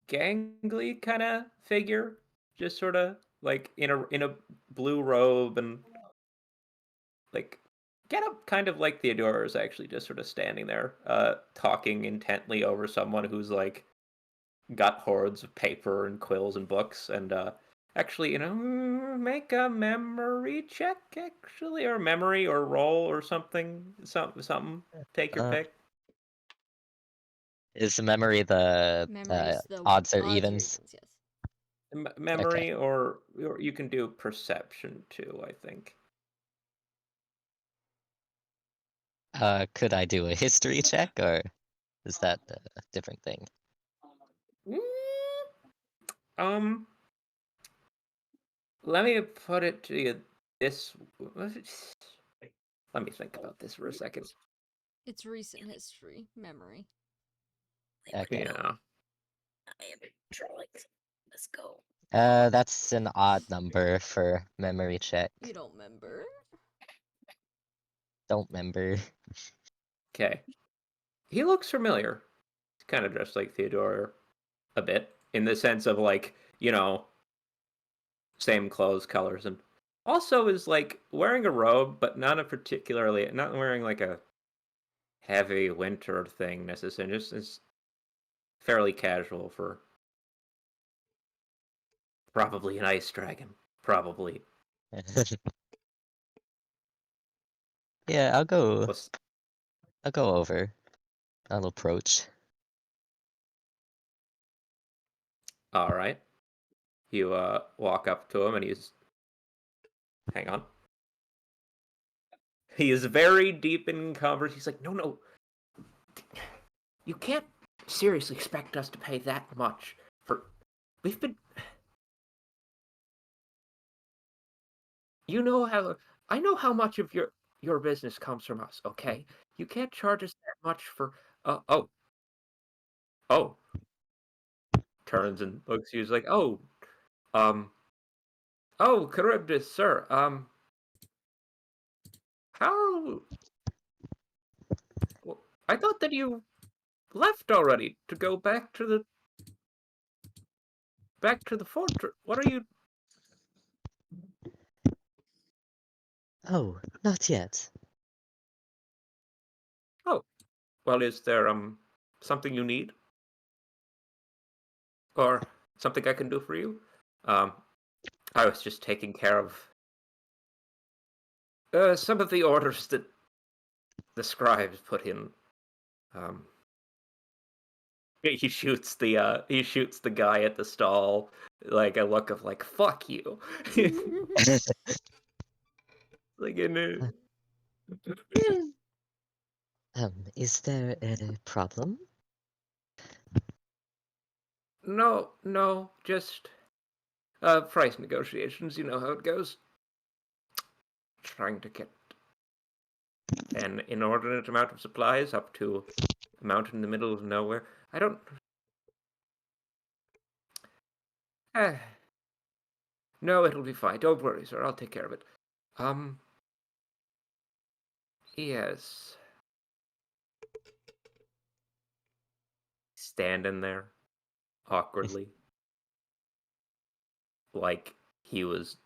gangly kind of figure, just sort of like in a blue robe and like get up, kind of like Theodora is actually just sort of standing there, talking intently over someone who's like got hordes of paper and quills and books, and actually, make a memory check, actually, or memory or roll or something. Take your Uh, pick. is memory the Memories, the odds or odds or evens? evens, yes. Okay. Memory, or you can do perception too, I think. Could I do a history check, or is that a different thing? Mm, Um, let me put it to you this. Let me think about this for a second. It's recent history, memory. Okay. Yeah. I am drawing. Let's go. That's an odd number for memory check. You don't remember? Don't remember. Okay. He looks familiar. He's kind of dressed like Theodore a bit, in the sense of like, same clothes colors, and also is like wearing a robe, but not wearing like a heavy winter thing necessarily. Just is fairly casual for probably an ice dragon. Probably. Yeah, I'll go What's over. I'll approach. all right? You walk up to him, and hang on. He is very deep in conversation. He's like, no, you can't seriously expect us to pay that much for. We've been. You know how I know how much of your business comes from us. Okay, you can't charge us that much for. Oh. Turns and looks at you. He's like, um, Charybdis, sir. How? I thought that you left already to go back to the fortress. What are you? Oh, not yet. Oh, well, is there something you need, or something I can do for you? Um, I was just taking care of some of the orders that the scribes put in. Um, he shoots the guy at the stall, like a look of like fuck you. Like in Is there a problem? no, just price negotiations. You know how it goes. Trying to get an inordinate amount of supplies up to a mountain in the middle of nowhere. I don't. Eh, no, it'll be fine. Don't worry, sir. I'll take care of it. Um. Yes. Standing there awkwardly, like he was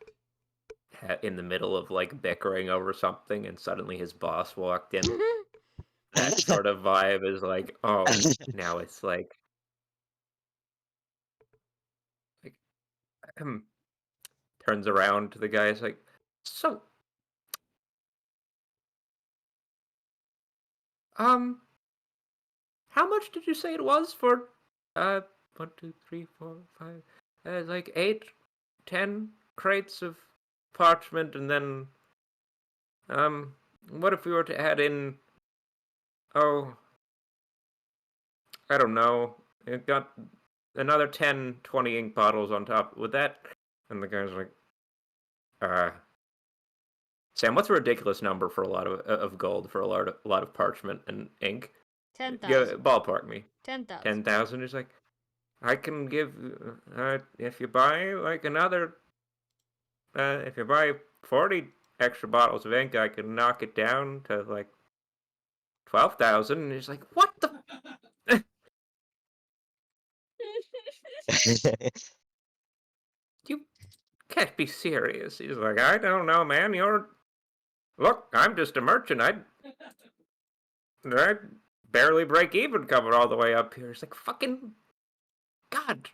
in the middle of like bickering over something, and suddenly his boss walked in. That sort of vibe is like, oh, now it's like turns around to the guy. He's like, so, how much did you say it was for, 1, 2, 3, 4, 5, like 8, 10 crates of parchment, and then, what if we were to add in, oh, I don't know, it got another 10, 20 ink bottles on top. Would that? And the guy's like, Sam, what's a ridiculous number for a lot of gold for a lot of parchment and ink? 10,000. Ballpark me. 10,000. 10,000. He's like, I can give if you buy like another if you buy 40 extra bottles of ink, I can knock it down to like 12,000. And he's like, what the? You can't be serious. He's like, I don't know, man. Look, I'm just a merchant. I barely break even coming all the way up here. It's like, fucking God.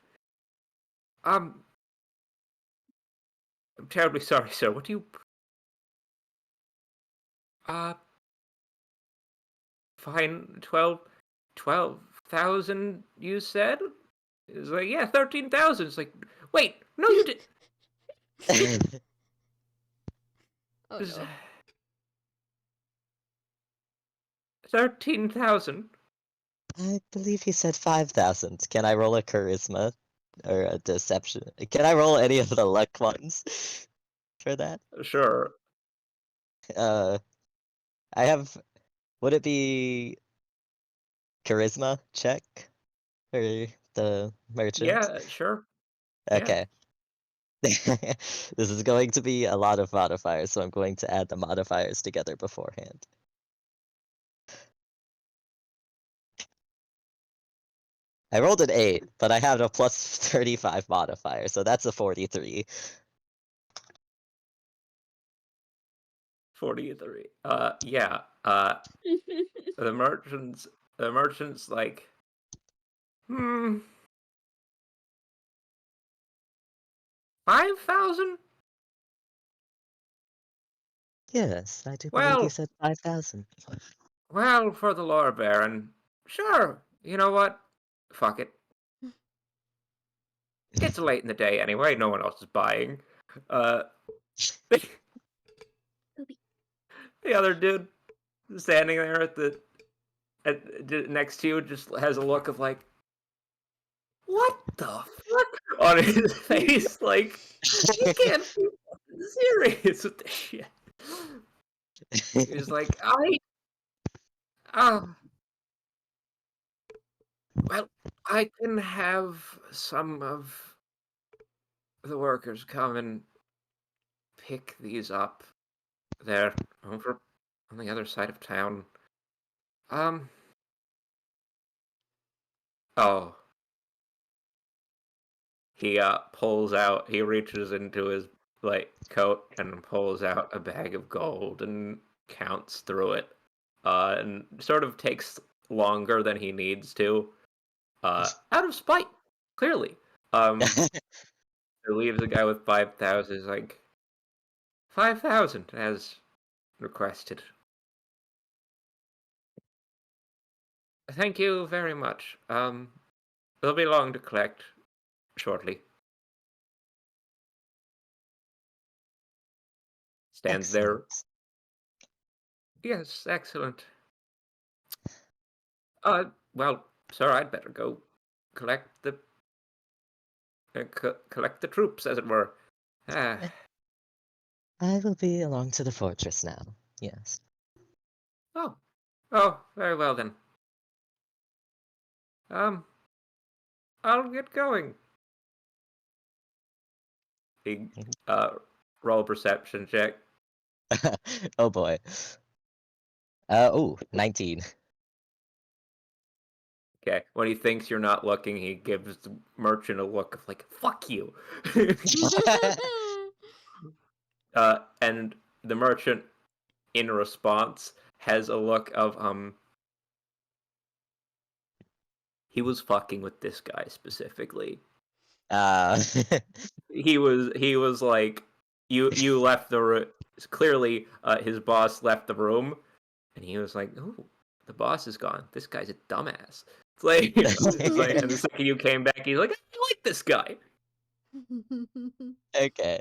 I'm terribly sorry, sir. What do you fine 12,000 you said? It's like, yeah, 13,000. It's like, wait, no you did. Oh no. 13,000. I believe he said 5,000. Can I roll a charisma or a deception? Can I roll any of the luck ones for that? Sure. I have. Would it be charisma check for the merchant? Yeah, sure. Yeah. Okay. This is going to be a lot of modifiers, so I'm going to add the modifiers together beforehand. I rolled an 8, but I have a plus 35 modifier, so that's a 43. 43. Yeah. The merchant's like, 5,000? Yes, I do believe you Well, said 5,000. well, for the Lore Baron, sure. You know what? Fuck it. It's late in the day anyway. No one else is buying. The other dude standing there next to you just has a look of like, what the fuck on his face? Like, you can't be serious with this shit. He's like, oh, well, I can have some of the workers come and pick these up. They're over on the other side of town. Oh. He he reaches into his like coat and pulls out a bag of gold and counts through it. And sort of takes longer than he needs to. Out of spite, clearly. It leaves the guy with 5,000. Is like 5,000 as requested. Thank you very much. It'll be long to collect shortly. Stands there. Excellent. Yes, excellent. Well, sir, I'd better go collect the collect the troops, as it were. Ah, I will be along to the fortress now. Yes. oh, very well then. I'll get going. He, roll perception check. Oh boy. 19. Okay, when he thinks you're not looking, he gives the merchant a look of like, "Fuck you." And the merchant, in response, has a look of he was fucking with this guy specifically. He was like, you left the room. Clearly, his boss left the room, and he was like, "Oh, the boss is gone. This guy's a dumbass." It's like, and the second you came back, he's like, "I like this guy." Okay.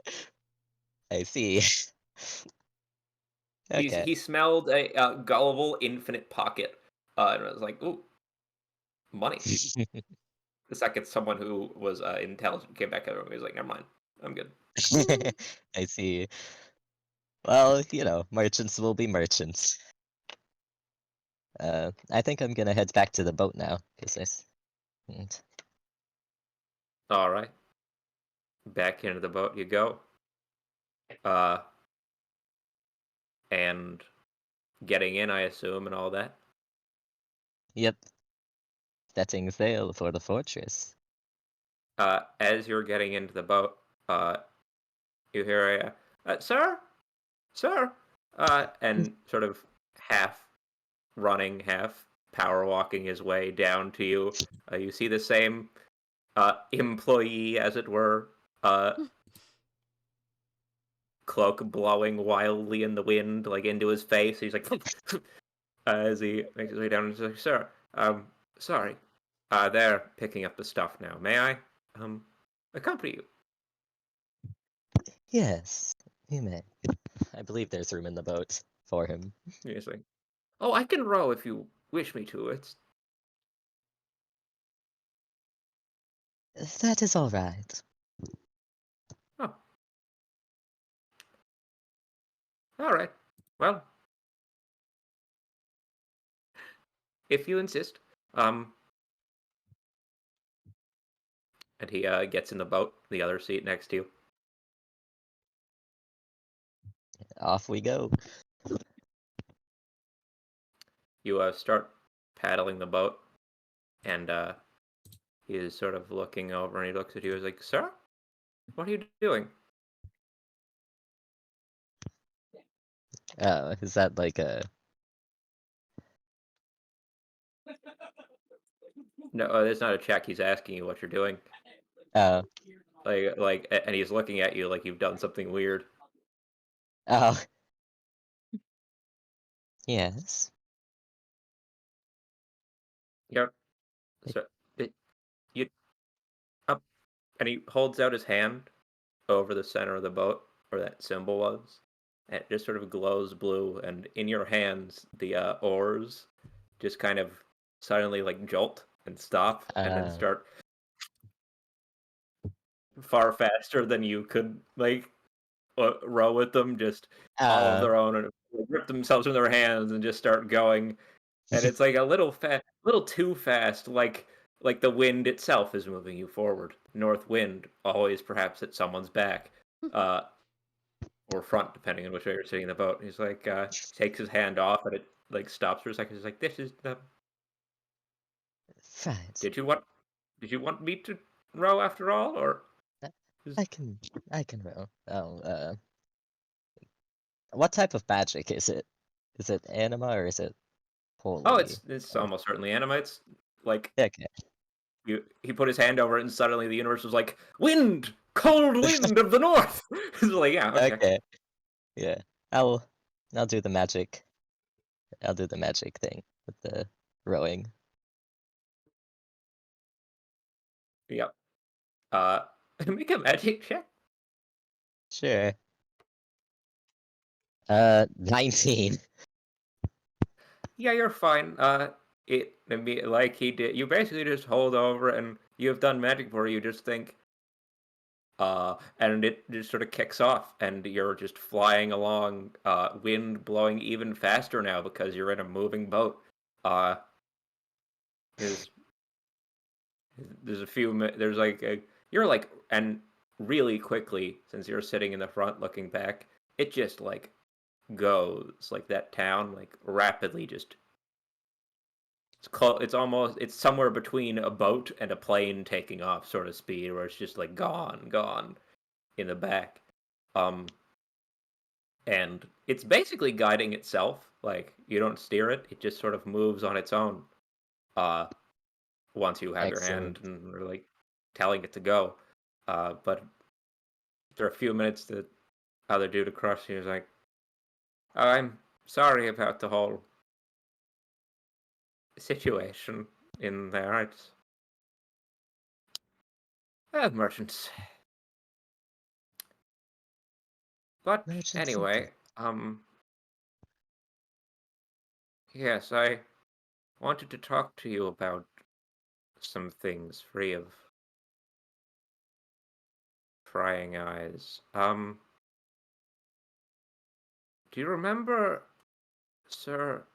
I see. Okay. He smelled a gullible infinite pocket, and I was like, "Ooh, money." The second someone who was intelligent came back in the room, he was like, "Never mind, I'm good." I see. Well, merchants will be merchants. I think I'm gonna head back to the boat now, because All right, back into the boat you go. Uh, and getting in, I assume, and all that. Yep. Setting sail for the fortress. As you're getting into the boat, you hear "Sir, sir," and sort of half running, half power walking his way down to you. You see the same employee, as it were, cloak blowing wildly in the wind, like into his face. He's like, as he makes his way down, he's like, "Sir, sorry, they're picking up the stuff now. May I, accompany you?" Yes, you may. I believe there's room in the boat for him. He's like, "Oh, I can row if you wish me to. It's That is all right. oh, all right. Well, if you insist." Um, and he gets in the boat, the other seat next to you. Off we go. You start paddling the boat, and he is sort of looking over, and he looks at you. He's like, "Sir, what are you doing?" Is that like a... No, there's not a check. He's asking you what you're doing. Oh, And he's looking at you like you've done something weird. oh, yes. Yep. So, you up, and he holds out his hand over the center of the boat where that symbol was, and it just sort of glows blue. And in your hands, the oars just kind of suddenly like jolt and stop, and then Uh, start far faster than you could like row with them, just all of uh, their own, and like, rip themselves from their hands and just start going. And it's like a little too fast, like the wind itself is moving you forward. North wind, always perhaps at someone's back, uh, or front, depending on which way you're sitting in the boat. He's like, takes his hand off, and it like stops for a second. He's like, "This is the. right. Did you want? Did you want me to row after all, or?" Uh, I can row. Oh, what type of magic is it? Is it anima or is it Oh, holy? it's almost certainly anima. It's like Okay. he put his hand over it, and suddenly the universe was like, "Wind, cold wind of the north." It's like, yeah, okay, Okay. Yeah. I'll I'll do the magic. I'll do the magic thing with the rowing. yep. Uh, make a magic check. Sure. 19. Yeah, you're fine. Like he did. You basically just hold over, and you have done magic before. You just think, and it just sort of kicks off, and you're just flying along, wind blowing even faster now because you're in a moving boat. Uh, there's there's a few there's like you're like, and really quickly, since you're sitting in the front looking back, it just like goes like that town like rapidly just it's somewhere between a boat and a plane taking off sort of speed, where it's just like gone in the back. um and it's basically guiding itself. Like, you don't steer it, it just sort of moves on its own, uh once you have your hand Excellent. and are like telling it to go. But after a few minutes, the other dude across me was like, "Oh, I'm sorry about the whole situation in there. It's merchants." But Merchants indeed. anyway, yes, I wanted to talk to you about some things free of prying eyes. Do you remember, sir,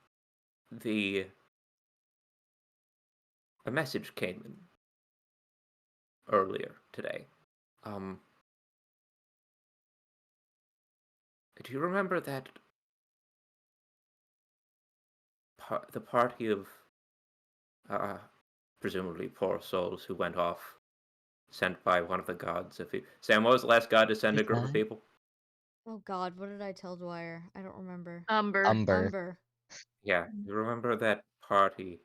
a message came in earlier today. Um, do you remember that the party of presumably poor souls who went off, sent by one of the gods? Sam, what was the last god to send a Did group of I? people? Oh God, what did I tell Dwyer? I don't remember. Umber. Umber. Umber. Yeah, you remember that party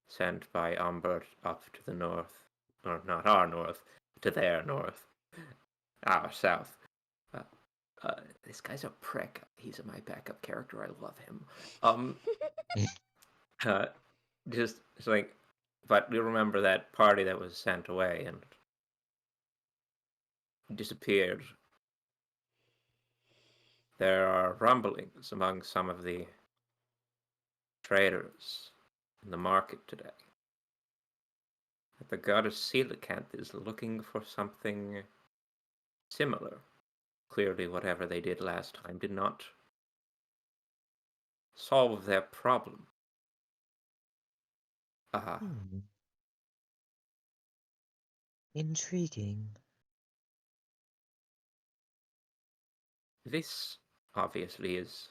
sent by Umbert up to the north, or not our north, to their north, our south. Uh, this guy's a prick. He's my backup character. I love him. Uh, just it's like, but you remember that party that was sent away and disappeared. There are rumblings among some of the traders in the market today that the goddess Coelacanth is looking for something similar. Clearly, whatever they did last time did not solve their problem. Hmm. Intriguing. This obviously is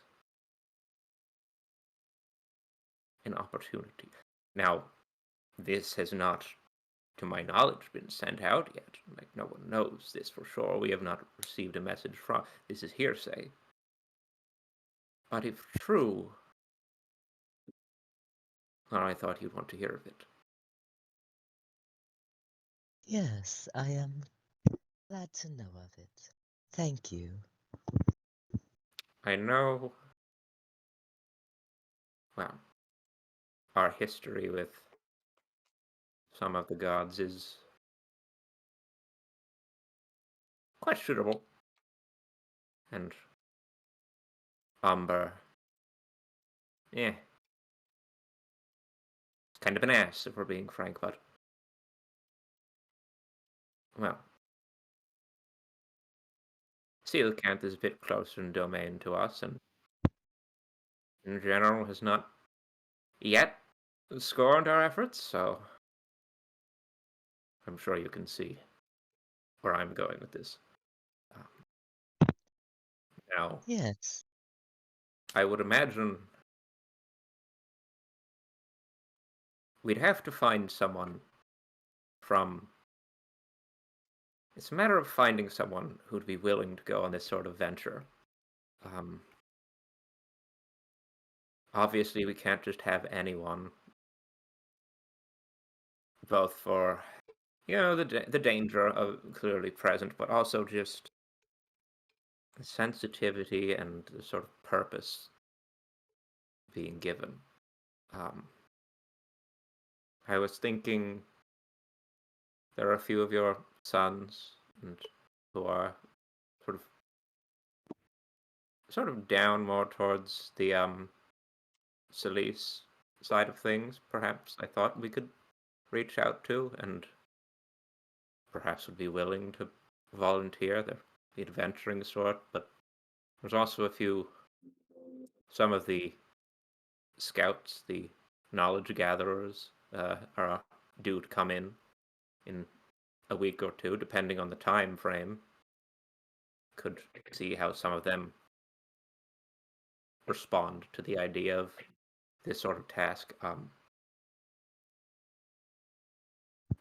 an opportunity. Now, this has not, to my knowledge, been sent out yet. Like, no one knows this for sure. We have not received a message from. This is hearsay. But if true, well, I thought you'd want to hear of it. Yes, I am glad to know of it. Thank you. I know, well, our history with some of the gods is questionable. And Umber, it's kind of an ass, if we're being frank, but, well, Coelacanth is a bit closer in domain to us, and in general has not yet scorned our efforts, so I'm sure you can see where I'm going with this. Now, Yes. I would imagine we'd have to find someone from. It's a matter of finding someone who'd be willing to go on this sort of venture. Obviously, we can't just have anyone, both for, the danger of clearly present, but also just the sensitivity and the sort of purpose being given. I was thinking there are a few of your sons and who are sort of down more towards the Solis side of things. Perhaps I thought we could reach out to, and perhaps would be willing to volunteer. They're the adventuring sort, but there's also some of the scouts, the knowledge gatherers, are due to come in a week or two, depending on the time frame. Could see how some of them respond to the idea of this sort of task.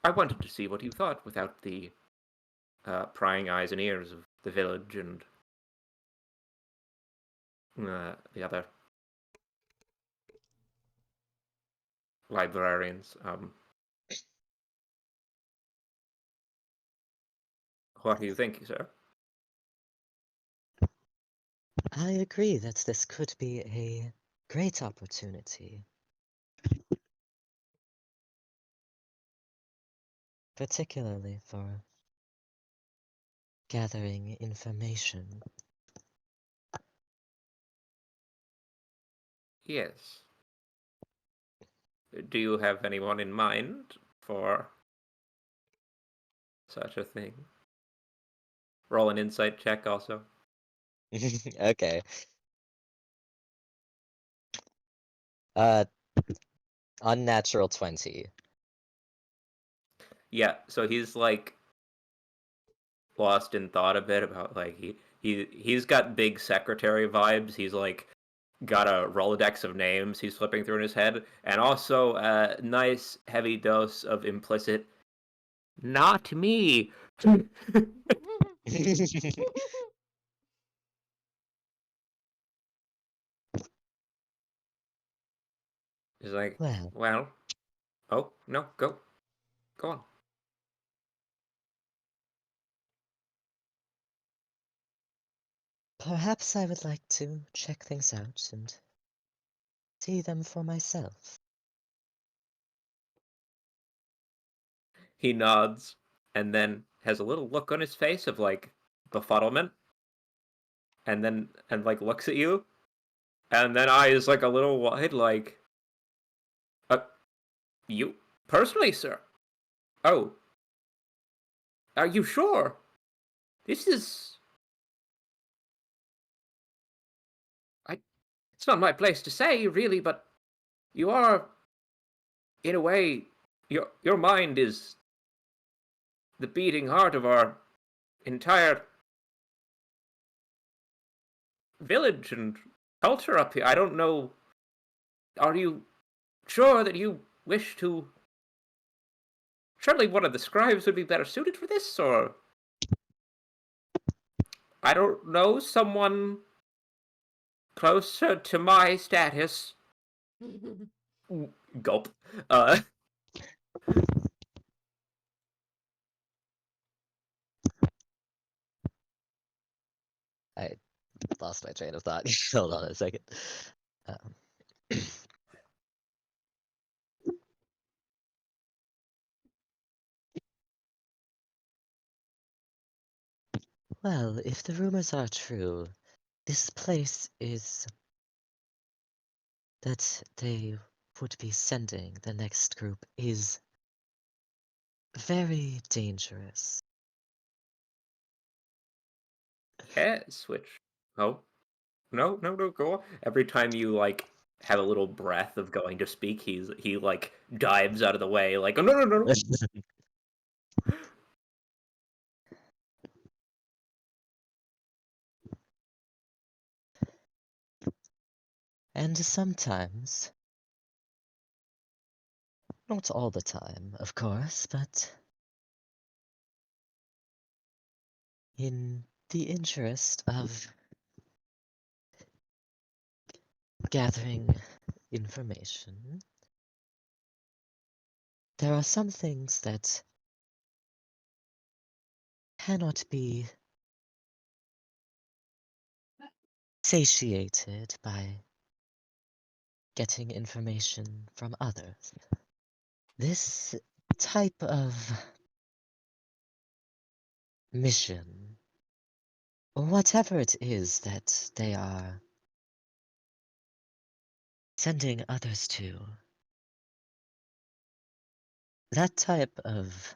I wanted to see what you thought without the prying eyes and ears of the village and the other librarians. What do you think, sir? I agree that this could be a great opportunity, particularly for gathering information. Yes. Do you have anyone in mind for such a thing? Roll an insight check also. Okay. Unnatural 20. Yeah, so he's like lost in thought a bit about like he's got big secretary vibes. He's like got a Rolodex of names he's flipping through in his head, and also a nice heavy dose of implicit not me. He's like, Well, well, oh no, go on. perhaps I would like to check things out and see them for myself. He nods and then has a little look on his face of like befuddlement, and like looks at you, and then eyes like a little wide, like, uh, you personally, sir? Oh, are you sure? This is I. It's not my place to say, really, but you are, in a way, your mind is the beating heart of our entire village and culture up here. I don't know. Are you sure that you wish to? Surely one of the scribes would be better suited for this, or I don't know, someone closer to my status. Gulp. I lost my train of thought. Hold on a second. Um, well, if the rumors are true, this place is that they would be sending the next group is very dangerous. Yes, which. Oh, no, go on. Every time you, like, have a little breath of going to speak, he like, dives out of the way, like, oh, no. And sometimes, not all the time, of course, but in the interest of gathering information, there are some things that cannot be satiated by getting information from others. This type of mission, or whatever it is that they are sending others to, that type of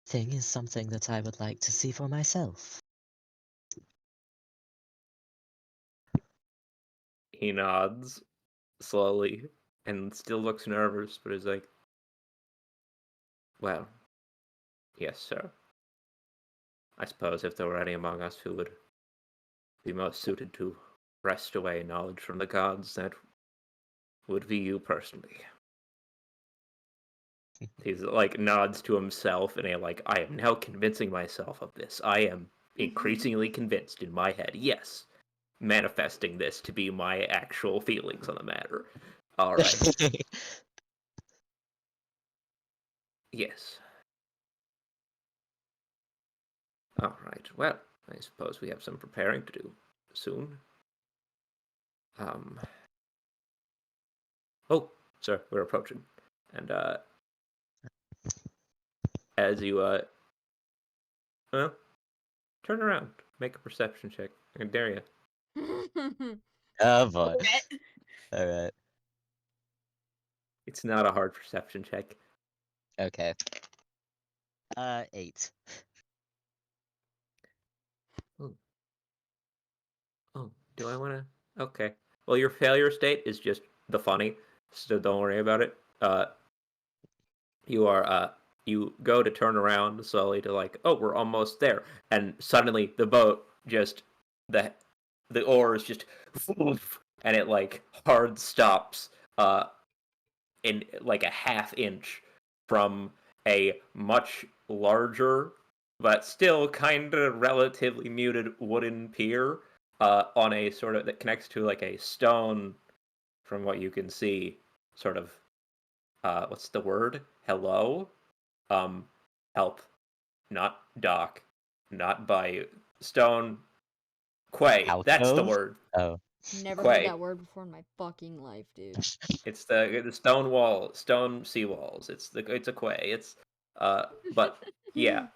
thing is something that I would like to see for myself. He nods slowly and still looks nervous, but is like, well, yes, sir. I suppose if there were any among us who would be most suited to wrest away knowledge from the gods, that would be you personally. He's like nods to himself and a like, I am now convincing myself of this. I am increasingly convinced in my head. Yes, manifesting this to be my actual feelings on the matter. All right. Yes. All right. Well, I suppose we have some preparing to do soon. Oh, sir, we're approaching, and as you well, turn around, make a perception check. I dare you. Oh boy. Bet. All right. It's not a hard perception check. Okay. 8. Oh, do I want to? Okay. Well, your failure state is just the funny, so don't worry about it. You go to turn around slowly to like, oh, we're almost there, and suddenly the boat just the the oars just and it like hard stops in like a half inch from a much larger but still kind of relatively muted wooden pier on a sort of that connects to like a stone from what you can see sort of what's the word, hello, um help, not dock, not by stone, quay, that's the Alcove? word. Oh. Never heard Quay. that word before in my fucking life, dude. It's the stone wall, stone seawalls. It's a quay. It's but yeah,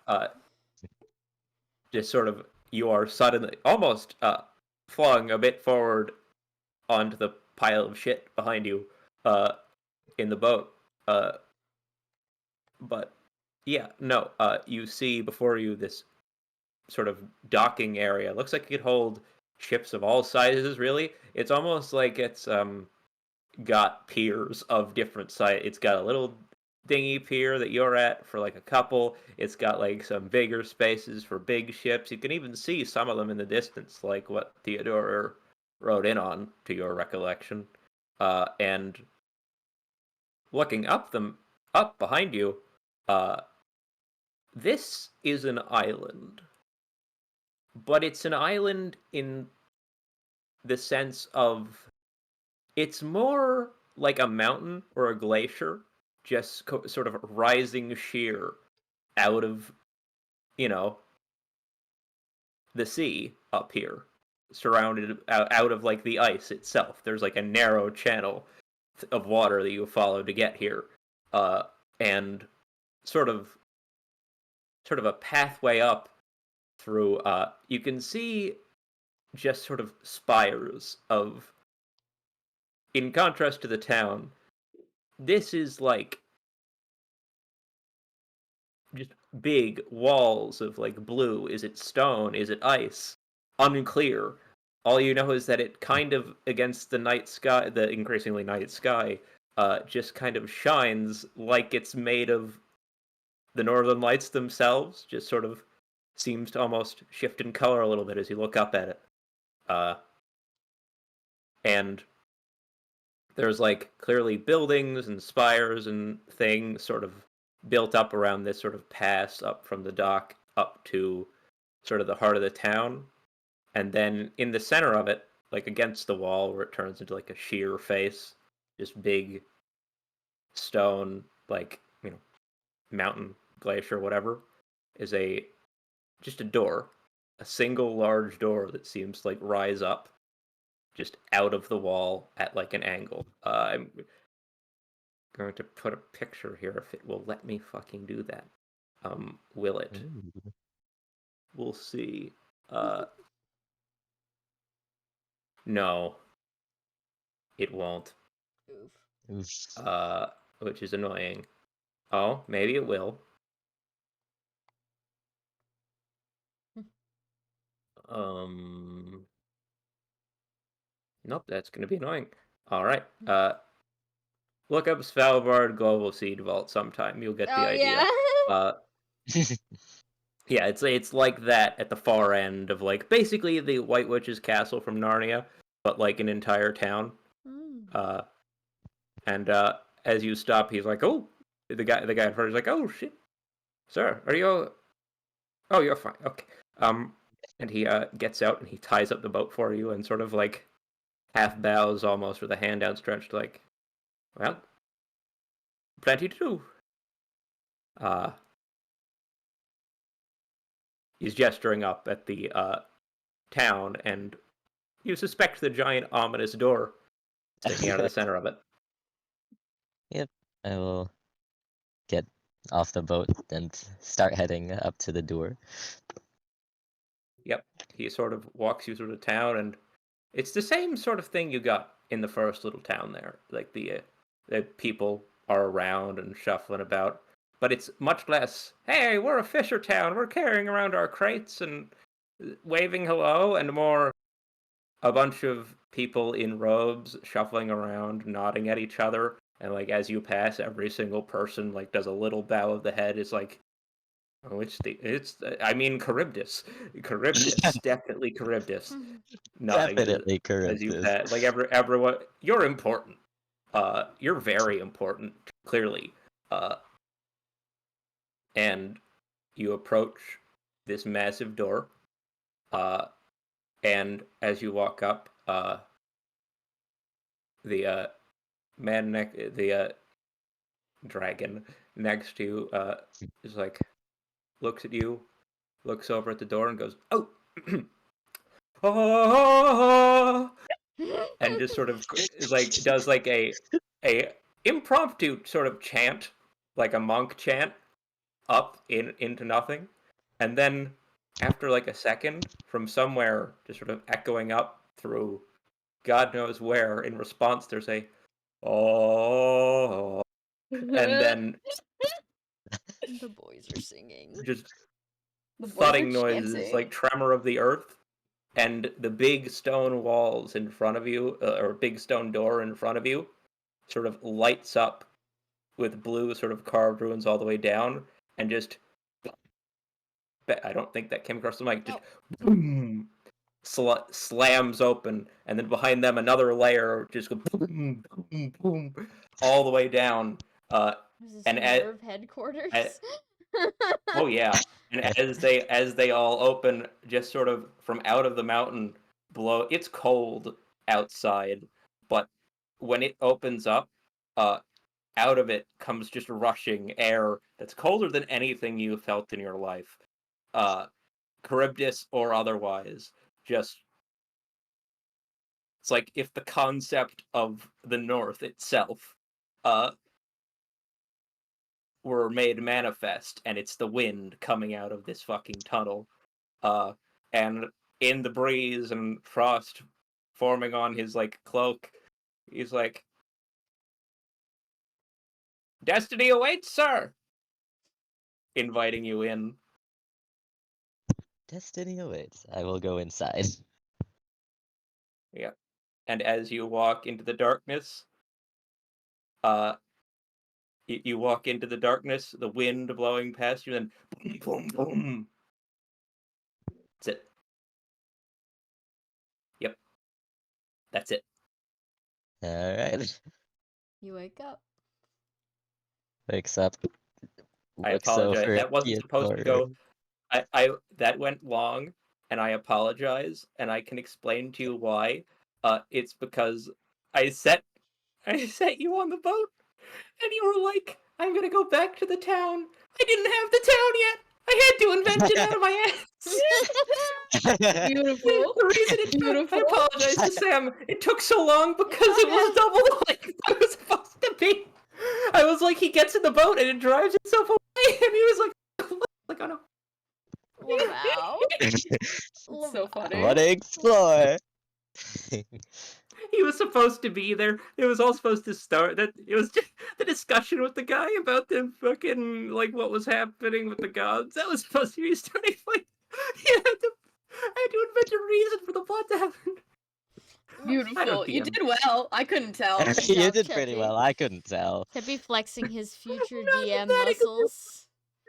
just sort of you are suddenly almost flung a bit forward onto the pile of shit behind you in the boat. Uh, but yeah, no, you see before you this sort of docking area. Looks like it could hold ships of all sizes. Really, it's almost like it's got piers of different size. It's got a little dinghy pier that you're at for like a couple. It's got like some bigger spaces for big ships. You can even see some of them in the distance, like what Theodore rode in on, to your recollection. And looking up behind you, uh, this is an island, but it's an island in the sense of it's more like a mountain or a glacier, just sort of rising sheer out of, you know, the sea up here, surrounded out of like the ice itself. There's like a narrow channel of water that you follow to get here, and sort of sort of a pathway up through. You can see just sort of spires of. In contrast to the town, this is like just big walls of like blue. Is it stone? Is it ice? Unclear. All you know is that it kind of against the night sky, the increasingly night sky, just kind of shines like it's made of the northern lights themselves. Just sort of seems to almost shift in color a little bit as you look up at it. And there's like clearly buildings and spires and things sort of built up around this sort of pass up from the dock up to sort of the heart of the town. And then in the center of it, like against the wall where it turns into like a sheer face, just big stone, like, you know, mountain, glacier, whatever, is just a door. A single large door that seems to like rise up just out of the wall at like an angle. I'm going to put a picture here if it will let me fucking do that. Will it? Ooh. We'll see. No, it won't. Oof. Oof. Which is annoying. Oh, maybe it will. Um, nope, that's gonna be annoying. All right. Look up Svalbard Global Seed Vault sometime. You'll get the Oh yeah. idea. Uh, yeah, it's like that at the far end of like basically the White Witch's castle from Narnia, but like an entire town. Mm. Uh, and as you stop, he's like, "Oh," the guy in front is like, "Oh shit, sir, are you? Oh, you're fine. Okay." And he gets out and he ties up the boat for you and sort of like half bows almost with a hand outstretched, like, "Well, plenty to do." Uh, he's gesturing up at the town, and you suspect the giant ominous door sticking out of the center of it. Yep, I will get off the boat and start heading up to the door. Yep, he sort of walks you through the town, and it's the same sort of thing you got in the first little town there. Like the people are around and shuffling about, but it's much less. Hey, we're a fisher town. We're carrying around our crates and waving hello, and more a bunch of people in robes shuffling around, nodding at each other, and like as you pass, every single person like does a little bow of the head. It's like, oh, I mean, Charybdis. Charybdis, definitely Charybdis. Nodding Definitely as you Charybdis. pass. Like everyone, you're important. You're very important, clearly. And you approach this massive door. And as you walk up, the the dragon next to you is like, looks at you, looks over at the door, and goes, "Oh, oh," and just sort of like does like a impromptu sort of chant, like a monk chant, up into nothing, and then after like a second, from somewhere, just sort of echoing up through God knows where, in response, there's a oh, and then The boys are singing. just The boys are thudding noises, chanting. like tremor of the earth, and the big stone walls in front of you, or big stone door in front of you, sort of lights up with blue sort of carved runes all the way down, and just, I don't think that came across the mic, just boom, slams open, and then behind them another layer just go boom, boom, boom, all the way down. Is this And nerve headquarters? oh yeah, and as they all open, just sort of from out of the mountain below, it's cold outside, but when it opens up, out of it comes just rushing air that's colder than anything you felt in your life, Charybdis or otherwise. Just, it's like if the concept of the North itself were made manifest, and it's the wind coming out of this fucking tunnel, and in the breeze and frost forming on his like cloak, he's like, "Destiny awaits, sir," inviting you in. Destiny awaits. I will go inside. Yeah, and as you walk into the darkness, uh, you walk into the darkness, the wind blowing past you, and boom, boom, boom. That's it. Yep, that's it. Alright. You wake up. Wakes up. I Looks apologize. over at That wasn't supposed to Theodore. go. I that went long, and I apologize, and I can explain to you why. It's because I set I set you on the boat, and you were like, "I'm gonna go back to the town." I didn't have the town yet. I had to invent it out of my ass. Beautiful. The reason it took, I Beautiful. apologize to Sam. It took so long because it was double the length it was supposed to be. I was like, he gets in the boat and it drives itself away, and he was like, "Oh no." Wow. It's so funny. Wanna explore? He was supposed to be there. It was all supposed to start. That it was just the discussion with the guy about the fucking like what was happening with the gods. That was supposed to be starting. Like, I had to invent a reason for the plot to happen. Beautiful. You DM. did well. I couldn't tell. Good You job, did pretty Cheppy. well. I couldn't tell. Cheppy flexing his future Not DM that muscles.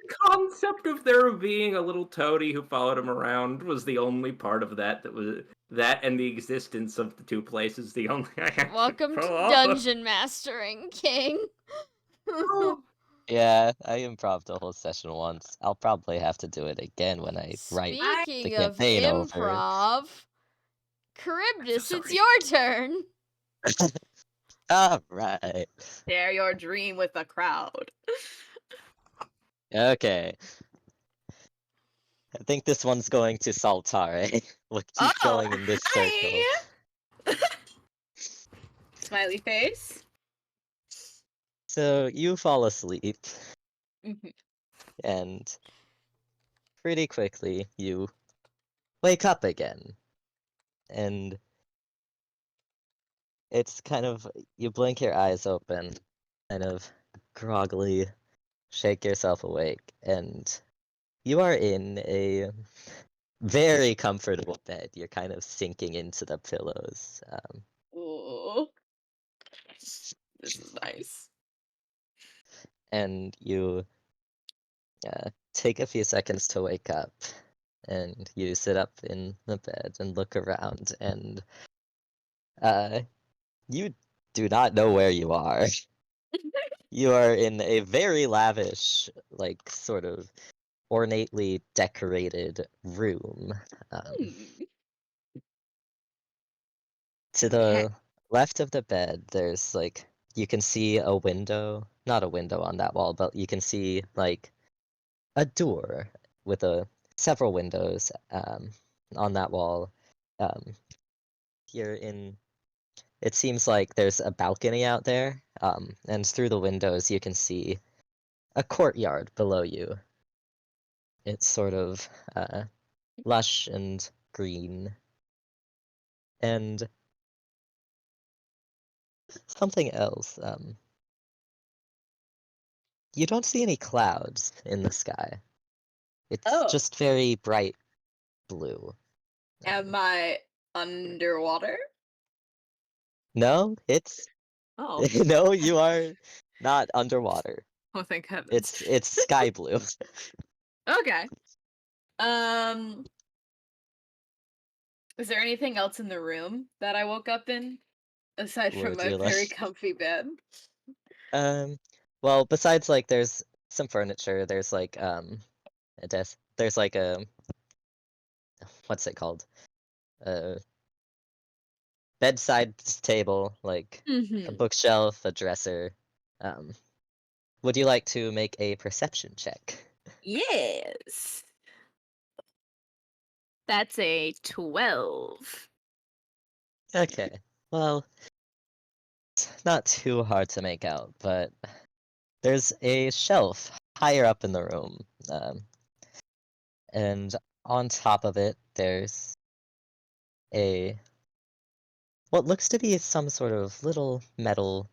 The concept of there being a little toady who followed him around was the only part of that was that, and the existence of the two places. The only I had Welcome pull to off. dungeon mastering, King. Yeah, I improv the whole session once. I'll probably have to do it again when I write the Speaking of campaign over. improv, Charybdis, so it's sorry. your turn. Alright. Share your dream with the crowd. Okay. I think this one's going to Saltare. We'll keep Oh, going in this circle. hi! Smiley face. So you fall asleep, Mhm. and pretty quickly you wake up again. And it's kind of, you blink your eyes open, kind of groggily shake yourself awake, and you are in a very comfortable bed. You're kind of sinking into the pillows. Ooh. This is nice. And you take a few seconds to wake up, and you sit up in the bed and look around, and you do not know where you are. You are in a very lavish, like, sort of ornately decorated room. Hmm. To the left of the bed, there's like, you can see a window, not a window on that wall, but you can see like a door with several windows on that wall. Here in, it seems like there's a balcony out there, and through the windows you can see a courtyard below you. It's sort of lush and green. And something else, you don't see any clouds in the sky. It's Oh, just very bright blue. am I underwater? No, it's Oh. no, you are not underwater. Oh, thank heavens. It's sky blue. Okay. Um, is there anything else in the room that I woke up in aside from Would my you very like? comfy bed? Um, well, besides like there's some furniture, there's like a desk. There's like a, what's it called? A bedside table, like a Mm-hmm. bookshelf, a dresser. Um, would you like to make a perception check? Yes. That's a 12. Okay. Well, it's not too hard to make out, but there's a shelf higher up in the room. And on top of it, there's a, what looks to be some sort of little metal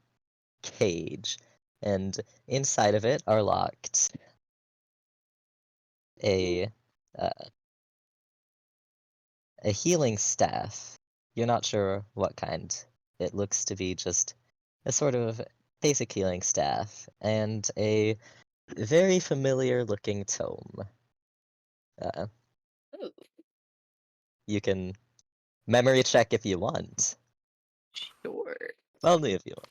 cage. And inside of it are locked a uh, a healing staff. You're not sure what kind. It looks to be just a sort of basic healing staff and a very familiar looking tome. Uh, Ooh, you can memory check if you want. sure. Only if you want.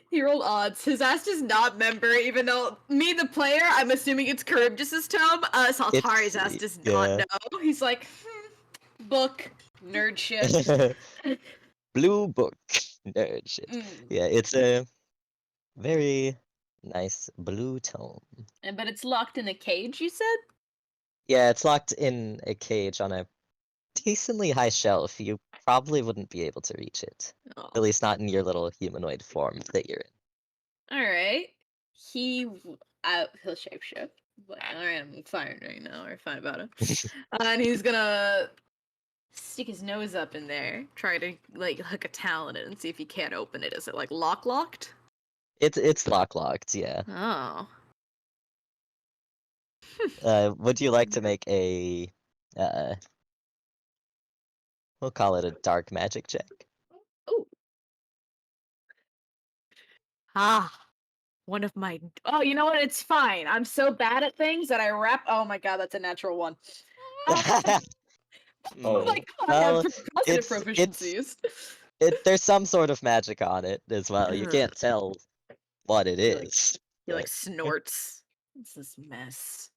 He rolled odds. His ass does not member, even though me, the player, I'm assuming it's Charybdis's tome. Saltari's It's ass does not yeah. know. He's like, book, nerd shit. Blue book. Nerd shit. Mm. Yeah, it's a very nice blue tome. But it's locked in a cage, you said? Yeah, it's locked in a cage on a decently high shelf. You probably wouldn't be able to reach it. Oh. At least not in your little humanoid form that you're in. Alright. He'll shapeshift. Like, alright, I'm fine right now, or fine about it. And he's gonna stick his nose up in there, try to like hook a talon in and see if he can't open it. Is it like locked? It's locked, yeah. Oh. Would you like to make a uh we'll call it a dark magic check? Oh. Ah. One of my oh, you know what? It's fine. I'm so bad at things that I wrap. Oh my god, that's a natural one. Oh my Hmm. god, I have Well, positive it's proficiencies. there's some sort of magic on it as well. You Ugh. can't tell what it He like is. he like snorts. What's this mess?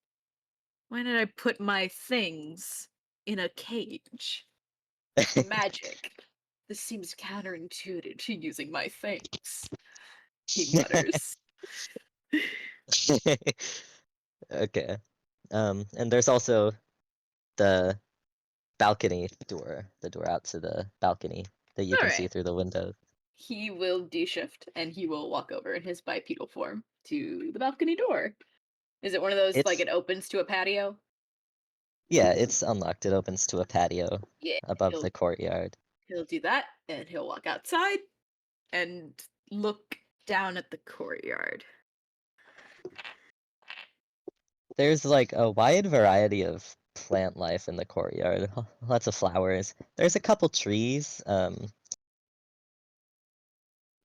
Why did I put my things in a cage? Magic. This seems counterintuitive to using my things. He mutters. Okay. And there's also the balcony door, the door out to the balcony that you can see Alright. through the window. He will D-shift, and he will walk over in his bipedal form to the balcony door. Is it one of those, like, It's it opens to a patio? yeah, it's unlocked. It opens to a patio Yeah, above he'll the courtyard. he'll do that, and he'll walk outside and look down at the courtyard. There's like a wide variety of plant life in the courtyard. Lots of flowers. There's a couple trees,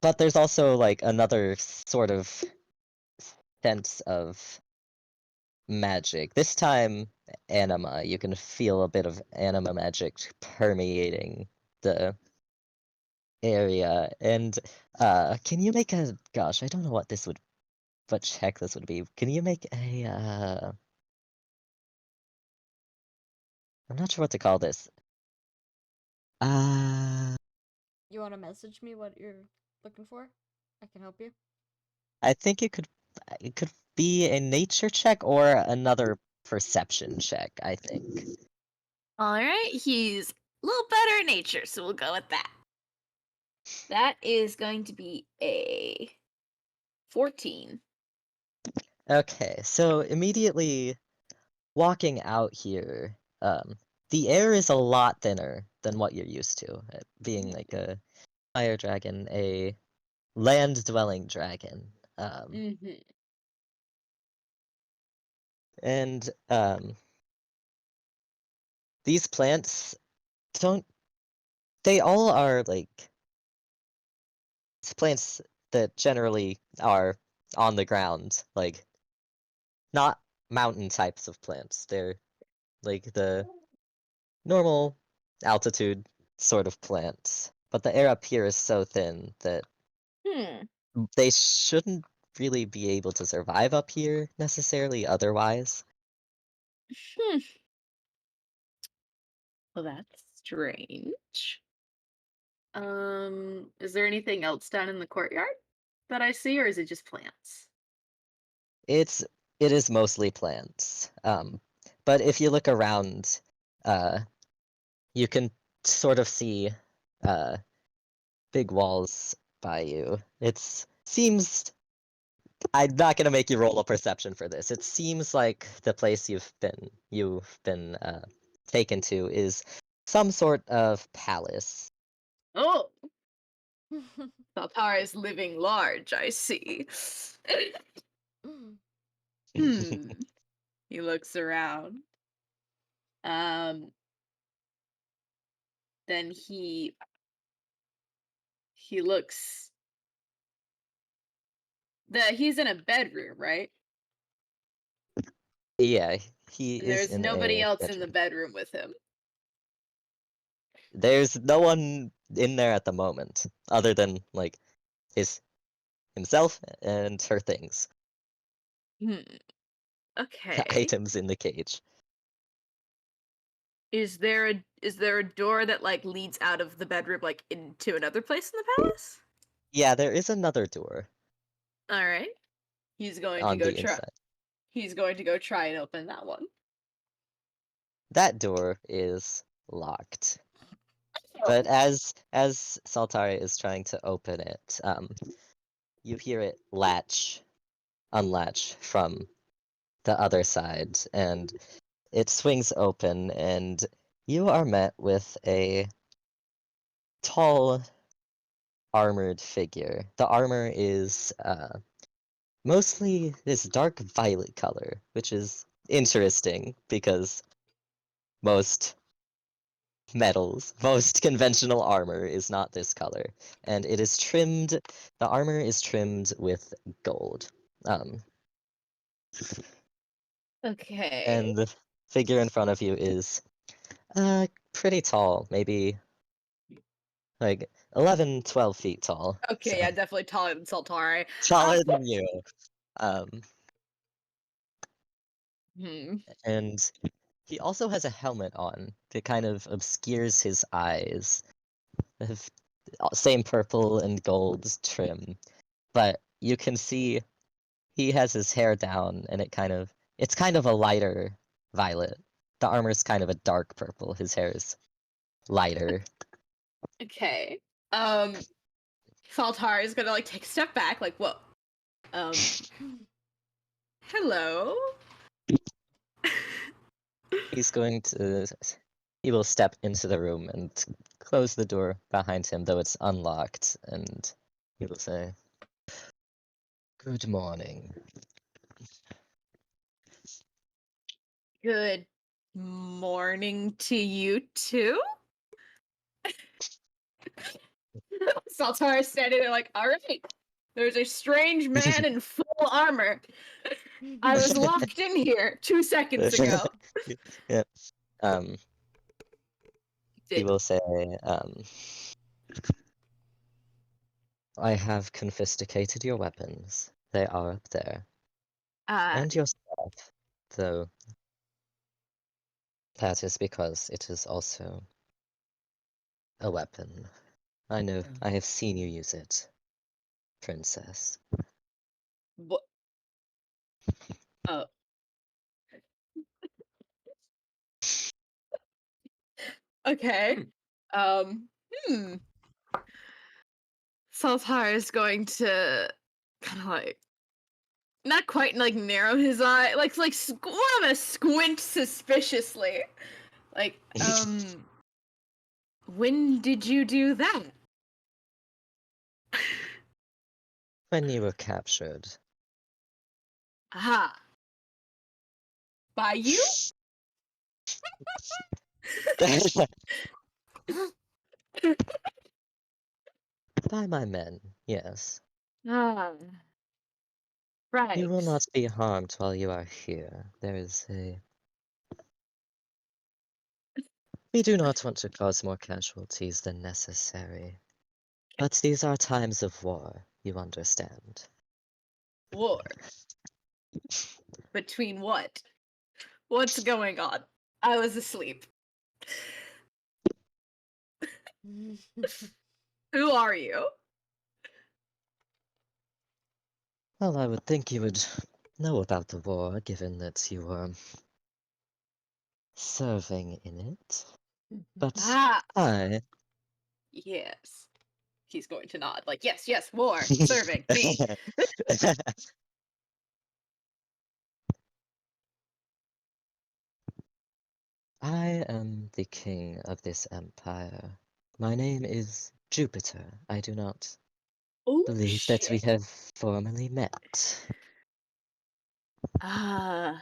but there's also like another sort of sense of magic. This time, anima. You can feel a bit of anima magic permeating the area. And can you make a gosh, I don't know what check this would be. Can you make a I'm not sure what to call this. Uh You want to message me what you're looking for? I can help you. I think it could be a nature check or another perception check, I think. Alright, he's a little better in nature, so we'll go with that. That is going to be a 14. Okay, so immediately walking out here, the air is a lot thinner than what you're used to, being like a fire dragon, a land-dwelling dragon. Mhm. And these plants don't they all are like plants that generally are on the ground, like not mountain types of plants. They're like the normal altitude sort of plants. But the air up here is so thin that Hmm. they shouldn't really be able to survive up here necessarily otherwise. Hmm. Well, that's strange. Is there anything else down in the courtyard that I see, or is it just plants? It's it is mostly plants. But if you look around, uh, you can sort of see uh, big walls by you. It seems I'm not gonna make you roll a perception for this. It seems like the place you've been taken to is some sort of palace. Oh, Baltar is living large, I see. Hmm. He looks around. Um, then he looks he's in a bedroom, right? Yeah, he And is there's in nobody a else in the bedroom. bedroom with him. There's no one in there at the moment, other than like his himself and her things, Hmm. the Okay. items in the cage. Is there a door that like leads out of the bedroom like into another place in the palace? Yeah, there is another door All right. He's going to on go the try. inside. He's going to go try and open that one. That door is locked. But as Saltari is trying to open it, you hear it unlatch from the other side, and it swings open, and you are met with a tall, armored figure. The armor is mostly this dark violet color, which is interesting because most most conventional armor is not this color, and it is trimmed. The armor is trimmed with gold. Um, Okay. and the figure in front of you is pretty tall, maybe like 11, 12 feet tall. So Okay, yeah, definitely taller than Saltari. taller than you. Um, Hmm. and he also has a helmet on that kind of obscures his eyes. Of same purple and gold trim, but you can see he has his hair down and it kind of It's kind of a lighter violet. The armor's kind of a dark purple. His hair is lighter. Okay. Saltar is gonna like take a step back, like, whoa. Hello. He's going to. He will step into the room and close the door behind him, though it's unlocked, and he will say, "Good morning." Good morning to you too. Saltar is standing there like, all right. There's a strange man in full armor. I was locked in here 2 seconds ago. Yeah. He will say, I have confiscated your weapons. They are up there. And your stuff, though that is because it is also a weapon. I know, I have seen you use it, princess. What? Oh. Okay. Saltar is going to kind of like not quite like narrow his eye, like more of a squint suspiciously. Like, when did you do that? When you were captured. Aha. By you? By my men, yes. Ah. Right. You will not be harmed while you are here. There is a... We do not want to cause more casualties than necessary. But these are times of war, you understand. War. Between what? What's going on? I was asleep. Who are you? Well, I would think you would know about the war, given that you were serving in it. But Ah, I... yes. He's going to nod. Like, yes, war, serving, me. I am the king of this empire. My name is Jupiter. I do not Oh, believe that we shit. have formally met. No.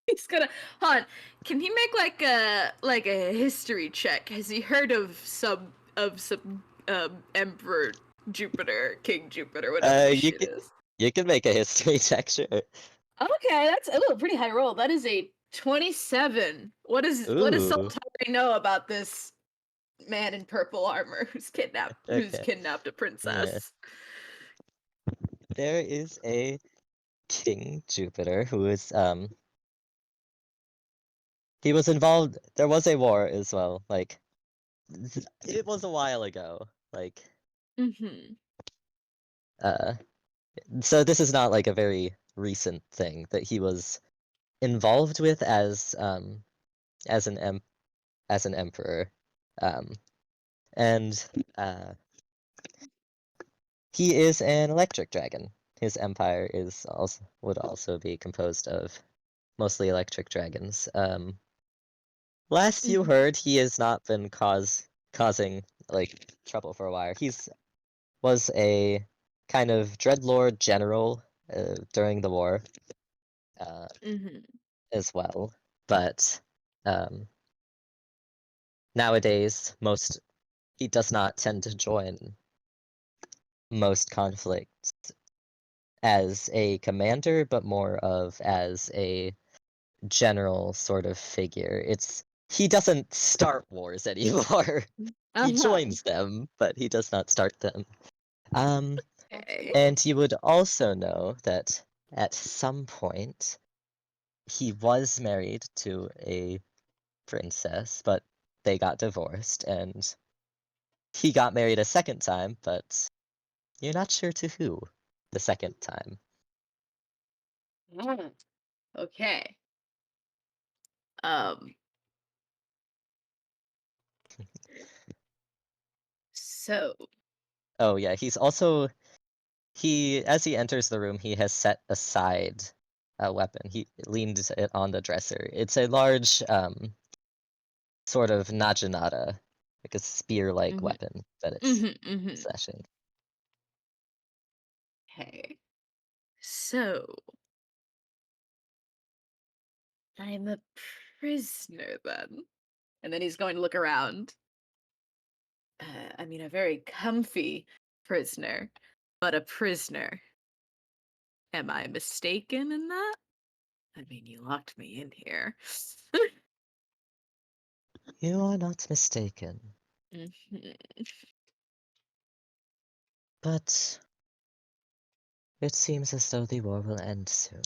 He's gonna hold on. Can he make like a history check? Has he heard of some Emperor Jupiter, King Jupiter, whatever this shit is? You can make a history check, sure. Okay, that's a pretty high roll. That is a 27. What does Ooh, Saltari know about this man in purple armor who's okay. kidnapped a princess? There is a King Jupiter who is he was involved. There was a war as well. Like it was a while ago. Like Mm-hmm. so this is not like a very recent thing that he was involved with as an emperor. And he is an electric dragon. His empire would also be composed of mostly electric dragons. Last you heard, he has not been causing like trouble for a while. Was a kind of dreadlord general during the war Mm-hmm. as well, but nowadays he does not tend to join most conflicts as a commander, but more of as a general sort of figure. He doesn't start wars anymore. He joins them, but he does not start them. Okay. And you would also know that at some point he was married to a princess, but they got divorced, and he got married a second time, but you're not sure to who the second time. Mm, okay. Um. So. Oh yeah, he's also as he enters the room, he has set aside a weapon. He leans it on the dresser. It's a large sort of naginata, like a spear-like weapon that it's possessing. Okay. So. I'm a prisoner then. And then he's going to look around. I mean, a very comfy prisoner, but a prisoner. Am I mistaken in that? I mean, you locked me in here. You are not mistaken, Mhm. but it seems as though the war will end soon.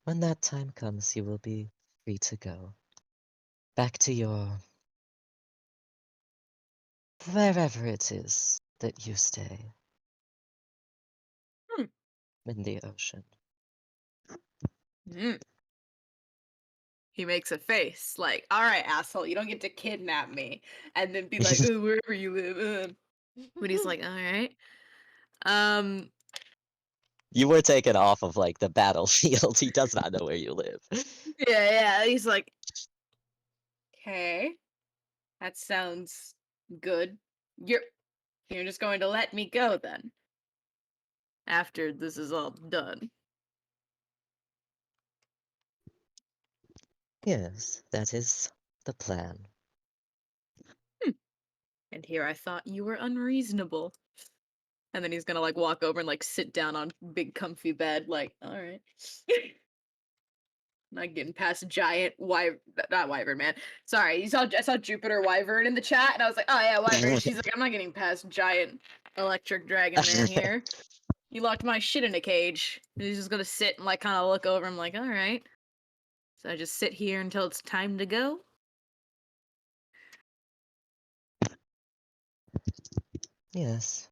When that time comes, you will be free to go. Back to your wherever it is that you stay Hmm. in the ocean. Mm. He makes a face like, all right, asshole, you don't get to kidnap me. And then be like, oh, wherever you live. But he's like, all right. Um, You were taken off of like the battlefield. He does not know where you live. yeah. He's like, okay, that sounds good. You're just going to let me go then. After this is all done. Yes, that is the plan. And here I thought you were unreasonable. And then he's gonna like walk over and like sit down on big comfy bed, like, alright. Not getting past giant not wyvern, man. Sorry, I saw Jupiter Wyvern in the chat, and I was like, oh yeah, Wyvern. She's like, I'm not getting past giant electric dragon man here. He locked my shit in a cage. He's just gonna sit and like kind of look over. I'm like, all right. So I just sit here until it's time to go. Yes.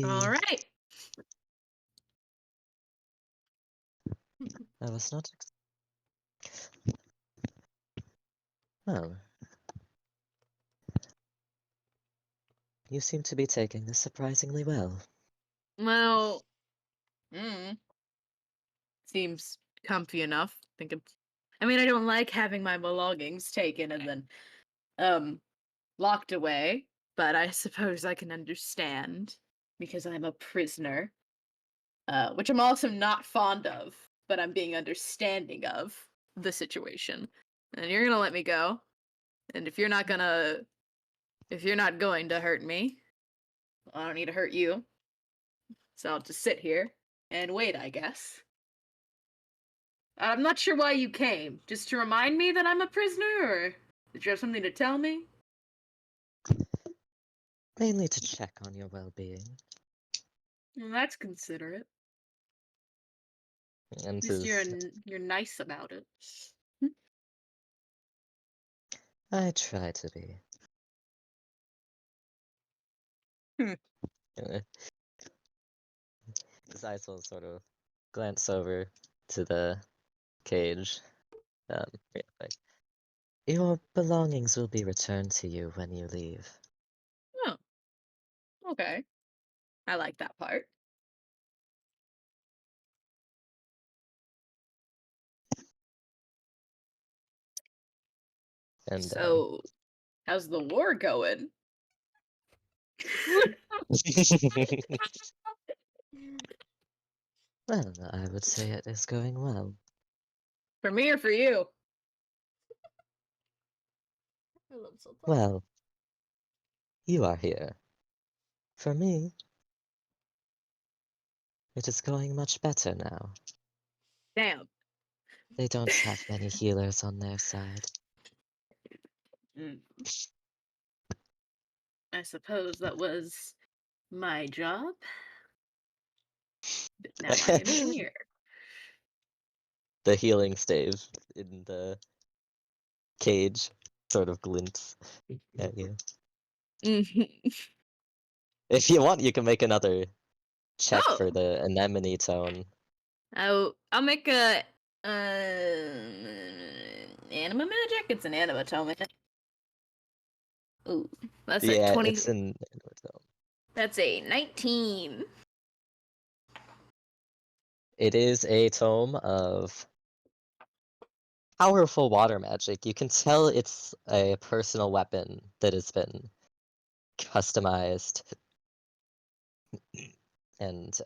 All The right. I was not. Well, you seem to be taking this surprisingly well. Well, seems comfy enough. I mean, I don't like having my belongings taken and then locked away, but I suppose I can understand because I'm a prisoner, which I'm also not fond of, but I'm being understanding of the situation. And you're gonna let me go, and if you're not going to hurt me, I don't need to hurt you. So I'll just sit here and wait, I guess. I'm not sure why you came. Just to remind me that I'm a prisoner, or did you have something to tell me? Mainly to check on your well-being. Well, that's considerate. And At least you're nice about it. I try to be. Hmm. His eyes will sort of glance over to the cage. Yeah, like, your belongings will be returned to you when you leave. Oh, okay. I like that part. And So, how's the war going? well, I would say it is going well. For me or for you? I love Sultan. Well, you are here. For me, it is going much better now. Damn. They don't have many healers on their side. Mm. I suppose that was my job. But now I am here. The healing stave in the cage sort of glints at you. If you want, you can make another check Oh, for the anemone tone. I'll make a anima magic. It's an anima tome. Ooh, that's a Yeah, 20. it's in. That's a 19. It is a tome of powerful water magic. You can tell it's a personal weapon that has been customized, and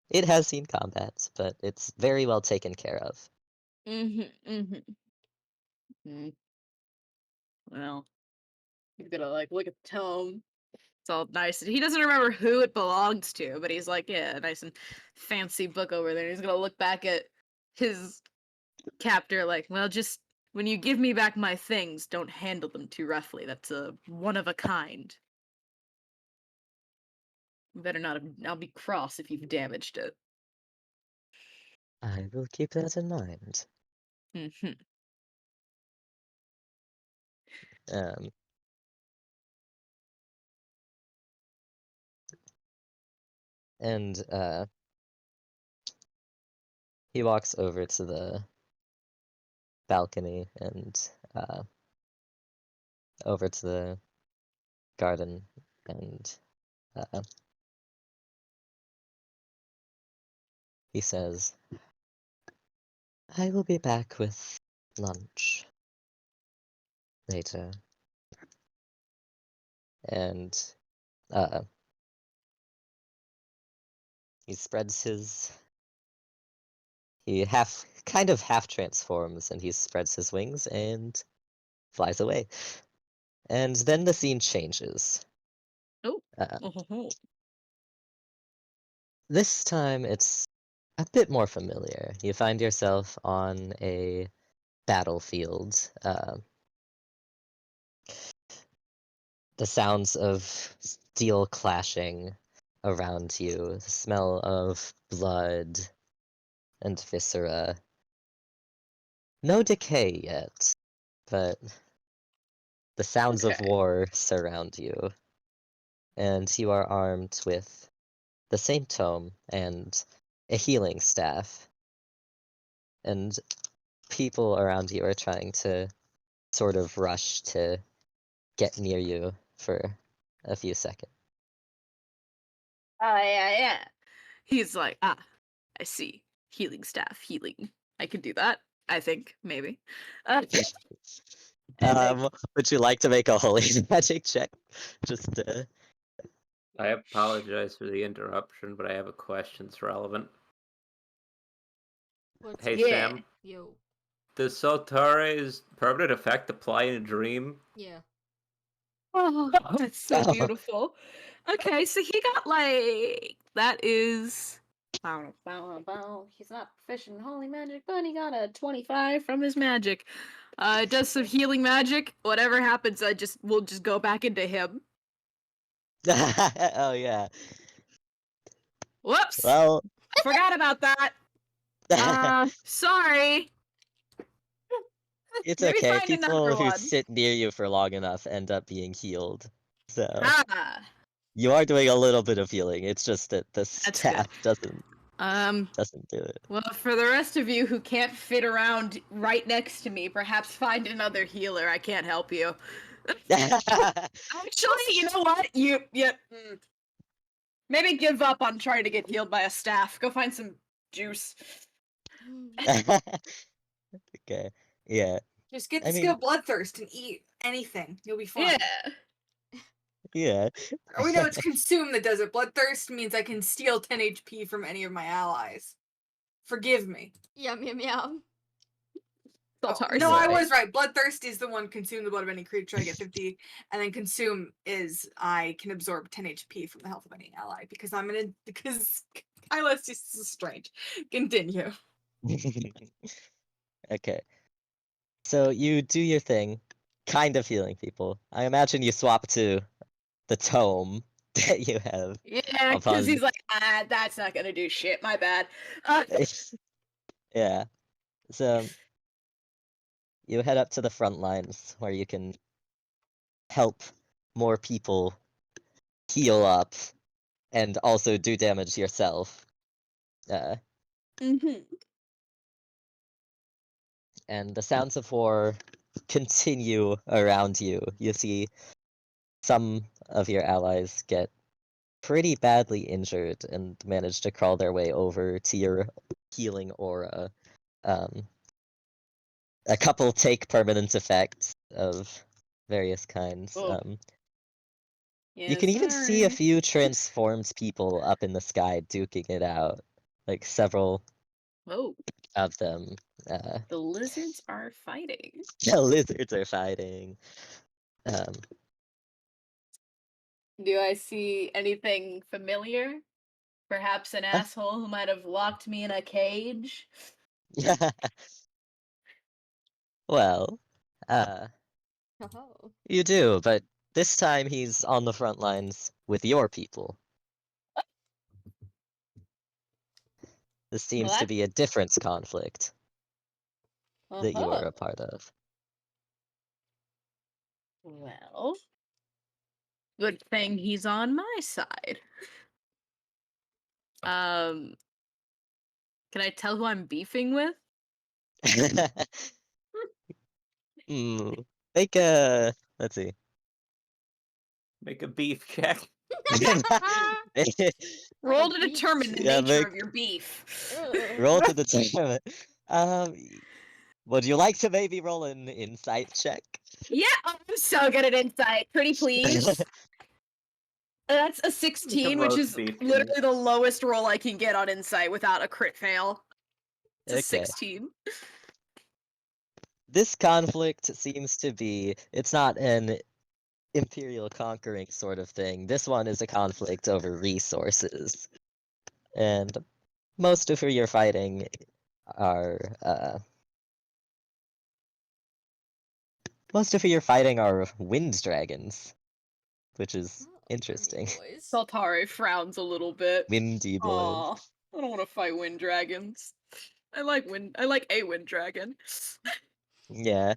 it has seen combat, but it's very well taken care of. Well, he's gonna like look at the tome. It's all nice. He doesn't remember who it belongs to, but he's like, yeah, nice and fancy book over there. He's gonna look back at his captor like, well, just when you give me back my things, don't handle them too roughly. That's a one of a kind. You better not have, I'll be cross if you've damaged it. I will keep that in mind. Mm-hmm. Um, and he walks over to the balcony and over to the garden, and he says, I will be back with lunch later. And he spreads his. He kind of half transforms, and he spreads his wings and flies away. And then the scene changes. Oh. Uh, Oh. this time it's a bit more familiar. You find yourself on a battlefield. The sounds of steel clashing around you, the smell of blood and viscera. No decay yet, but the sounds of Okay. war surround you, and you are armed with the same tome and a healing staff. And people around you are trying to sort of rush to get near you for a few seconds. Yeah. He's like, I see. Healing staff, healing. I could do that. I think maybe. And Would you like to make a holy magic check? Just I apologize for the interruption, but I have a question that's relevant. What's Hey, up? yeah. Sam, Yo. does Soltare's permanent effect apply in a dream? Yeah. Oh, that's so Oh. beautiful. Okay, so he got like that is he's not proficient in holy magic, but he got a 25 from his magic. It does some healing magic. Whatever happens, we'll just go back into him. Oh yeah. Whoops! Well, Forgot about that. Sorry. it's Maybe okay. find People another who one. sit near you for long enough end up being healed. So Ah, you are doing a little bit of healing. It's just that the that's good. staff doesn't Um, do it. Well, for the rest of you who can't fit around right next to me, perhaps find another healer. I can't help you. Actually, you know what? Maybe give up on trying to get healed by a staff. Go find some juice. Okay. Yeah. Just get I the skill mean, bloodthirst and eat anything. You'll be fine. Yeah. yeah. Or we know it's consume that does it. Bloodthirst means I can steal 10 HP from any of my allies. Forgive me. Yum yum yum. Saltari No, I Right. was right. Bloodthirst is the one consume the blood of any creature. I get 50, and then consume is I can absorb 10 HP from the health of any ally because because Kylos is so strange. Continue. Okay. So you do your thing, kind of healing people. I imagine you swap to the tome that you have Yeah, because upon. he's like, that's not gonna do shit. My bad. Yeah. So you head up to the front lines where you can help more people heal up and also do damage yourself. Mm-hmm. And the sounds of war continue around you. You see some of your allies get pretty badly injured and manage to crawl their way over to your healing aura. A couple take permanent effects of various kinds. Oh. You Yeah, can even see a sorry. few transformed people up in the sky duking it out. Like several Oh, of them. the lizards are fighting. The lizards are fighting. Um, Do I see anything familiar? Perhaps an asshole who might have locked me in a cage? well, Oh. you do, but this time he's on the front lines with your people. This Well, seems to that. be a different conflict that you are Oh. a part of. Well, good thing he's on my side. Can I tell who I'm beefing with? Hmm. Make a let's see. Make a beef check. Roll A to beef determine the Yeah, nature make of your beef. roll to determine. Um, would you like to maybe roll an insight check? Yeah, I'm so good at insight. Pretty please. That's a 16, which roast is beef literally the lowest roll I can get on insight without a crit fail. It's a Okay. 16. This conflict seems to be, it's not an imperial conquering sort of thing. This one is a conflict over resources. And most of who you're fighting are, wind dragons, which is Oh, interesting. boys. Saltare frowns a little bit. Windy boys. Aw, I don't want to fight wind dragons. I like a wind dragon. Yeah.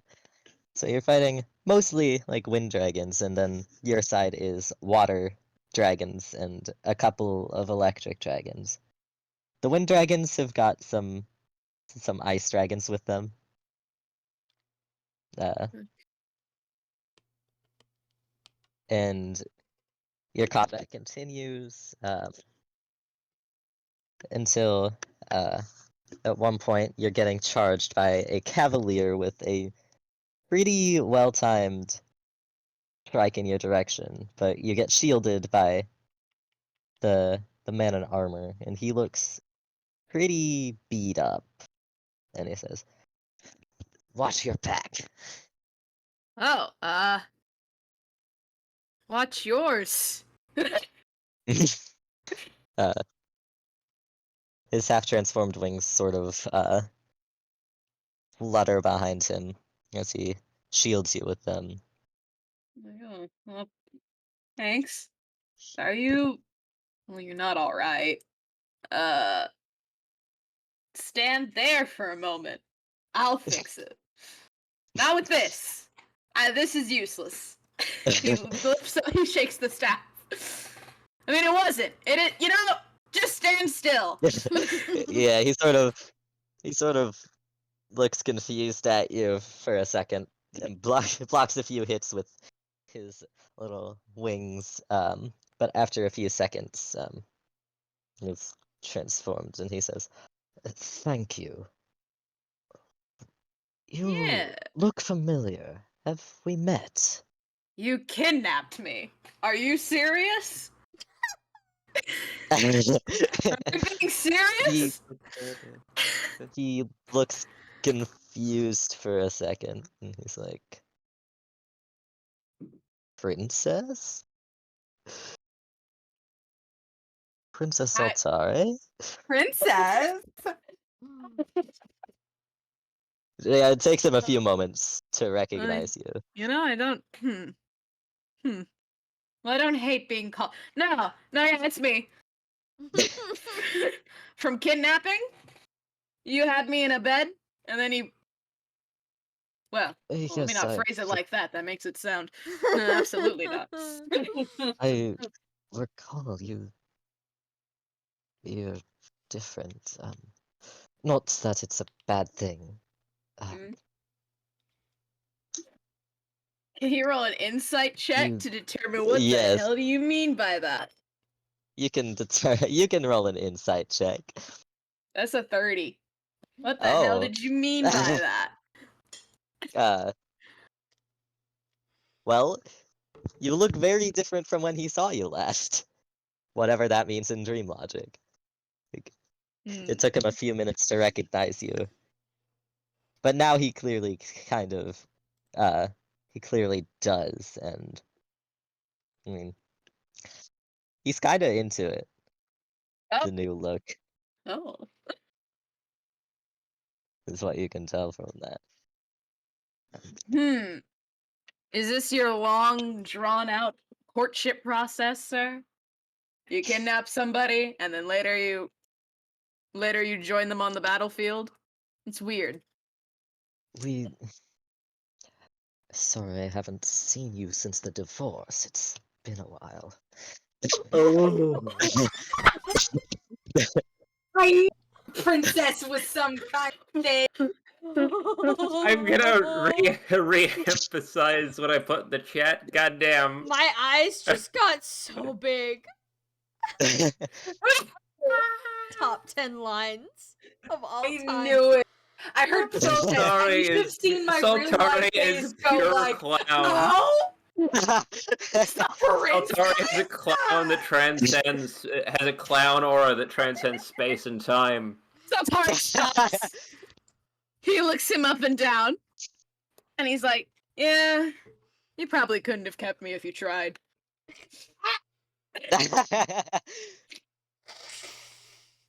So you're fighting mostly like wind dragons, and then your side is water dragons and a couple of electric dragons. The wind dragons have got some ice dragons with them. And your combat continues until at one point you're getting charged by a cavalier with a pretty well-timed strike in your direction, but you get shielded by the man in armor, and he looks pretty beat up. And he says, "Watch your back." Oh, watch yours. uh, his half-transformed wings sort of flutter behind him as he shields you with them. Oh, well, thanks. Are you? Well, you're not all right. Uh, stand there for a moment. I'll fix it. Not with this. This is useless. He lifts up, he shakes the staff. I mean, it wasn't. You know, just stand still. Yeah, he sort of looks confused at you for a second and blocks a few hits with his little wings. But after a few seconds, he's transformed and he says, "Thank you. You Yeah. look familiar. Have we met?" You kidnapped me. Are you serious? Are you being he serious? he looks confused for a second and he's like, "Princess? Princess Altare?" Princess. Yeah, it takes him a few moments to recognize you. You know, I don't. Well, I don't hate being called. No, yeah, it's me. From kidnapping? You had me in a bed, and then you. Well, let me Yes, not phrase it like that. That makes it sound. Absolutely not. I recall you're different. Not that it's a bad thing. Mm. Can you roll an insight check You- to determine what the yes. hell do you mean by that? You can you can roll an insight check. That's a 30. What the hell Oh. did you mean by that? Well, you look very different from when he saw you last. Whatever that means in dream logic. It took him a few minutes to recognize you. But now he clearly he clearly does, and I mean, he's kinda into it, Oh. the new look, Oh. is what you can tell from that. Is this your long, drawn out courtship process, sir? You kidnap somebody and then later you join them on the battlefield? It's weird. Sorry, I haven't seen you since the divorce. It's been a while. I princess was some kind of thing. I'm gonna re-emphasize what I put in the chat. Goddamn. My eyes just got so big. Top 10 lines of all I time. knew it. I heard protest. And Sultari you should have is seen my real life Sultari face is go pure like, clown. no, it's the Sultari is a princess. clown that transcends has a clown aura that transcends space and time. Sultari stops. He looks him up and down. And he's like, yeah, you probably couldn't have kept me if you tried.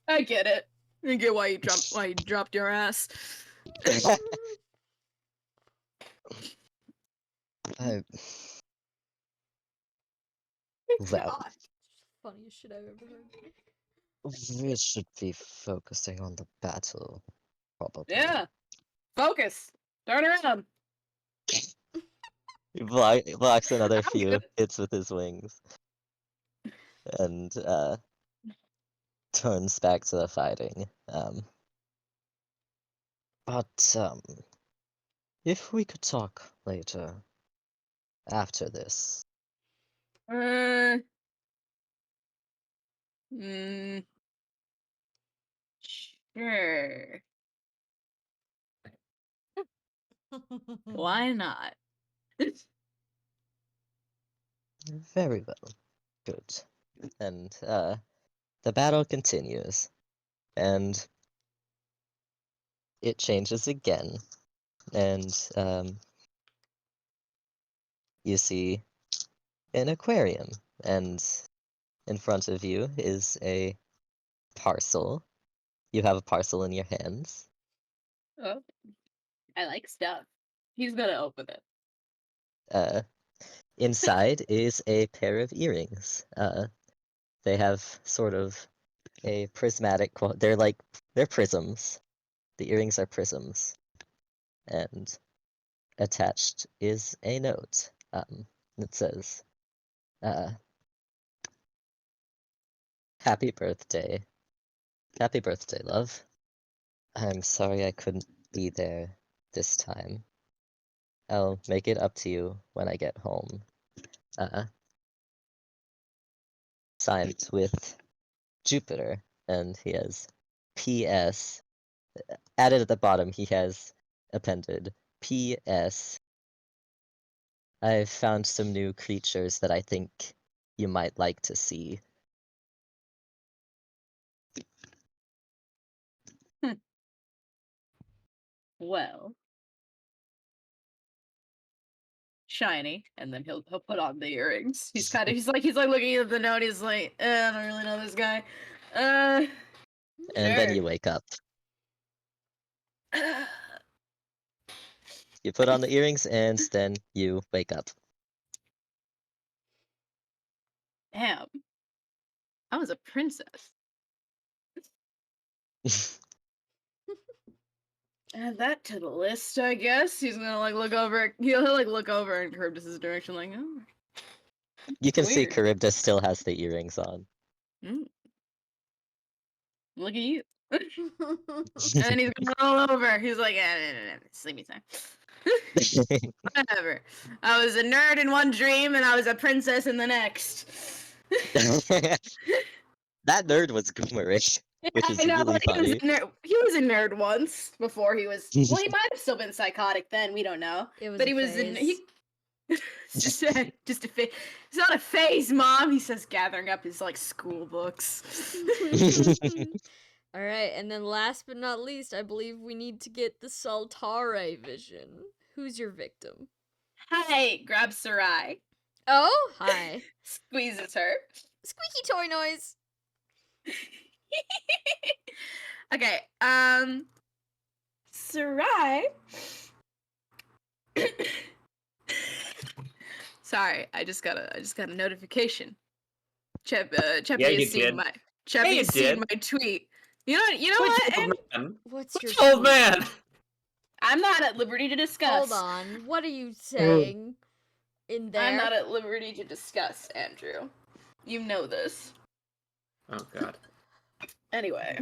I get it. I get why you dropped your ass. Well, God. Funniest shit I've ever heard. we should be focusing on the battle, probably. Yeah. Focus. Turn around. He blocks another I'm few good. hits with his wings, and turns back to the fighting. But if we could talk later, after this. Mm, sure. Why not? Very well. Good. And the battle continues, and it changes again, and you see an aquarium, and in front of you is a parcel. You have a parcel in your hands. Oh, I like stuff. He's gonna open it. Inside is a pair of earrings. They have sort of a prismatic. They're prisms. The earrings are prisms, and attached is a note. That says, "Happy birthday, happy birthday, love. I'm sorry I couldn't be there this time. I'll make it up to you when I get home." Signed with Jupiter, and he has P.S. Added at the bottom, he has appended P.S. I've found some new creatures that I think you might like to see. Well, shiny, and then he'll put on the earrings. He's like looking at the note. He's like, I don't really know this guy. And then Sure. you wake up. You put on the earrings, and then you wake up. Damn, I was a princess. Add that to the list, I guess. He's gonna look over. He'll look over in Charybdis's direction, like, oh. You can see Weird. Charybdis still has the earrings on. Mm. Look at you. And then he's gonna roll over. He's like, sleepy time. Whatever. I was a nerd in one dream and I was a princess in the next. That nerd was Goomerish, which is I know, really but funny. he was a nerd once before he was. Well, he might have still been psychotic then. We don't know. It was But a he was phase. it's just a phase. It's not a phase, Mom. He says, gathering up his like school books. All right, and then last but not least, I believe we need to get the Saltare vision. Who's your victim? Hi, grabs Sarai, Oh, hi. squeezes her. Squeaky toy noise. Okay, Sarai. Sorry, I just got a notification. Cheppy Yeah, you has seen did. my Yeah, you Cheppy's seen did. my tweet. You know Which what? old And man? What's Which your old tweet? man? I'm not at liberty to discuss. Hold on. What are you saying in there? I'm not at liberty to discuss, Andrew. You know this. Oh god. Anyway.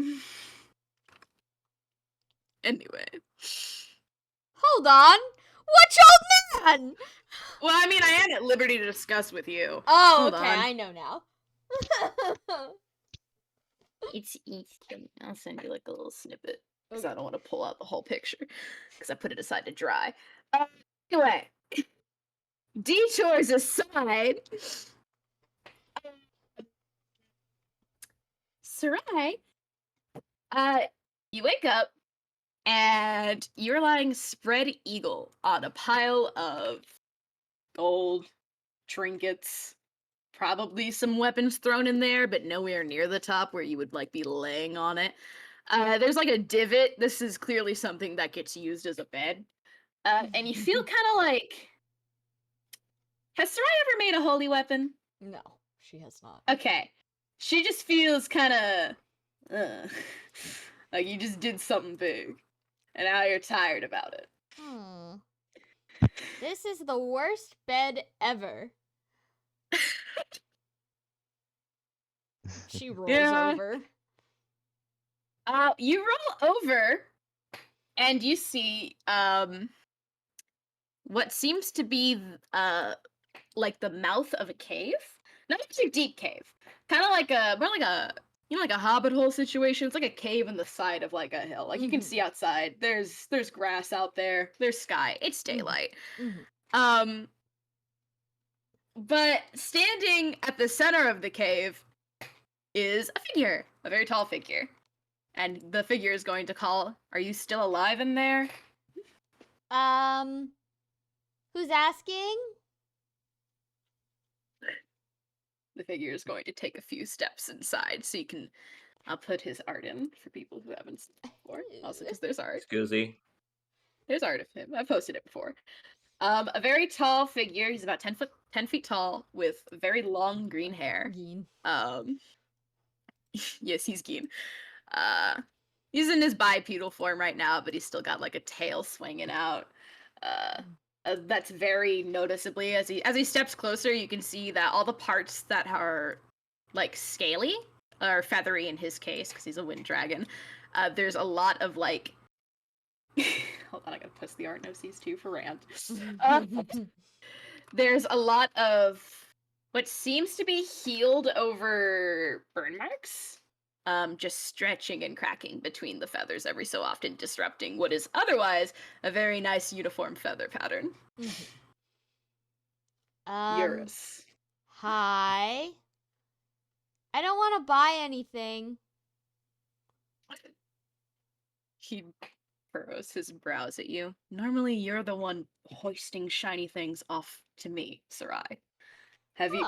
Hold on. Which old man? Well, I mean, I am at liberty to discuss with you. Oh, Hold okay. on. I know now. It's Eastern. I'll send you like a little snippet because I don't want to pull out the whole picture because I put it aside to dry. Anyway, detours aside, Sarai, you wake up and you're lying spread eagle on a pile of gold trinkets. Probably some weapons thrown in there, but nowhere near the top where you would like be laying on it. There's like a divot. This is clearly something that gets used as a bed. And you feel kind of like. Has Sarai ever made a holy weapon? No, she has not. Okay. She just feels kind of. Like you just did something big. And now you're tired about it. This is the worst bed ever. She rolls over. You roll over and you see what seems to be like the mouth of a cave. Not actually a deep cave. Kind of like more like a like a hobbit hole situation. It's like a cave in the side of like a hill. Like you can see outside. There's grass out there. There's sky. It's daylight. But standing at the center of the cave is a figure, a very tall figure. And the figure is going to call, "Are you still alive in there?" Who's asking? The figure is going to take a few steps inside, so you can. I'll put his art in for people who haven't seen it before. Also, because there's art. Scoozy. There's art of him. I've posted it before. A very tall figure. He's about 10 feet tall, with very long green hair. Geen. Yes, he's Geen. He's in his bipedal form right now, but he's still got like a tail swinging out. That's very noticeably as he steps closer. You can see that all the parts that are like scaly or feathery in his case, because he's a wind dragon. There's a lot of like. Hold on, I gotta post the art notices too for Rand. There's a lot of what seems to be healed over burn marks. Just stretching and cracking between the feathers every so often, disrupting what is otherwise a very nice uniform feather pattern. Eurus. Hi. I don't want to buy anything. He furrows his brows at you. Normally, you're the one hoisting shiny things off to me, Sarai. Have you...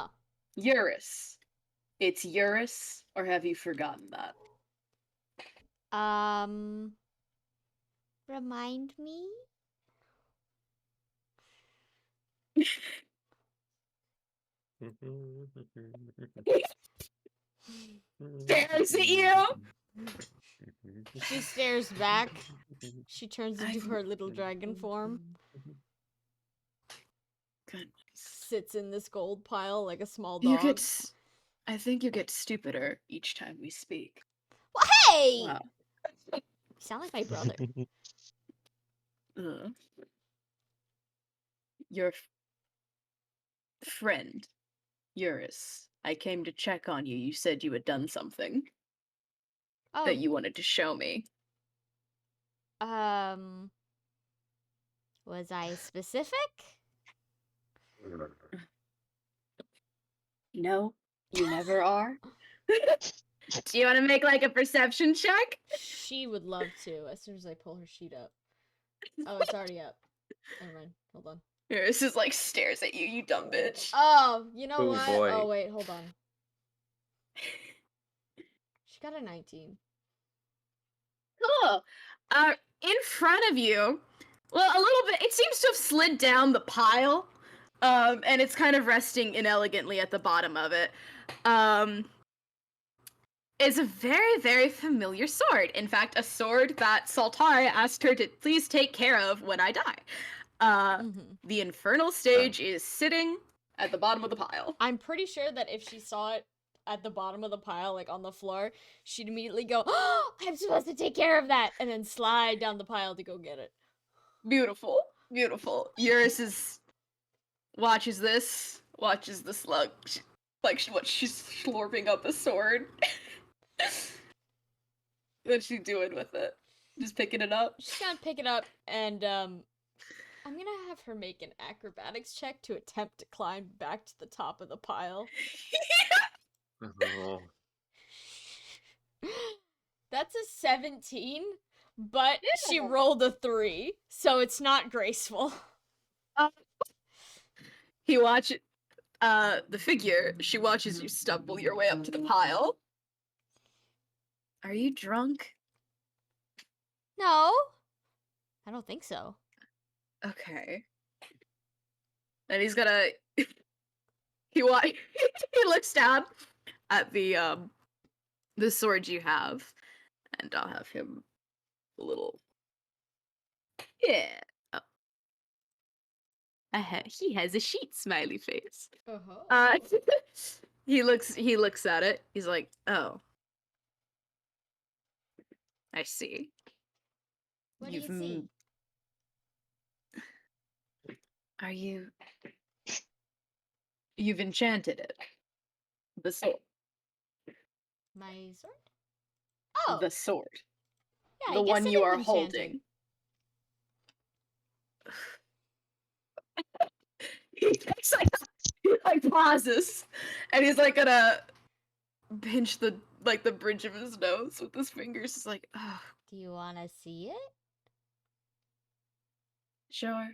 Eurus. It's Eurus, or have you forgotten that? Remind me? Stares at you! She stares back. She turns into her little dragon form. Goodness. Sits in this gold pile like a small dog. I think you get stupider each time we speak. Well, hey! Wow. sound like my brother. Your friend, Eurus. I came to check on you. You said you had done something Oh, that you wanted to show me. was I specific? No, you never are. Do you want to make like a perception check? She would love to, as soon as I pull her sheet up. Oh, it's already up. Never mind. Hold on. Eurus is like stares at you, you dumb bitch. Oh, you know Oh, what? boy. Oh, wait, hold on. She got a 19. Cool. In front of you, well, a little bit. It seems to have slid down the pile, and it's kind of resting inelegantly at the bottom of it. Is a very, very familiar sword. In fact, a sword that Saltari asked her to please take care of when I die. The infernal stage is sitting at the bottom of the pile. I'm pretty sure that if she saw it at the bottom of the pile, like on the floor, she'd immediately go, "Oh, I'm supposed to take care of that," and then slide down the pile to go get it. Beautiful, beautiful. Eurus watches the slug, like what she's slurping up a sword. What's she doing with it? Just picking it up? She's gonna pick it up, and I'm gonna have her make an acrobatics check to attempt to climb back to the top of the pile. Oh. That's a 17, but she rolled a 3, so it's not graceful. He watches the figure. She watches you stumble your way up to the pile. Are you drunk? No, I don't think so. Okay. And he's gonna. he looks down at the sword you have, and I'll have him a little. Yeah. Oh. He has a sheet smiley face. Uh-huh. He looks at it. He's like, "Oh, I see. What do you see? Are you've enchanted it? The sword. My sword? Oh, The sword. yeah, The I guess one it you is are enchanted. holding." He takes like pauses, and he's like gonna pinch the bridge of his nose with his fingers. He's like, "Oh, Do you want to see it? sure.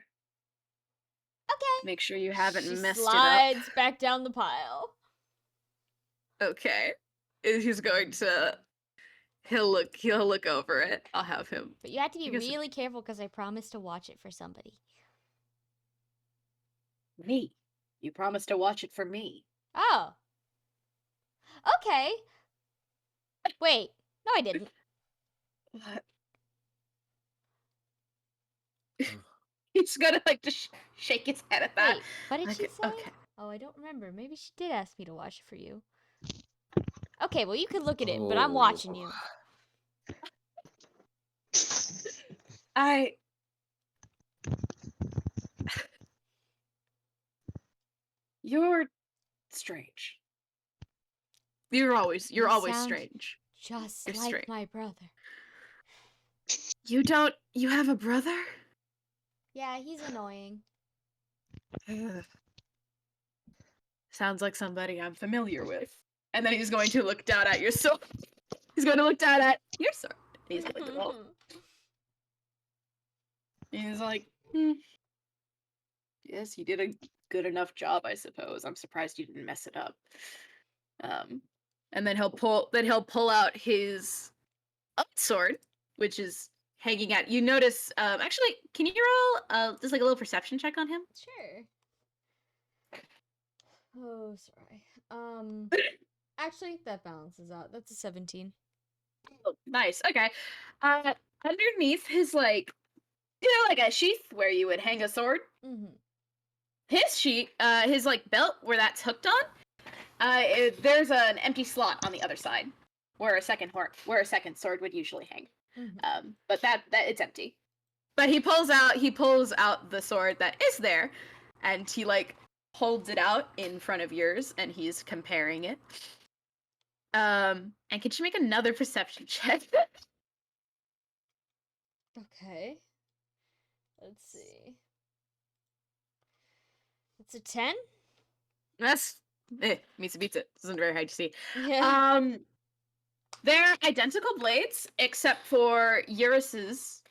Okay. Make sure you haven't She messed slides back down the pile. it up." Okay. And he's going to. He'll look over it. I'll have him. But you have to be I guess really careful because I promised to watch it for somebody. Me. You promised to watch it for me. Oh. Okay. Wait. No, I didn't. What? He's gonna like just shake his head at that. Wait, what did she Okay, say? okay. Oh, I don't remember. Maybe she did ask me to watch it for you. Okay, well, you can look at it, but I'm watching you. You're strange. You're always sound strange. Just You're like strange. my brother. You have a brother? Yeah, he's annoying. Sounds like somebody I'm familiar with. And then he's going to look down at your sword. He's going to look down at your sword. He's like, oh. He's like, yes, you did a good enough job, I suppose. I'm surprised you didn't mess it up. And then he'll pull out his sword, which is hanging out. You notice, actually, can you roll just like a little perception check on him? Sure. Oh, sorry. Actually, that balances out. That's a 17. Oh, nice. Okay. Underneath his like a sheath where you would hang a sword. Mm-hmm. His like belt where that's hooked on. There's an empty slot on the other side where a second sword would usually hang. But that it's empty. But he pulls out the sword that is there, and he like holds it out in front of yours, and he's comparing it. And could you make another perception check? Okay. Let's see. It's a 10? That's meets it. This isn't very hard to see. Yeah. They're identical blades, except for Eurus's.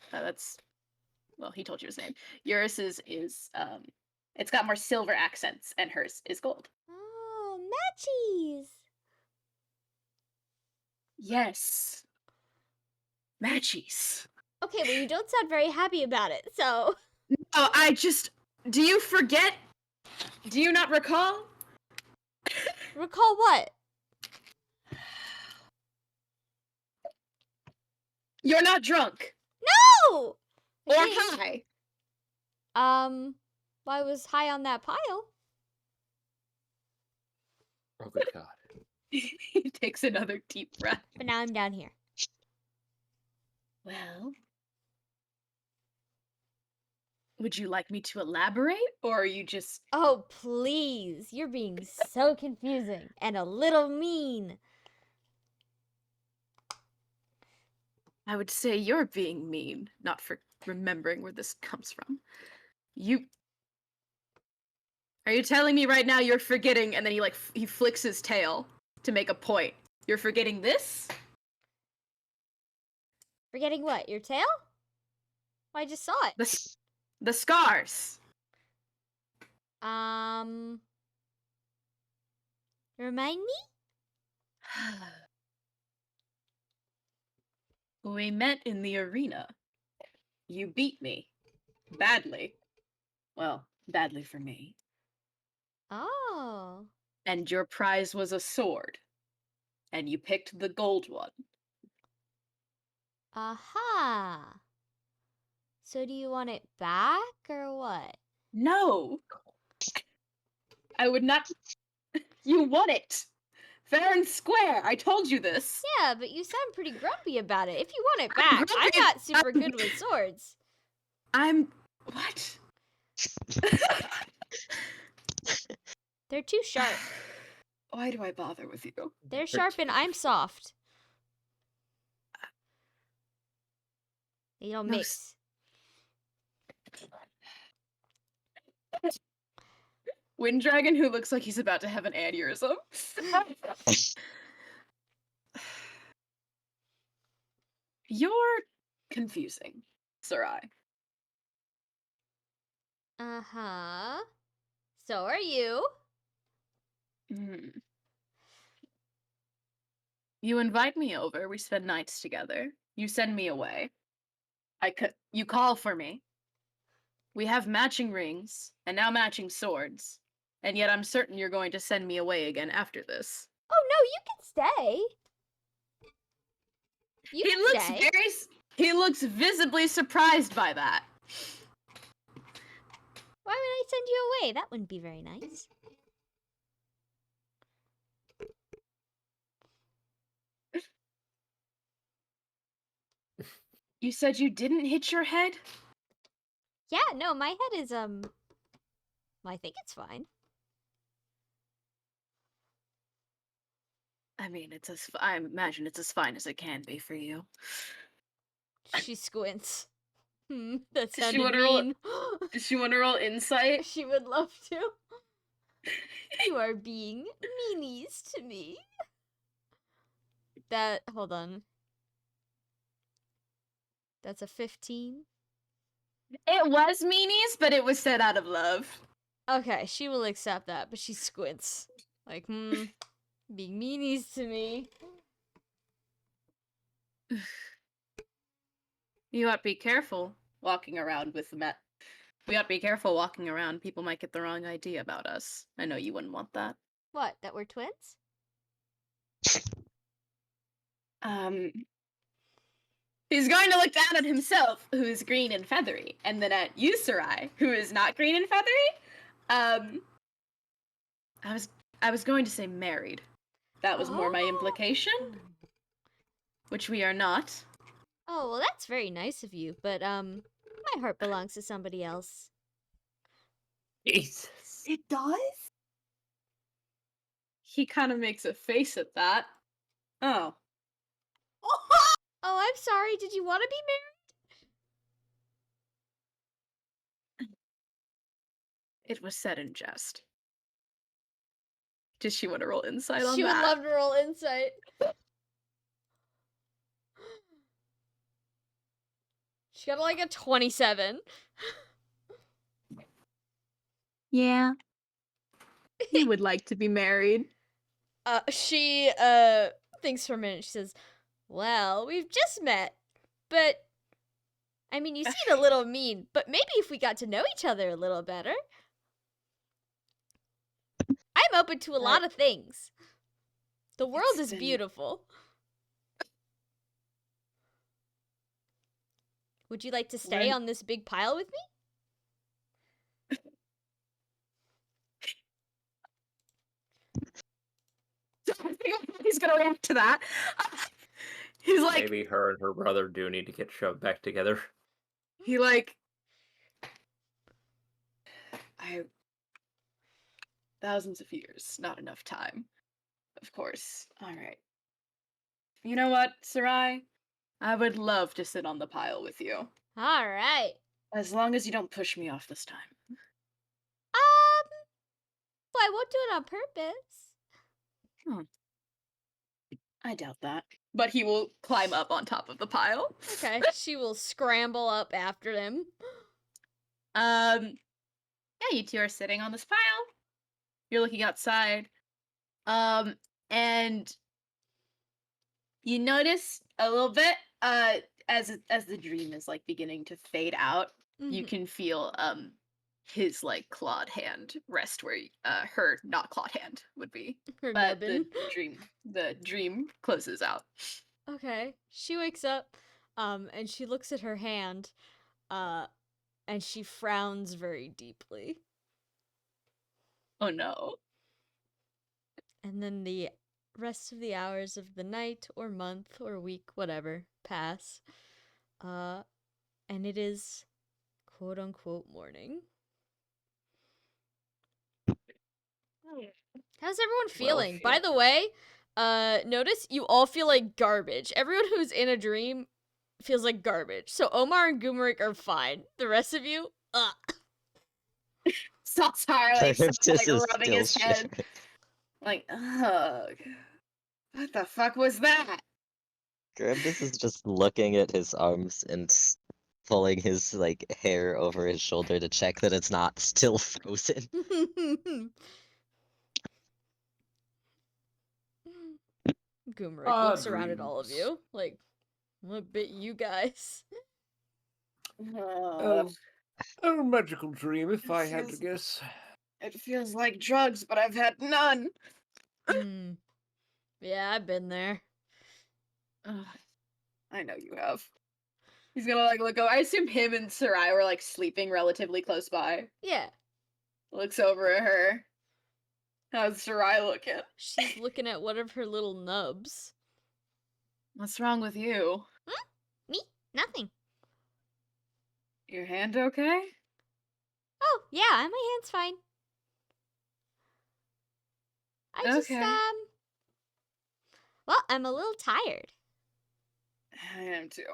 He told you his name. Eurus's is it's got more silver accents, and hers is gold. Oh, matchies! Yes, matchies. Okay, well, you don't sound very happy about it, so... Oh, do you forget? Do you not recall? Recall what? You're not drunk. No! Or Okay. high. Well, I was high on that pile. Oh, good God. He takes another deep breath. But now I'm down here. Well, would you like me to elaborate, or are you just... Oh, please. You're being so confusing and a little mean. I would say you're being mean, not for remembering where this comes from. Are you telling me right now you're forgetting, and then he flicks his tail to make a point? You're forgetting this? Forgetting what? Your tail? Well, I just saw it. The scars. Remind me? We met in the arena. You beat me. Badly. Well, badly for me. Oh. And your prize was a sword. And you picked the gold one. Aha. So do you want it back or what? No! I would not... You won it! Fair and square! I told you this! Yeah, but you sound pretty grumpy about it. If you want it back, I'm grumpy. not super good with swords. What? They're too sharp. Why do I bother with you? They're sharp and I'm soft. They don't No, mix. Wind Dragon who looks like he's about to have an aneurysm. You're confusing, Sarai. Uh-huh. So are you. You invite me over, we spend nights together. You send me away. You call for me. We have matching rings, and now matching swords. And yet I'm certain you're going to send me away again after this. Oh, no, you can stay. He looks visibly surprised by that. Why would I send you away? That wouldn't be very nice. You said you didn't hit your head? Yeah, no, my head is, I think it's fine. I mean, I imagine it's as fine as it can be for you. She squints. That Does she sounded wanna roll- mean. Does she want to roll insight? She would love to. You are being meanies to me. Hold on. That's a 15. It was meanies, but it was said out of love. Okay, she will accept that, but she squints. Like, being meanies to me. You ought to be careful walking around with Matt. We ought to be careful walking around. People might get the wrong idea about us. I know you wouldn't want that. What, that we're twins? He's going to look down at himself, who is green and feathery, and then at you, Sarai, who is not green and feathery. I was going to say married. That was more my implication, which we are not. Oh, well, that's very nice of you, but, my heart belongs to somebody else. Jesus. It does? He kind of makes a face at that. Oh. Oh, I'm sorry, did you want to be It was said in jest. Does she want to roll insight married? on She would that? love to roll insight. She got like a 27. Yeah. He would like to be married. She, thinks for a minute. She says, well, we've just met, but, I mean, you seem a little mean, but maybe if we got to know each other a little better. I'm open to a lot of things. The world It's is been- beautiful. Would you like to stay When- on this big pile with me? He's gonna react to that. He's like, Maybe her and her brother do need to get shoved back together. he like, I thousands of years, not enough time. Of course. All right. You know what, Sarai? I would love to sit on the pile with you. All right. As long as you don't push me off this time. Well, I won't do it on purpose. I doubt that. But he will climb up on top of the pile. Okay, she will scramble up after them. Yeah, you two are sitting on this pile. You're looking outside. And you notice a little bit, as the dream is like beginning to fade out, you Mhm. can feel his like clawed hand rest where her not clawed hand would be. Her But nubbin. the dream closes out. Okay, she wakes up, and she looks at her hand, and she frowns very deeply. Oh no. And then the rest of the hours of the night or month or week, whatever, pass. And it is quote unquote morning. How's everyone feeling? By the way, notice you all feel like garbage. Everyone who's in a dream feels like garbage. So Omar and Gumerick are fine. The rest of you, Saltire like, Charybdis like is rubbing still his head. shivering. Like, ugh. What the fuck was that? Charybdis is just looking at his arms and pulling his like hair over his shoulder to check that it's not still frozen. Gumerick looks around at all of you, like, what bit you guys? Oh, magical dream, if It I had to feels- guess. It feels like drugs, but I've had none. Yeah, I've been there. Ugh, I know you have. He's gonna like look over. I assume him and Sarai were like sleeping relatively close by. Yeah, Looks over at her. How's Sarai looking? she's looking at one of her little nubs. What's wrong with you? Me? Nothing. Your hand okay? Oh, yeah, my hand's fine. I just, Okay. well, I'm a little tired. I am too.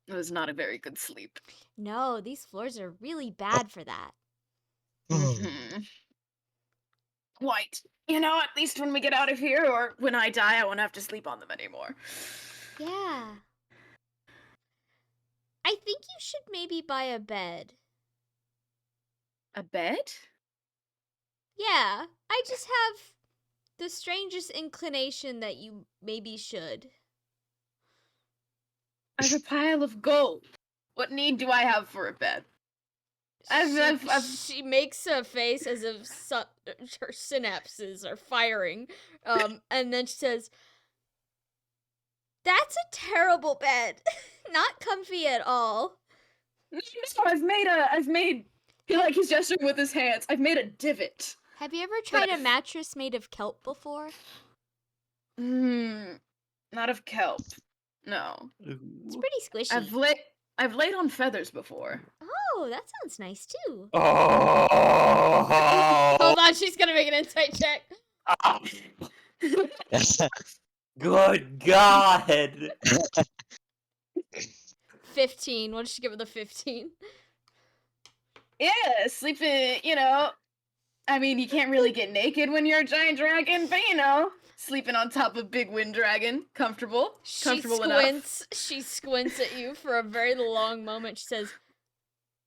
It was not a very good sleep. No, these floors are really bad for that. Mhm. Quite. You know, at least when we get out of here, or when I die, I won't have to sleep on them anymore. Yeah. I think you should maybe buy a bed. A bed? Yeah, I just have the strangest inclination that you maybe should. I have a pile of gold. What need do I have for a bed? She makes a face as if her synapses are firing, and then she says, "That's a terrible bed. Not comfy at all." No, I've made. He's gesturing with his hands. I've made a divot. Have you ever tried a mattress made of kelp before? Not of kelp. No. It's pretty squishy. I've laid on feathers before. Oh, that sounds nice too. Oh! Hold on, she's gonna make an insight check. Good God! 15. What did she give her the 15? Yeah, sleeping, I mean, you can't really get naked when you're a giant dragon, but sleeping on top of big wind dragon, comfortable enough. She squints at you for a very long moment. She says,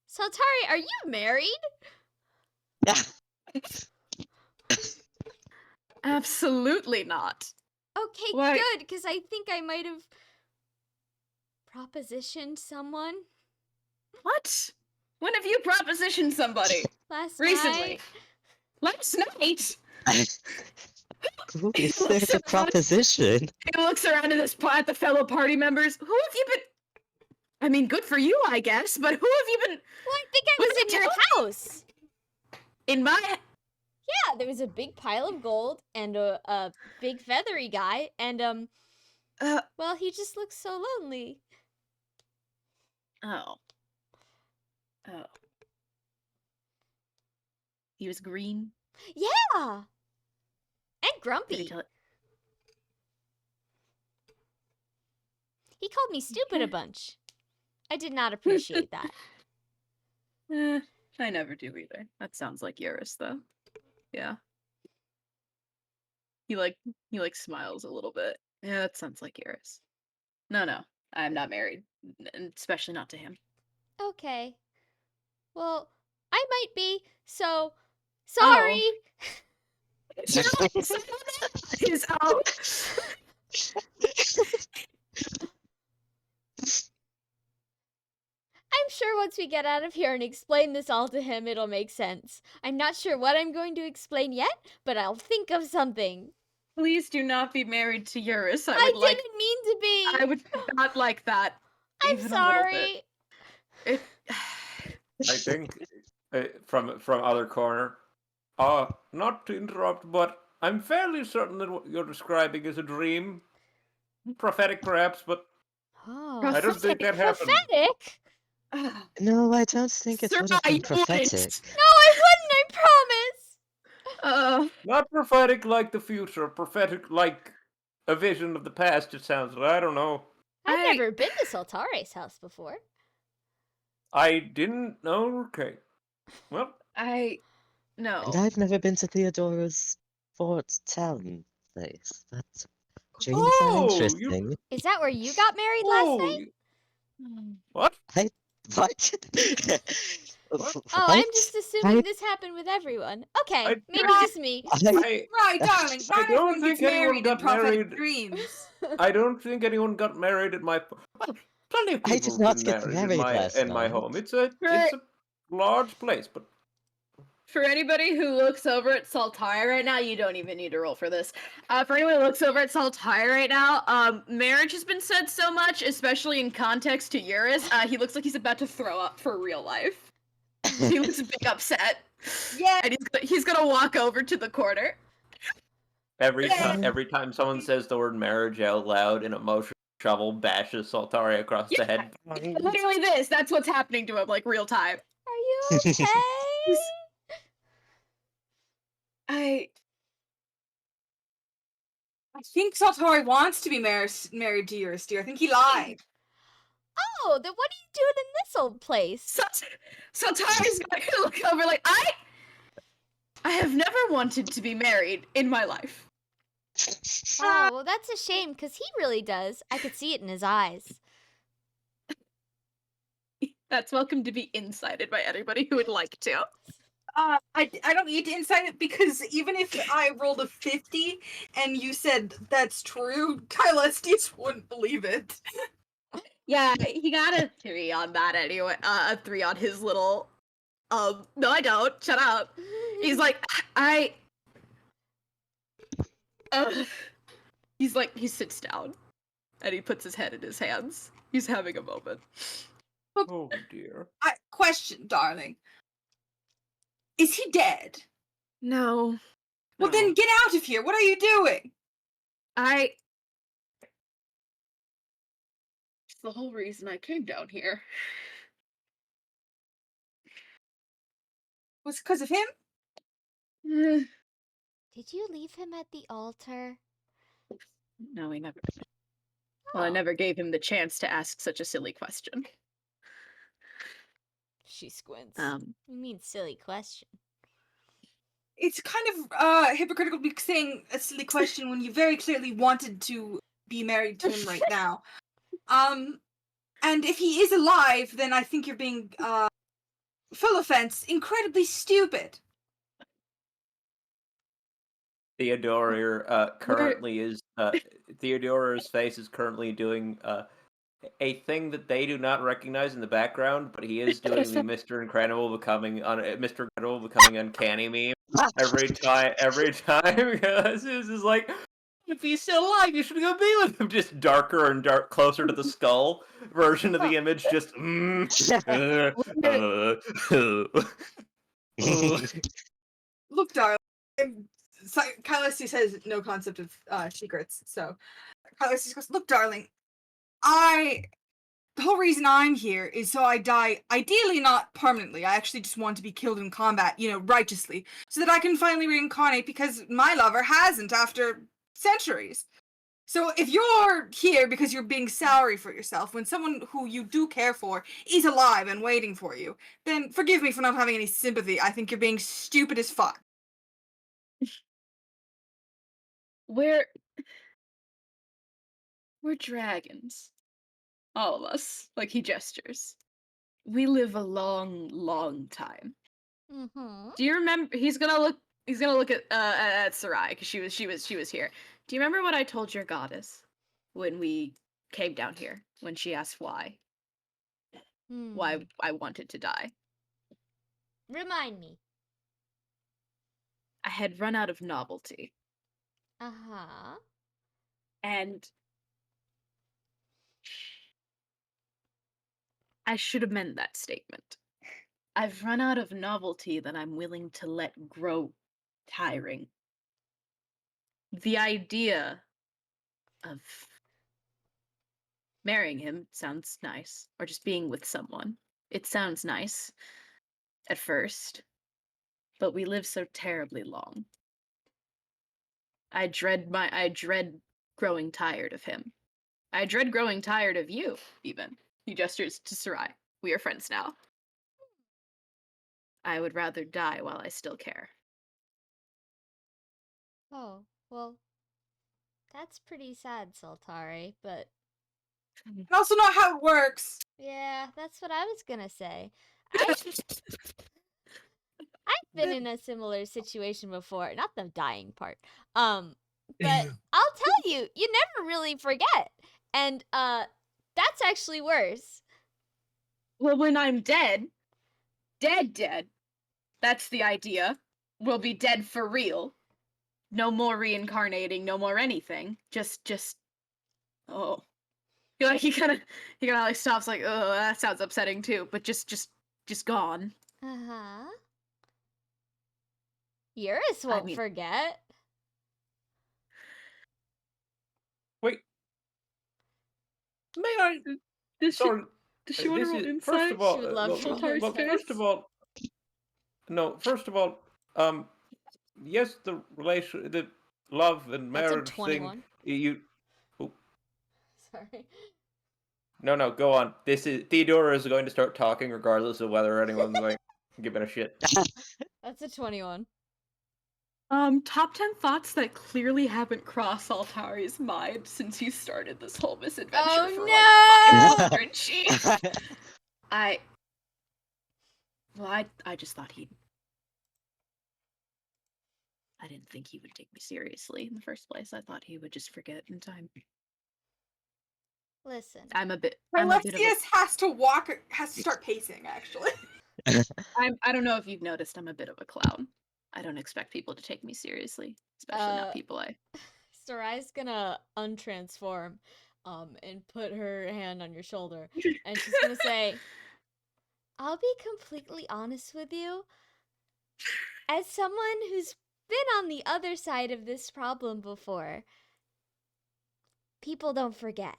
Saltari, are you married? Absolutely not. Okay, Why- good, because I think I might have propositioned someone What? When have you propositioned somebody? last Recently. night. Last night? Who is there to proposition? He looks around at the fellow party members. Who have you been? I mean, good for you, I guess, but who have you been? Well, I think I was in your house. In my. Yeah, there was a big pile of gold and a big feathery guy, and well, he just looks so lonely. Oh. He was green. Yeah, and Did he grumpy. tell it? He called me stupid a bunch. I did not appreciate that. I never do either. That sounds like Eurus, though. Yeah. He smiles a little bit. Yeah, that sounds like Eurus. No, I'm not married, especially not to him. Okay. Well, I might be, so sorry. Is out. I'm sure once we get out of here and explain this all to him, it'll make sense. I'm not sure what I'm going to explain yet, but I'll think of something. Please do not be married to Eurus. I didn't mean to be. I would not like that. I'm even sorry. A little bit. I think from other corner. Not to interrupt, but I'm fairly certain that what you're describing is a dream. Prophetic, perhaps, but Oh, I don't think that happened. prophetic? No, I don't think it would have been prophetic. No, I wouldn't, I promise. Not prophetic like the future, prophetic like a vision of the past, it sounds like. I don't know. I've never been to Saltare's house before. I didn't know. Okay. Well, No. And I've never been to Theodora's Fort Town place. That's dreams are interesting. Is that where you got married last night? What? What? Oh, I'm just assuming this happened with everyone. Okay, maybe just me. Right, darling. I Not don't everyone think gets anyone married in got prophetic married. dreams. I don't think anyone got married at my. Well, plenty of people I did not have get been married last in my night. home. It's a large place, but For anybody who looks over at Saltire right now, you don't even need to roll for this. For anyone who looks over at Saltire right now, marriage has been said so much, especially in context to Eurus. He looks like he's about to throw up for real life. He looks big upset. Yeah. And he's gonna walk over to the corner. every time someone says the word marriage out loud, an emotional shovel bashes Saltari across the head. Literally this. That's what's happening to him, like real time. Are you okay? I think Saltori wants to be married to Eurus, dear. I think he lied. Oh, then what are you doing in this old place? Saltari's gonna look over like, I have never wanted to be married in my life. Oh, well, that's a shame, because he really does. I could see it in his eyes. That's welcome to be incited by anybody who would like to. I don't need to incite it because even if I rolled a 50 and you said that's true, Kylestes wouldn't believe it. Yeah, he got a 3 on that anyway. A 3 on his little. No, I don't. Shut up. He's like, he's like, he sits down and he puts his head in his hands. He's having a moment. Oh dear. Question, darling. Is he dead? No. Well, then get out of here. What are you doing? the whole reason I came down here. Was it because of him? Eh, Did you leave him at the altar? no, he never. Well, I Oh. never gave him the chance to ask such a silly question. She squints. You mean silly question? It's kind of hypocritical to be saying a silly question when you very clearly wanted to be married to him right now. And if he is alive, then I think you're being, full offense, incredibly stupid. Theodora currently is Theodora's face is currently doing a thing that they do not recognize in the background, but he is doing the Mr. Incredible becoming uncanny meme every time. This is like, if he's still alive, you should go be with him. Just darker and closer to the skull version of the image. Just Look, darling. Kylesty says no concept of secrets, so Kylesty goes, look, darling, the whole reason I'm here is so I die, ideally not permanently. I actually just want to be killed in combat, righteously, so that I can finally reincarnate because my lover hasn't after centuries. So if you're here because you're being sorry for yourself when someone who you do care for is alive and waiting for you, then forgive me for not having any sympathy. I think you're being stupid as fuck. We're dragons. All of us. Like, he gestures. We live a long, long time. Mm-hmm. Do you remember? He's gonna look at Sarai because she was here. Do you remember what I told your goddess when we came down here? When she asked why I wanted to die? Remind me. I had run out of novelty, Uh-huh. and I should amend that statement. I've run out of novelty that I'm willing to let grow tiring. The idea of marrying him sounds nice, or just being with someone. It sounds nice at first, but we live so terribly long. I dread growing tired of him. I dread growing tired of you, even. He gestures to Sarai. We are friends now. I would rather die while I still care. Oh, well, that's pretty sad, Saltari, but And also not how it works. yeah, that's what I was gonna say. I've been in a similar situation before, not the dying part. But I'll tell you, you never really forget. And that's actually worse. Well, when I'm dead, dead, that's the idea. We'll be dead for real. No more reincarnating, no more anything. Just oh. He kind of like stops like, oh, that sounds upsetting too, but just gone. Uh-huh. Eurus won't forget. Wait. May I? Does Sorry. she want to roll insight? First of all, She would love to roll insight. First of all, yes, the love and That's a marriage thing. 21. Sorry. No, go on. Theodora is going to start talking regardless of whether anyone's like giving a shit. That's a 21. Top 10 thoughts that clearly haven't crossed Altari's mind since you started this whole misadventure for like 500 sheets. I just thought I didn't think he would take me seriously in the first place. I thought he would just forget in time. Listen. Alexius has to start pacing, actually. I don't know if you've noticed, I'm a bit of a clown. I don't expect people to take me seriously, especially not people Sarai's gonna untransform, and put her hand on your shoulder, and she's gonna say, I'll be completely honest with you. As someone who's been on the other side of this problem before, people don't forget.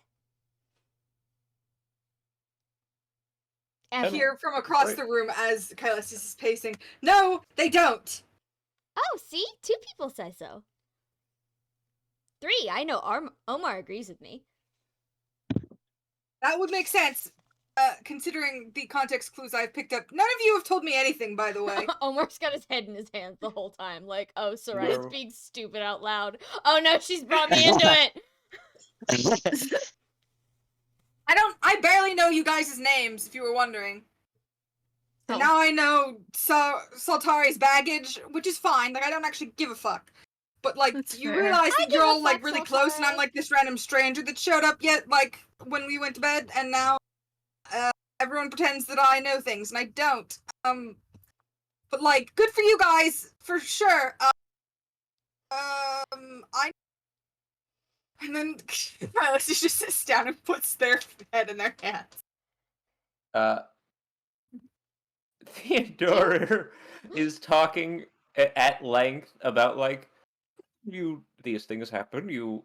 And hear from across right. the room as Kylestis is pacing. No, they don't. oh, see? 2 people say so. 3, I know Omar agrees with me. That would make sense, considering the context clues I've picked up. None of you have told me anything, by the way. Omar's got his head in his hands the whole time, like, oh, Soraya No. being stupid out loud. Oh no, she's brought me into it! I barely know you guys' names, if you were wondering. And Oh. now I know Saltari's baggage, which is fine. Like, I don't actually give a fuck. But, like, That's you fair. realize I that give you're a all, like, fuck, really close, and I'm, Saltari. like, this random stranger that showed up yet, like, when we went to bed, and now, everyone pretends that I know things, and I don't. But, like, good for you guys, for sure. I... And then Alexis just sits down and puts their head in their hands. Theodore is talking at length about like these things happen.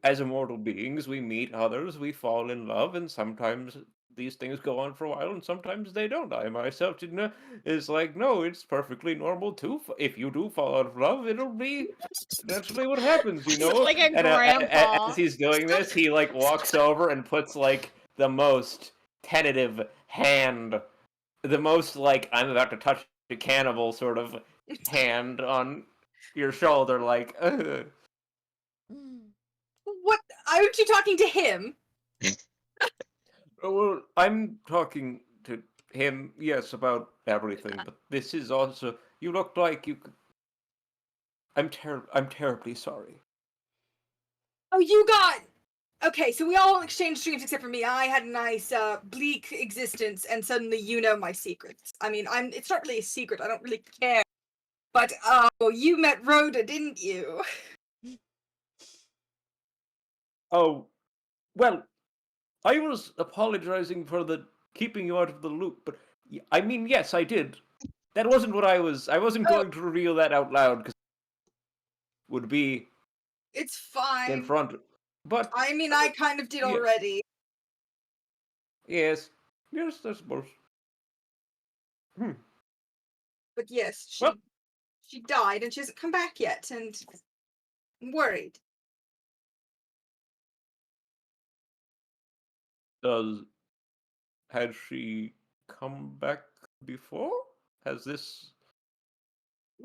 As immortal beings, we meet others, we fall in love, and sometimes these things go on for a while, and sometimes they don't. I myself didn't know. Is like, no, it's perfectly normal too. If you do fall out of love, it'll be naturally what happens, you know. Like a And grandpa. as he's doing this, he like walks over and puts like the most tentative hand, the most like I'm about to touch a cannibal sort of hand on your shoulder, like. What? Aren't you talking to him? Well, I'm talking to him, yes, about everything, but this is also. You looked like you. I'm terribly sorry. Oh, you got... Okay, so we all exchanged dreams except for me. I had a nice, bleak existence, and suddenly you know my secrets. I mean, it's not really a secret, I don't really care. But, oh, you met Rhoda, didn't you? Oh, well, I was apologizing for the keeping you out of the loop, but I mean, yes, I did. That wasn't what I was. I wasn't Oh. going to reveal that out loud because it would be It's in fine. front. But I mean, I kind of did yeah. already. Yes, I suppose. But yes, Well, she died, and she hasn't come back yet, and I'm worried. has she come back before? Has this?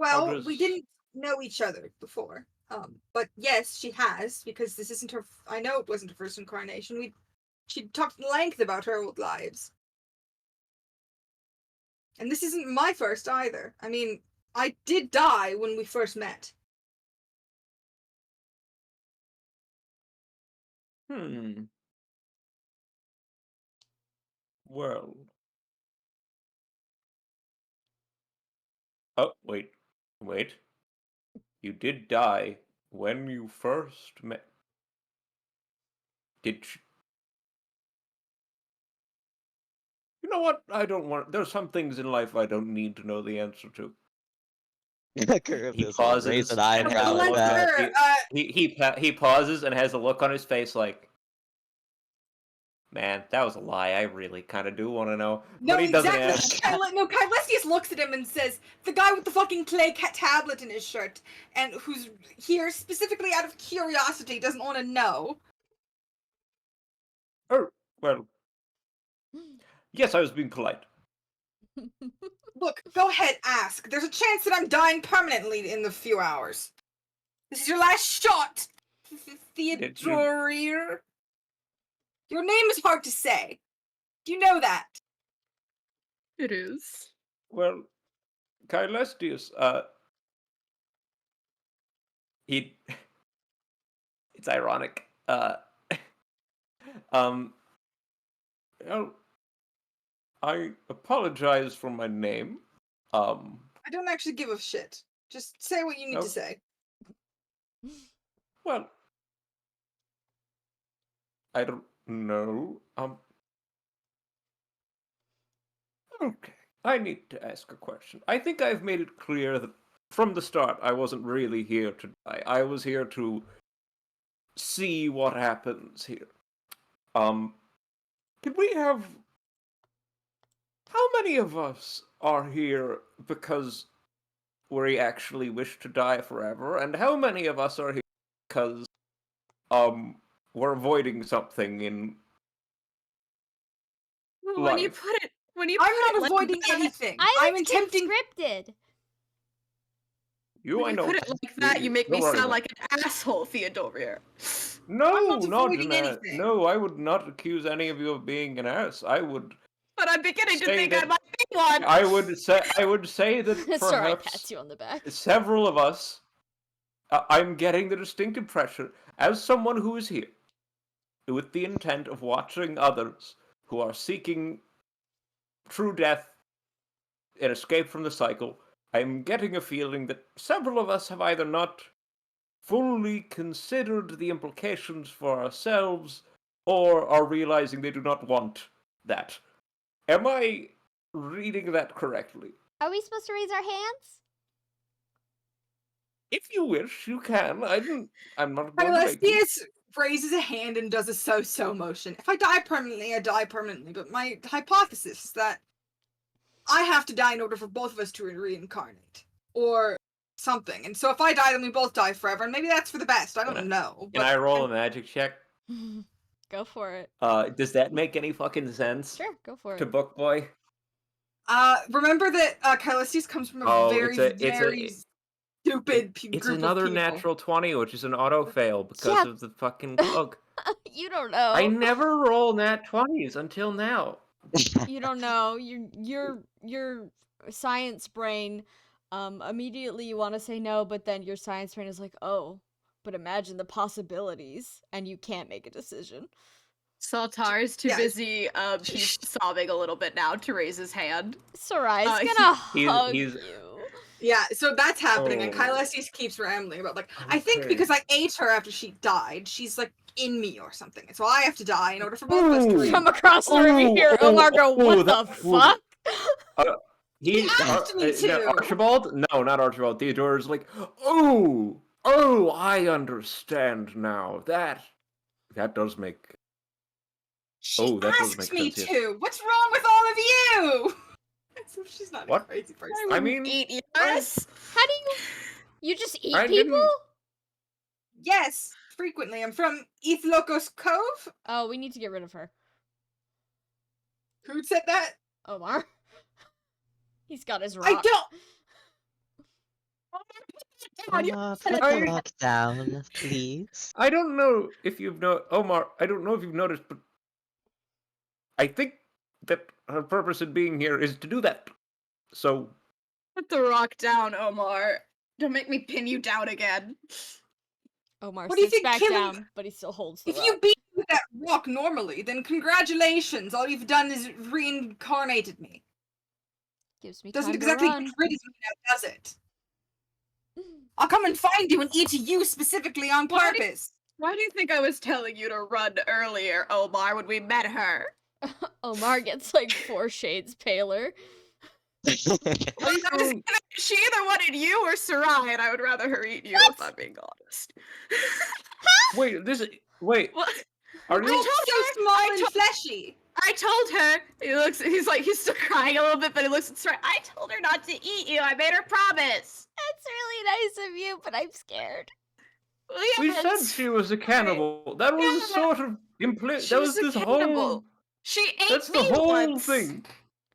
How Well, we does? didn't know each other before. But yes, she has, because this isn't her... I know it wasn't her first incarnation. She talked at length about her old lives. And this isn't my first either. I mean, I did die when we first met. Hmm. Well. Oh, wait. You did die when you first met. Did you? You know what? I don't want. There's some things in life I don't need to know the answer to. He Charybdis will raise pauses an and has a eyebrow at look. that. He pauses and has a look on his face like, man, that was a lie. I really kind of do want to know, No, but he doesn't exactly. ask. Kylesius looks at him and says, the guy with the fucking clay tablet in his shirt, and who's here specifically out of curiosity, doesn't want to know. Oh, well, yes, I was being polite. Look, go ahead, ask. There's a chance that I'm dying permanently in the few hours. This is your last shot, Theodore. Your name is hard to say. Do you know that? It is. Well, Kylestius, he. It's ironic. Um, well, I apologize for my name. I don't actually give a shit. Just say what you need to No. say. Well, I don't know. Okay. I need to ask a question. I think I've made it clear that from the start I wasn't really here to die. I was here to see what happens here. Can we have how many of us are here because we actually wish to die forever, and how many of us are here because we're avoiding something in Well, life? when you I'm put it not like avoiding that, anything. I I'm was attempting. conscripted. You, when I you know. put it like that, you make Don't me worry sound about like an asshole, Theodoria. I'm No, not not avoiding an anything. No, I would not accuse any of you of being an ass. I would But I'm beginning to say think I that might be one. I would say that Sorry, perhaps pats you on the back. several of us. I'm getting the distinct impression, as someone who is here, with the intent of watching others who are seeking true death and escape from the cycle. I'm getting a feeling that several of us have either not fully considered the implications for ourselves or are realizing they do not want that. Am I reading that correctly? Are we supposed to raise our hands? If you wish, you can. I'm not going to make you. Celestius raises a hand and does a so-so motion. If I die permanently, I die permanently. But my hypothesis is that I have to die in order for both of us to reincarnate. Or something. And so if I die, then we both die forever. And maybe that's for the best. I don't know. Can I roll a magic check? Go for it. Does that make any fucking sense Sure, go for to it. Book Boy? Remember that Caelestius comes from a Oh, very, very stupid It's group another of people. natural 20, which is an auto fail because Yeah. of the fucking bug. You don't know. I never roll nat 20s until now. You don't know. Your science brain, immediately you want to say no, but then your science brain is like, oh, but imagine the possibilities, and you can't make a decision. Saltar's too Yeah. busy. He's sobbing a little bit now to raise his hand. Sarai's He- gonna he's- hug he's- you. Yeah, so that's happening, and Oh. Caelestius keeps rambling about, like, I think Okay. because I ate her after she died, she's, like, in me or something. And so I have to die in order for both of us to Ooh. From across the room, you hear Omar go, "What the that- fuck?" He asked me no, to. Archibald? No, not Archibald. Theodore's like, oh, I understand now. That does make. She that does asked make me sense, yes. to. What's wrong with all of you? As if she's not What? a crazy person. I I wouldn't mean, eat you. How do you just eat I people? didn't- Yes, frequently. I'm from Ethlokos Cove. Oh, we need to get rid of her. Who said that? Omar. He's got his rock. I don't. Put I- the rock down, please. I don't know if Omar. I don't know if you've noticed, but I think that her purpose in being here is to do that. So Put the rock down, Omar. Don't make me pin you down again. Omar What do you sits think back killing- down, but he still holds the If rock. you beat me with that rock normally, then congratulations. All you've done is reincarnated me. Gives me Doesn't time exactly to run. get rid of me now, does it? I'll come and find you and eat you specifically on Why do- purpose. Why do you think I was telling you to run earlier, Omar, when we met her? Omar gets like 4 shades paler. She either wanted you or Sarai, and I would rather her eat you, if I'm being honest. wait, wait. What? Are I you? told So her. small I and told- fleshy. I told her. He's still crying a little bit, but he looks at Sarai. I told her not to eat you. I made her promise. That's really nice of you, but I'm scared. Well, We said yes. she was a cannibal. That was Yeah. sort of implicit. She That was was a this cannibal. whole. She ate That's me the whole once. thing.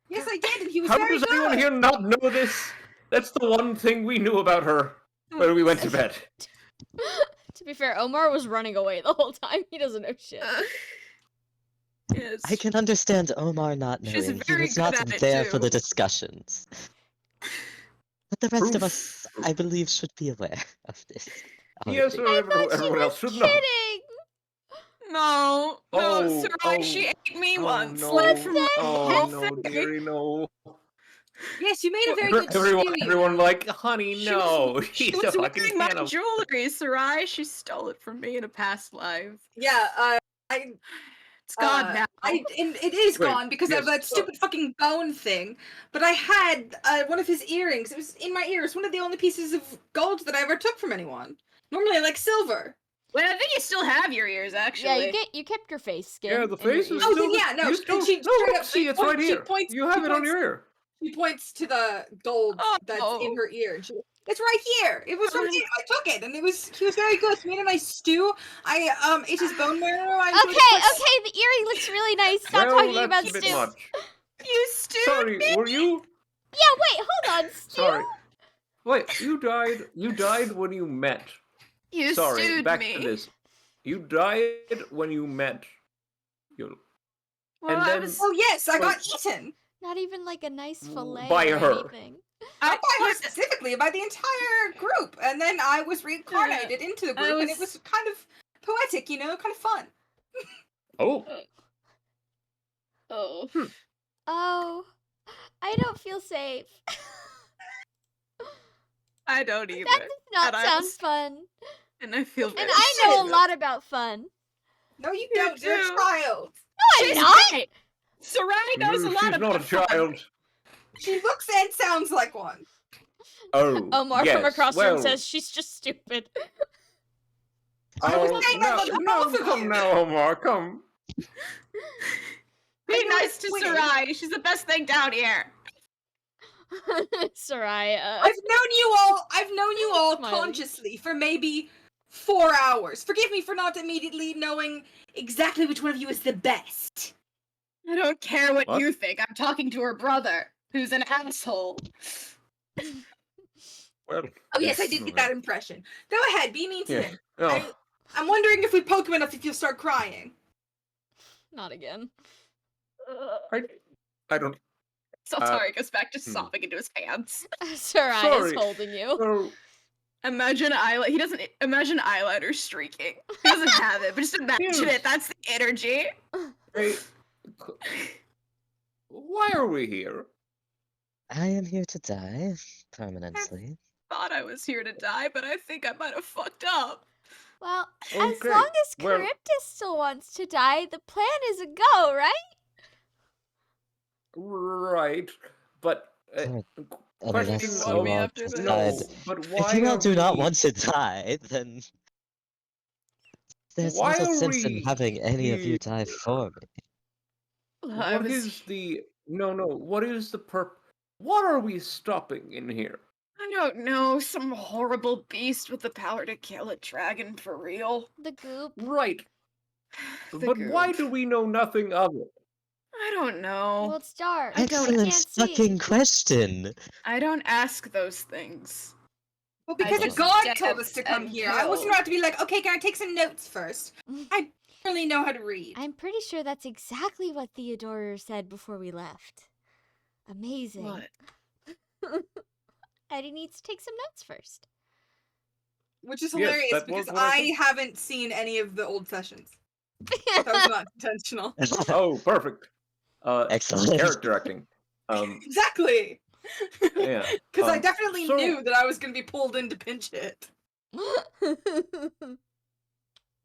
Yes, I did, and he was How very does good. anyone here not know this? That's the one thing we knew about her when we went to bed. To be fair, Omar was running away the whole time. He doesn't know shit. Yes. I can understand Omar not She's knowing. He very was good not at it, there for too. the discussions. But the rest of Proof. us, I believe, should be aware of this. Yes, already. I thought she everyone else was should know. kidding. No, Oh, Sarai, oh, she ate me Oh once. no! Like from the Oh whole no, thing. dearie, no! Yes, you made a very good stew. Everyone, like, honey, She no, was, she's she was a fucking wearing my cannibal. jewelry, Sarai. She stole it from me in a past life. Yeah, It's gone now. and it is Wait, gone because yes, of that stupid fucking bone thing. But I had one of his earrings. It was in my ear. It's one of the only pieces of gold that I ever took from anyone. Normally, I like silver. Wait, I think you still have your ears, actually. Yeah, you kept your face skin. Yeah, the and your face is ears. Oh, still. then yeah, no. You And still. she No, straight up see, it's right she here. points. You have she it on points- your ear. She points to the gold that's in her ear. And it's right here. It was from him. I took it, and he was very good. He made a nice stew. I ate his bone marrow. I enjoyed Okay, the earring looks really nice. Stop Well, talking that's about a bit stew. much. You stewed Sorry, me? were you? Yeah, wait, hold on, stew. Sorry. Wait, you died. You died when you met. You Sorry, stewed back me. to this. You died when you met. You. Well, And I then- was. Oh yes, I Well- got eaten. Not even like a nice fillet By or her. anything. Not by her specifically, by the entire group. And then I was reincarnated into the I group, and it was- was kind of poetic, kind of fun. Oh. Oh. Oh, I don't feel safe. I don't either. That does not And I sound was- fun. And I feel very And I know a shouldn't. lot about fun. No, you You don't. You're a do. child. I'm not. right. Sarai knows a lot She's about not a fun. child. She looks and sounds like one. Oh. Omar yes. from across the well, room says she's just stupid. I was Oh, saying that about no, both of come you. now, Omar, come. Be I nice to wait. Sarai. She's the best thing down here. Soraya. I've known you all Smiling. consciously for maybe 4 hours. Forgive me for not immediately knowing exactly which one of you is the best. I don't care what What? you think. I'm talking to her brother, who's an asshole. Well. Oh yes, I did get that impression. Go ahead, be mean to Yeah. him. Oh. I'm wondering if we poke him enough if you'll start crying. Not again. I don't. So Tari goes back to sobbing into his hands. Soraya's Sorry. holding you. So, Imagine he doesn't imagine eyeliner streaking. He doesn't have it, but just imagine it. That's the energy. hey, why are we here? I am here to die permanently. Thought I was here to die, but I think I might have fucked up. Well, as Okay, long as well- Charybdis still wants to die, the plan is a go, right? Right, but Sorry. question Unless you of all want just to no, die. but why If you all are do not we- want to die, then there's Why little are sense in we having any of you here? die for me. I What was- is the no? What is the What are we stopping in here? I don't know, some horrible beast with the power to kill a dragon for real. The goop. Right, The but why goop. do we know nothing of it? I don't know. Well, it's dark. I don't- Excellent can't fucking see. question. I don't ask those things. Well, because a just god dance told us to come and here. I wasn't kill. about to be like, okay, can I take some notes first? I really know how to read. I'm pretty sure that's exactly what Theodora said before we left. Amazing. What? Eddie needs to take some notes first. Which is Yes, hilarious that was because what I I think. haven't seen any of the old sessions. That was not intentional. Oh, perfect. Excellent. Character acting. Exactly. Yeah. Because I definitely so- knew that I was going to be pulled in to pinch it.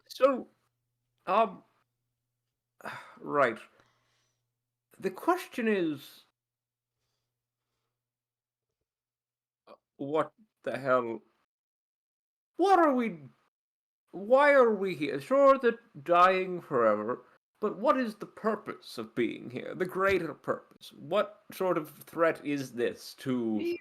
So, right. The question is, what the hell? What are we? Why are we here? Sure, that dying forever, but what is the purpose of being here? The greater purpose. What sort of threat is this to?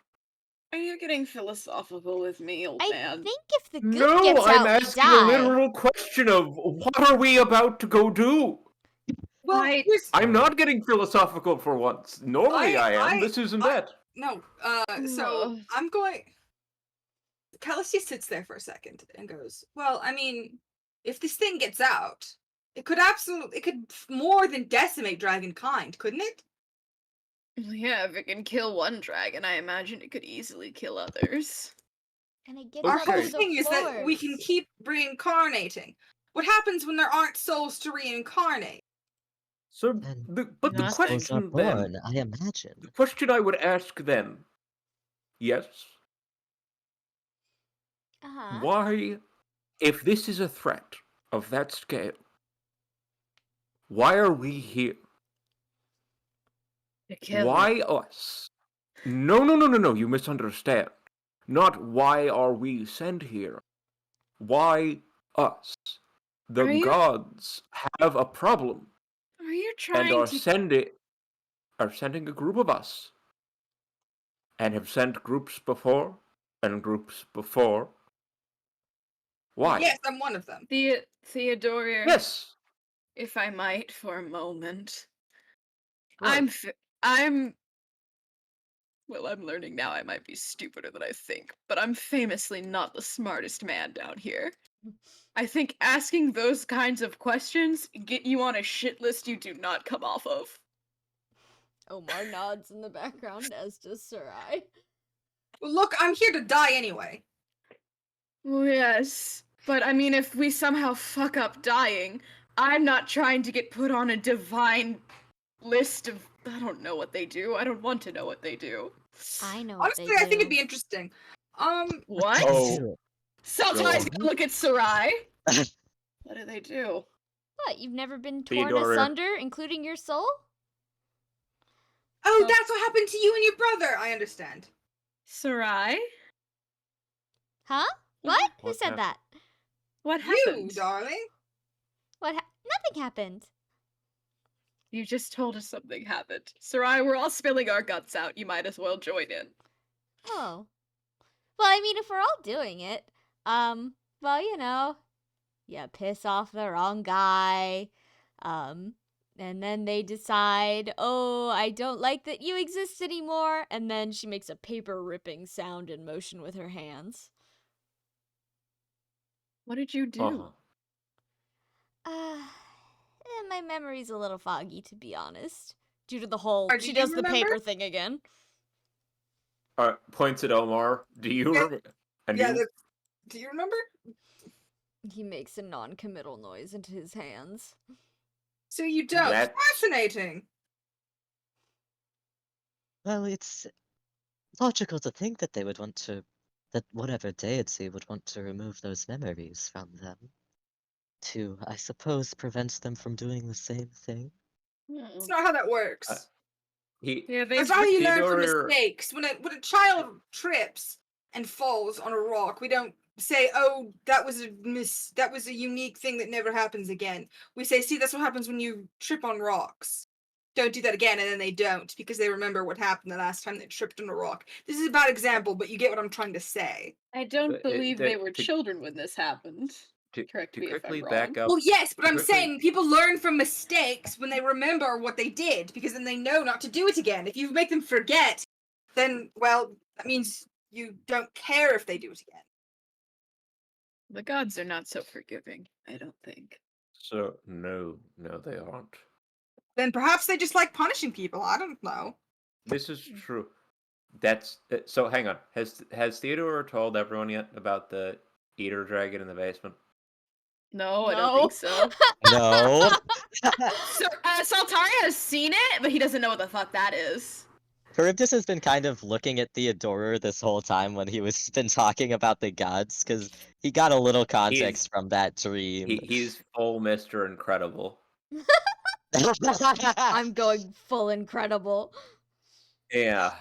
Are you getting philosophical with me, old I man? think if the goop No, gets I'm out, we asking a die. literal question of what are we about to go do? Well, I- here's... I'm not getting philosophical for once. Normally I am. This isn't I- it. No, so Ugh. I'm going... Callistia sits there for a second and goes, well, I mean, if this thing gets out, it could more than decimate dragonkind, couldn't it? Well, yeah, if it can kill one dragon, I imagine it could easily kill others. And it gets Our out whole of the thing is that we can forest. keep reincarnating. What happens when there aren't souls to reincarnate? So, And the Not Souls are question then, born, I imagine. the question I would ask then, yes, Uh-huh. why, if this is a threat of that scale, why are we here? To kill. Why us? No, you misunderstand. Not why are we sent here. Why us. The Are you- gods have a problem Are you and trying are to? sending a group of us, and have sent groups before and groups before. Why? Yes, I'm one of them. Theodore, Yes. if I might, for a moment. Right. I'm. Well, I'm learning now I might be stupider than I think, but I'm famously not the smartest man down here. I think asking those kinds of questions get you on a shit list you do not come off of. Omar nods in the background, as does Sarai. Look, I'm here to die anyway. Well, yes, but I mean, if we somehow fuck up dying, I'm not trying to get put on a divine list of. I don't know what they do. I don't want to know what they do. I know what Honestly, they I think do. it'd be interesting. What? Oh. Sometimes God. I look at Sarai. What do they do? What, you've never been torn Theodore. asunder, including your soul? Oh, Oh. that's what happened to you and your brother. I understand. Sarai? Huh? What? Who What said that? What You, happened? darling. Nothing happened. You just told us something happened. Sarai, we're all spilling our guts out. You might as well join in. Oh. Well, I mean, if we're all doing it, well, you piss off the wrong guy, and then they decide, oh, I don't like that you exist anymore, and then she makes a paper ripping sound and motion with her hands. What did you do? My memory's a little foggy, to be honest. Due to the whole, Or do she you does the remember? paper thing again. Points at Omar. Do you Yeah. remember? And Yeah, you? do you remember? He makes a non-committal noise into his hands. So you don't. That- Fascinating. Well, it's logical to think that they would want to, that whatever deity would want to remove those memories from them. To, I suppose, prevent them from doing the same thing. It's not how that works. He. Yeah, That's how you learn from Theodore- mistakes. When a child trips and falls on a rock, we don't say, "Oh, that was a unique thing that never happens again." We say, "See, that's what happens when you trip on rocks. Don't do that again," and then they don't because they remember what happened the last time they tripped on a rock. This is a bad example, but you get what I'm trying to say. I don't believe they were to- children when this happened. Correct to me if I'm quickly wrong. back up. Well, yes, but I'm quickly- saying people learn from mistakes when they remember what they did because then they know not to do it again. If you make them forget, then, well, that means you don't care if they do it again. The gods are not so forgiving, I don't think. So no, they aren't. Then perhaps they just like punishing people. I don't know. This is true. That's so. Hang on. Has Theodore told everyone yet about the eater dragon in the basement? No, I don't think so. No. Saltaria has seen it, but he doesn't know what the fuck that is. Charybdis has been kind of looking at Theodora this whole time when he was been talking about the gods, because he got a little context from that dream. He's full Mr. Incredible. I'm going full incredible. Yeah.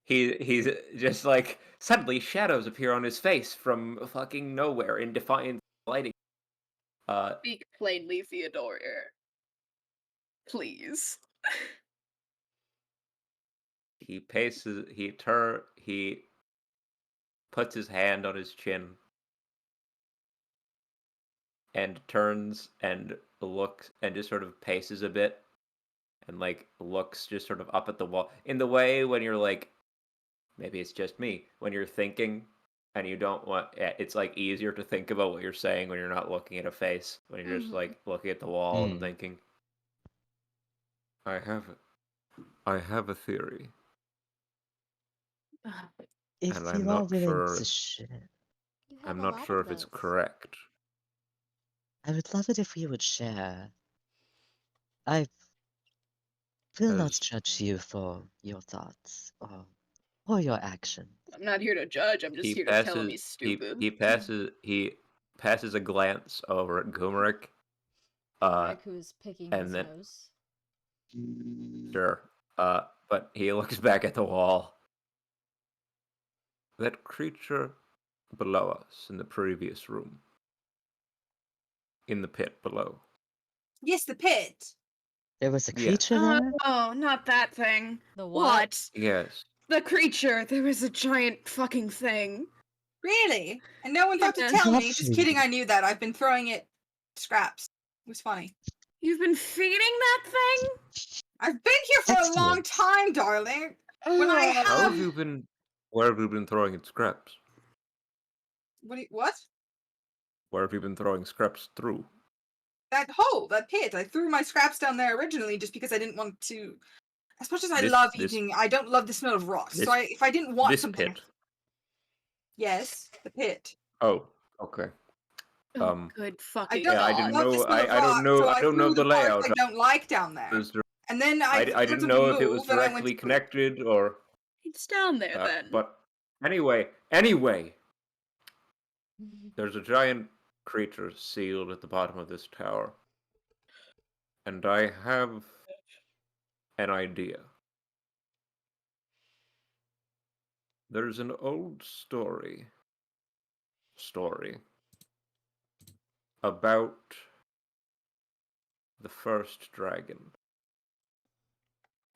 He's just like suddenly shadows appear on his face from fucking nowhere in defiant lighting. Speak plainly, Theodore. Please. He puts his hand on his chin and turns and looks and just sort of paces a bit and like looks just sort of up at the wall in the way when you're like, maybe it's just me, when you're thinking and you don't want, it's like easier to think about what you're saying when you're not looking at a face, when you're just like looking at the wall and thinking, I have a theory. If And you I'm are not willing sure. to share, You have I'm a not lot sure of if it's those. correct. I would love it if you would share. I will not As- judge you for your thoughts or your action. I'm not here to judge, I'm just He here to tell him he's he stupid. he passes a glance over at Gumerick. Rick, who's picking and his then- nose. Sure. But he looks back at the wall. That creature below us in the previous room. In the pit below. Yes, the pit. There was a Yes. creature there? Oh, not that thing. The what? Yes. The creature. There was a giant fucking thing. Really? And no one thought to Yeah. tell me. Just Lovely. kidding, I knew that. I've been throwing it scraps. It was funny. You've been feeding that thing? I've been here for a long Excellent. time, darling. When I How have have you been? Where have you been throwing its scraps? what? Where have you been throwing scraps through? That hole, that pit. I threw my scraps down there originally just because I didn't want to. As much as I love eating, I don't love the smell of rot. this- So if I didn't want This something, pit. yes, the pit. Oh, okay. Oh, good I fucking don't Yeah, I didn't god. love the know. smell of I don't rot, know. so I I don't know threw the the parts layout. I don't like down there. And then I didn't started know to if it was move, and I went directly to poop. connected or. It's down there then. But anyway, there's a giant creature sealed at the bottom of this tower, and I have an idea. There's an old story about the first dragon.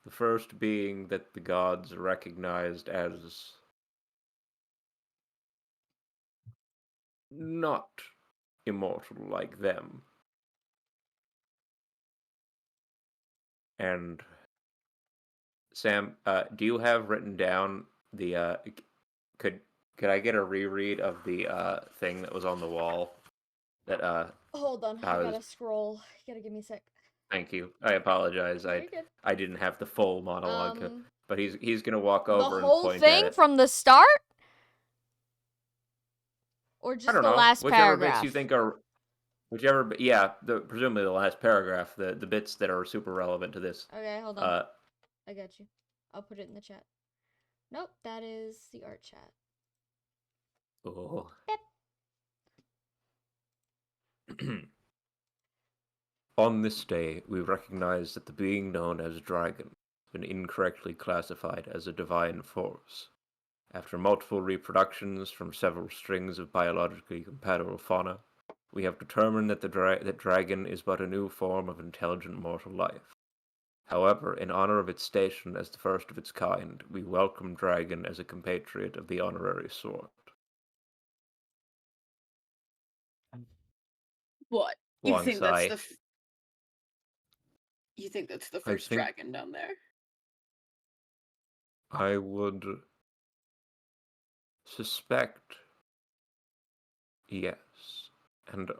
The first being that the gods recognized as not immortal like them. And Sam, do you have written down the could I get a reread of the thing that was on the wall? That Hold on, I I was gotta scroll. You gotta give me a sec. Thank you. I apologize. No, you're good. I didn't have the full monologue, Um, but he's gonna walk the over and whole point at thing it. from the start, or I just don't the know. last Whichever bits paragraph? you think are yeah, presumably the last paragraph, the bits that are super relevant to this. Okay, hold on. I got you. I'll put it in the chat. Nope, that is the art chat. Oh. On this day, we recognize that the being known as Dragon has been incorrectly classified as a divine force. After multiple reproductions from several strings of biologically compatible fauna, we have determined that that dragon is but a new form of intelligent mortal life. However, in honor of its station as the first of its kind, we welcome Dragon as a compatriot of the honorary sort. What? You Long think that's sigh. the You think that's the I first think dragon down there? I would suspect yes. And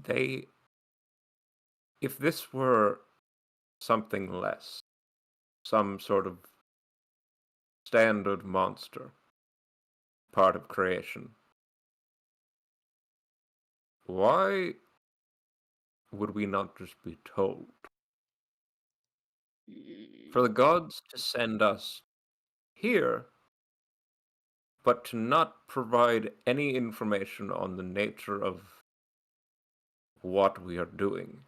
they, if this were something less, some sort of standard monster, part of creation, why would we not just be told? For the gods to send us here, but to not provide any information on the nature of what we are doing.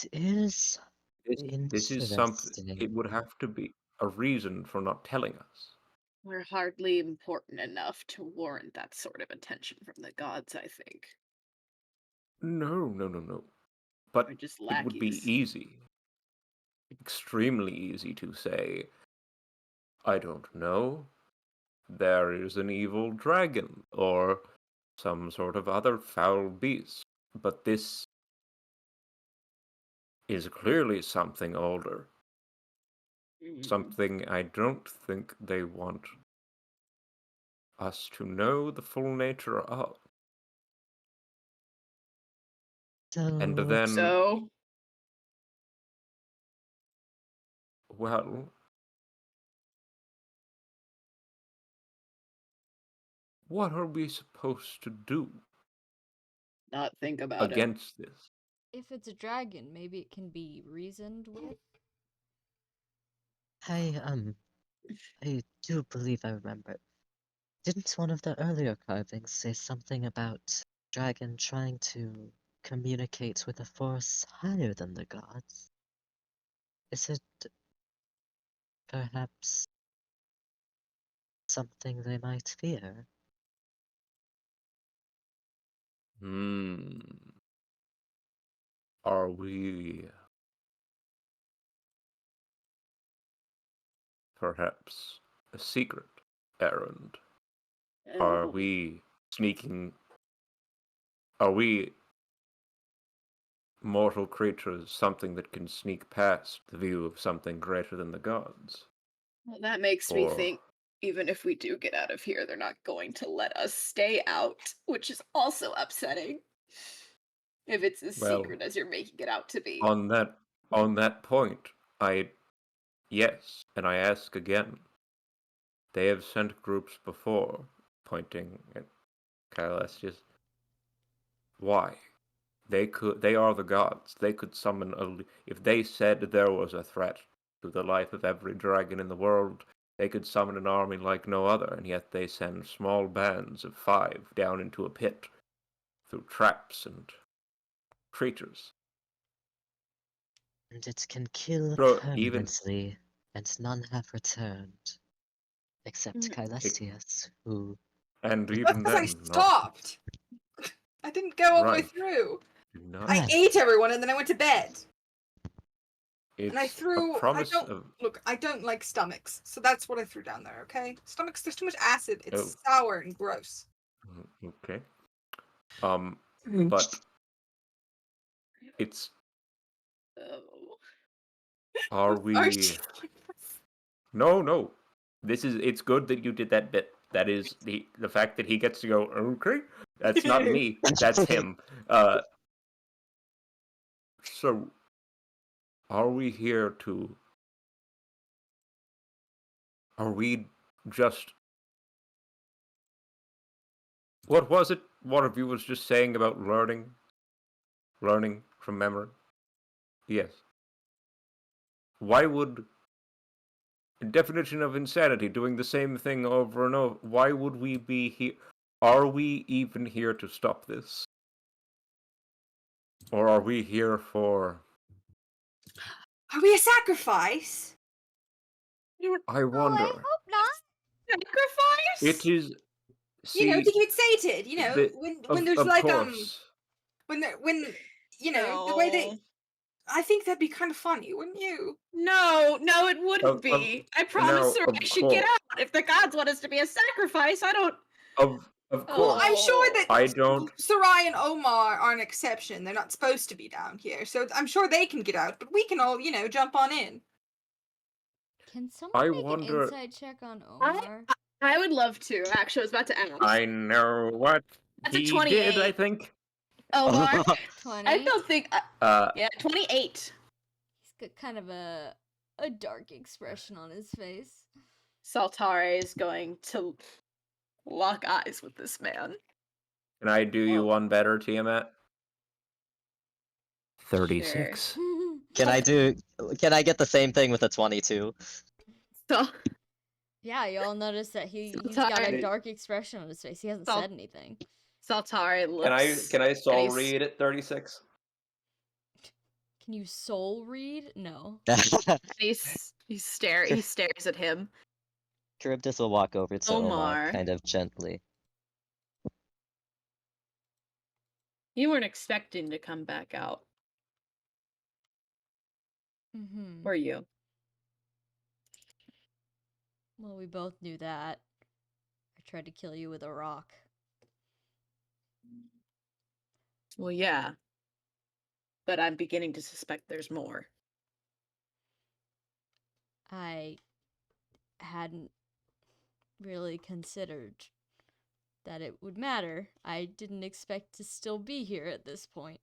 It is This is something, interesting. it would have to be a reason for not telling us. We're hardly important enough to warrant that sort of attention from the gods, I think. No. But We're just it would be lackeys. easy, extremely easy to say, I don't know, there is an evil dragon, or some sort of other foul beast. But this is clearly something older. Something I don't think they want us to know the full nature of. And So, then, So, well, what are we supposed to do not think about it. against this? If it's a dragon, maybe it can be reasoned with. I do believe I remember. Didn't one of the earlier carvings say something about dragon trying to communicate with a force higher than the gods? Is it perhaps something they might fear. Are we perhaps a secret errand? Are Oh, we sneaking? Are we mortal creatures something that can sneak past the view of something greater than the gods? well, that makes me Or think even if we do get out of here, they're not going to let us stay out, which is also upsetting. If it's as well, secret as you're making it out to be. on that point, yes, and I ask again. They have sent groups before, pointing at Caelestius. Why? They are the gods. They could summon if they said there was a threat to the life of every dragon in the world, they could summon an army like no other, and yet they send small bands of 5 down into a pit through traps and creatures. And it can kill Bro, even permanently, and none have returned. Except Mm, Caelestius, who... and That's even because I then, not stopped. I didn't go all the way right. through. Not. I ate everyone and then I went to bed. And I It's a threw. promise of. Look. I don't like stomachs, so that's what I threw down there. Okay, stomachs. There's too much acid. Oh, It's sour and gross. okay. But it's. oh. Are Are we? she- No. It's good that you did that bit. That is the fact that he gets to go. Okay, that's not me. That's him. So are we here to? Are we just? What was it? One of you was just saying about learning from memory. Yes. Why would definition of insanity, doing the same thing over and over? Why would we be here? Are we even here to stop this? Or are we here for... Are we a sacrifice? I Oh, I wonder. hope not. Sacrifice? It is... You know, See, to keep it sated. You know, when there's of like course. when you know the way No. they. I think that'd be kind of funny, wouldn't you? No, it wouldn't Of, of, be. I no, promise her I of should get course. out. If the gods want us to be a sacrifice, I don't. Of Well, course. I'm sure Oh. that I don't... Sarai and Omar are an exception. They're not supposed to be down here, so I'm sure they can get out. But we can all, jump on in. Can someone I make an wonder... inside check on Omar? I would love to. Actually, I was about to ask. I know what That's a he did, I 28. think. Omar? 20. I don't think. Yeah, 28. He's got kind of a dark expression on his face. Saltare is going to lock eyes with this man. Can I do you Oh. one better, Tiamat? 36. Can I get the same thing with a 22? So, Yeah, you all notice that he's Saltare, got a dark expression on his face. He hasn't said anything. Saltare looks. Can I soul he's- read at 36? Can you soul read? No. He stares at him. Charybdis will walk over to Omar Omar. kind of gently. You weren't expecting to come back out, Mm-hmm. were you? Well, we both knew that. I tried to kill you with a rock. Well, yeah. But I'm beginning to suspect there's more. I hadn't really considered that it would matter. I didn't expect to still be here at this point.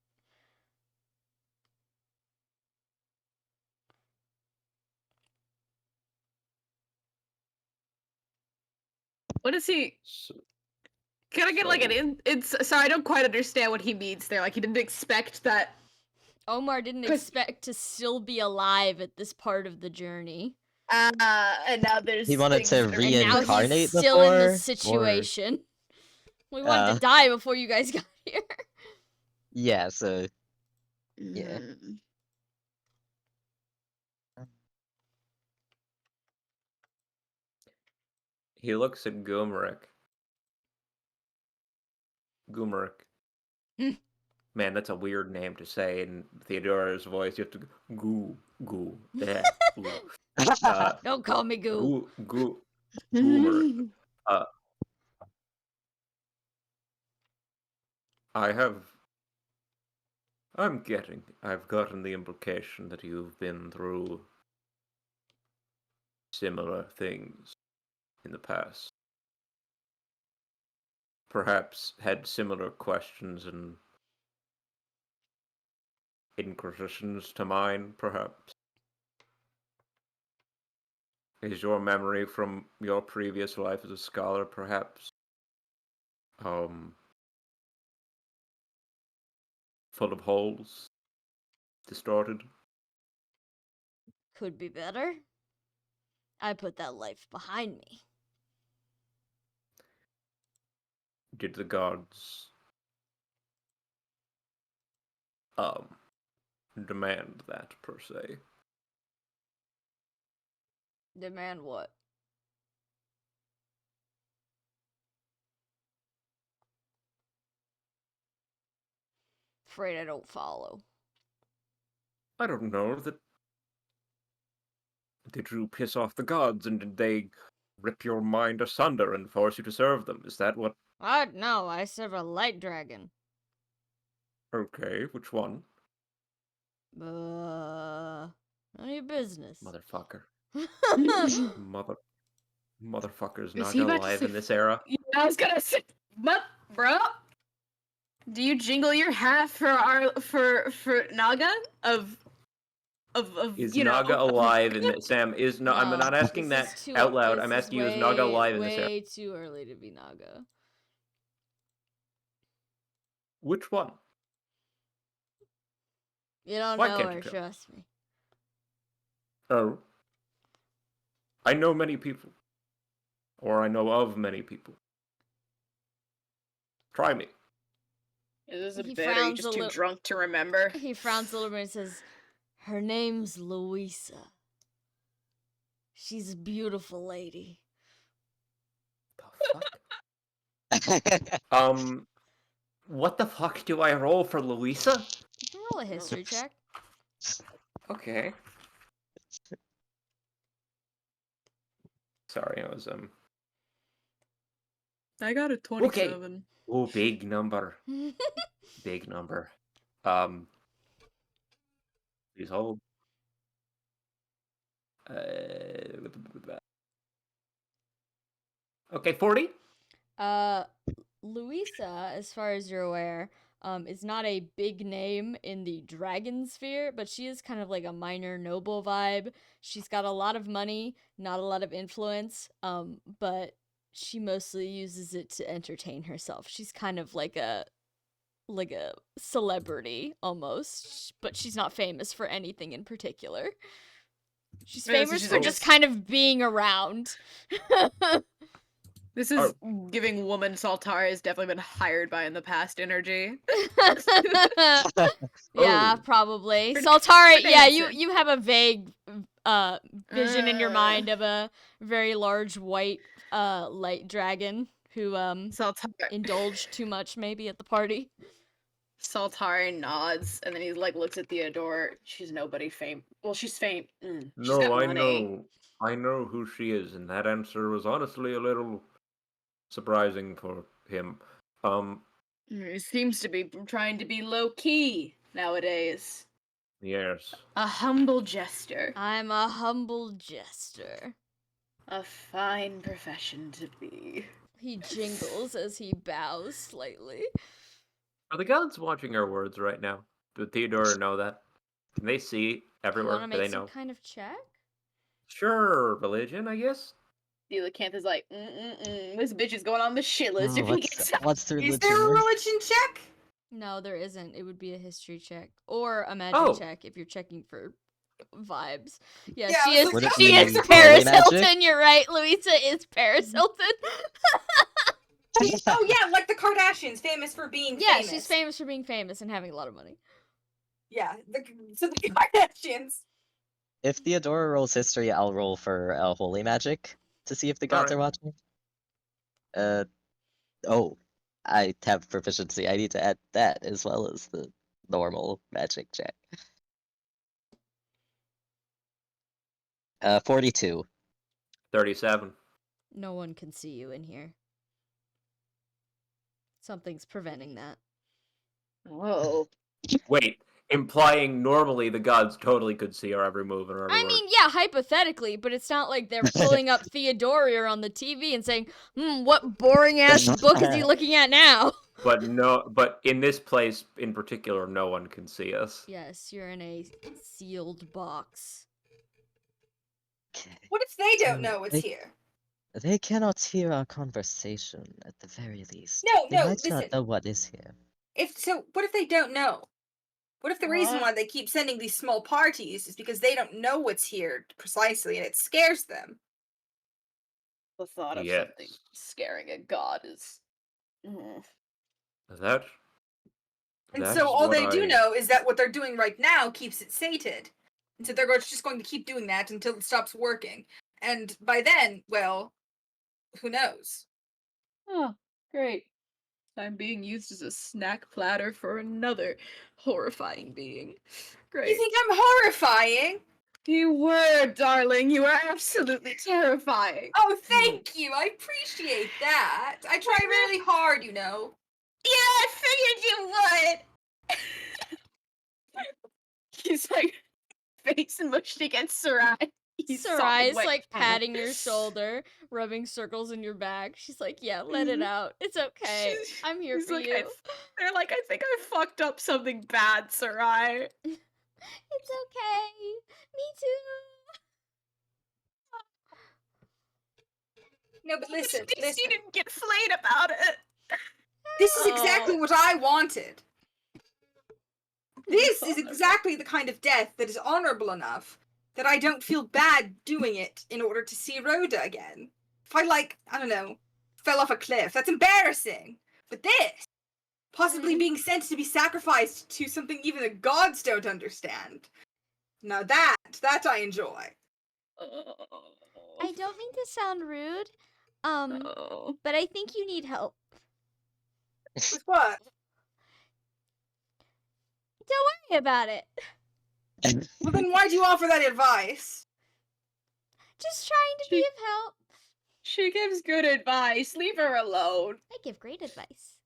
What is he? So, Can I get like an sorry, I don't quite understand what he means there. Like he didn't expect that. Omar didn't 'Cause- expect to still be alive at this part of the journey. And now there's. He wanted things to that are- And now Reincarnate he's still in before, this or- situation. We wanted to die before you guys got here. Yeah, so... Yeah. Mm. He looks at Gumerick. Gumerick. Hmm. Man, that's a weird name to say in Theodora's voice. You have to go, goo, ooh. Don't call me Goo. Goomer. I've gotten the implication that you've been through similar things in the past. Perhaps had similar questions and inquisitions to mine, perhaps. Is your memory from your previous life as a scholar, perhaps, full of holes? Distorted? Could be better. I put that life behind me. Did the gods demand that, per se? Demand what? Afraid I don't follow. I don't know. Did you piss off the gods, and did they rip your mind asunder and force you to serve them? Is that what... What? No, I serve a light dragon. Okay, which one? None of your business. Motherfucker. Motherfucker. Motherfucker's Is not he about to alive say in this era. Yeah, I was gonna say, but bro, do you jingle your hat for for Naga of Is you know Naga of alive in this? Sam, I'm No, not asking this that is too, out loud. this I'm is asking you, is Naga alive in this era? way too early to be Naga. Which one? You don't Why know can't her, you tell? trust me. Oh. I know many people. Or I know of many people. Try me. Is this a He bit? Or are you frowns just a too little. drunk to remember? He frowns a little bit and says, "Her name's Louisa. She's a beautiful lady." The fuck? What the fuck do I roll for Louisa? You can roll a history check. Okay. Sorry, I was I got a 27. Oh, big number. Big number. Please hold. Okay, 40. Louisa, as far as you're aware, is not a big name in the dragon sphere, but she is kind of like a minor noble vibe. She's got a lot of money, not a lot of influence, but she mostly uses it to entertain herself. She's kind of like a celebrity almost, but she's not famous for anything in particular. She's Yeah, so famous she's for like just kind of being around. This is giving woman Saltara has definitely been hired by in the past energy. Yeah, Oh. probably. For Saltari, yeah, dancing. you have a vague vision in your mind of a very large white light dragon who indulged too much maybe at the party. Saltari nods and then he like looks at Theodore. She's nobody famous. Well, she's famous. She's No, got I money. know. I know who she is, and that answer was honestly a little surprising for him. He seems to be trying to be low key nowadays. Yes. A humble jester. I'm a humble jester. A fine profession to be. He jingles as he bows slightly. Are the gods watching our words right now? Did Theodore know that? Can they see You everywhere? want to Do they make some know? kind of check? Sure, religion, I guess. Coelacanth is like, this bitch is going on the shit list if he gets out. What's the Is religion there a worth? religion check? No, there isn't. It would be a history check or a magic check if you're checking for vibes. Yeah, Yeah, she I was is. like, Would it She be is holy Paris magic? Hilton. You're right. Louisa is Paris Hilton. Oh yeah, like the Kardashians, famous for being Yeah, famous. she's famous for being famous and having a lot of money. Yeah, so the Kardashians. If Theodora rolls history, I'll roll for holy magic to see if the gods are Alright. watching. Uh, oh, I have proficiency. I need to add that as well as the normal magic check. 42. 37. No one can see you in here. Something's preventing that. Whoa. Wait, implying normally the gods totally could see our every move and our every I word. mean, yeah, hypothetically, but it's not like they're pulling up Theodoria on the TV and saying, what boring ass book is he looking at now? But in this place in particular, no one can see us. Yes, you're in a sealed box. Okay. What if they don't So know it's here? They cannot hear our conversation, at the very least. No, They no, might listen. not know what is here. What if they don't know? What if the reason What? why they keep sending these small parties is because they don't know what's here precisely and it scares them? The thought of Yes. something scaring a god is. That. And That so is all what they do I- know is that what they're doing right now keeps it sated. And so they're just going to keep doing that until it stops working. And by then, well, who knows? Oh, great. I'm being used as a snack platter for another horrifying being. You Great. think I'm horrifying? You were, darling. You are absolutely terrifying. Oh, thank you. I appreciate that. I try really hard, you know. Yeah, I figured you would. He's like face mushed against Sarai. He's Sarai's sobbing like now. patting your shoulder, rubbing circles in your back. She's like, yeah, let it out. It's okay. I'm here He's for like, you. they're like, I think I fucked up something bad, Sarai. It's okay. Me too. No, but listen, At least listen. you didn't get flayed about it. This is exactly Oh. what I wanted. This is exactly the kind of death that is honorable enough that I don't feel bad doing it in order to see Rhoda again. If I, like, I don't know, fell off a cliff, that's embarrassing. But this, possibly being sent to be sacrificed to something even the gods don't understand. Now that I enjoy. I don't mean to sound rude, Oh. but I think you need help. With what? Don't worry about it. Well, then why'd you offer that advice? Just trying to be She- of help. She gives good advice. Leave her alone. I give great advice.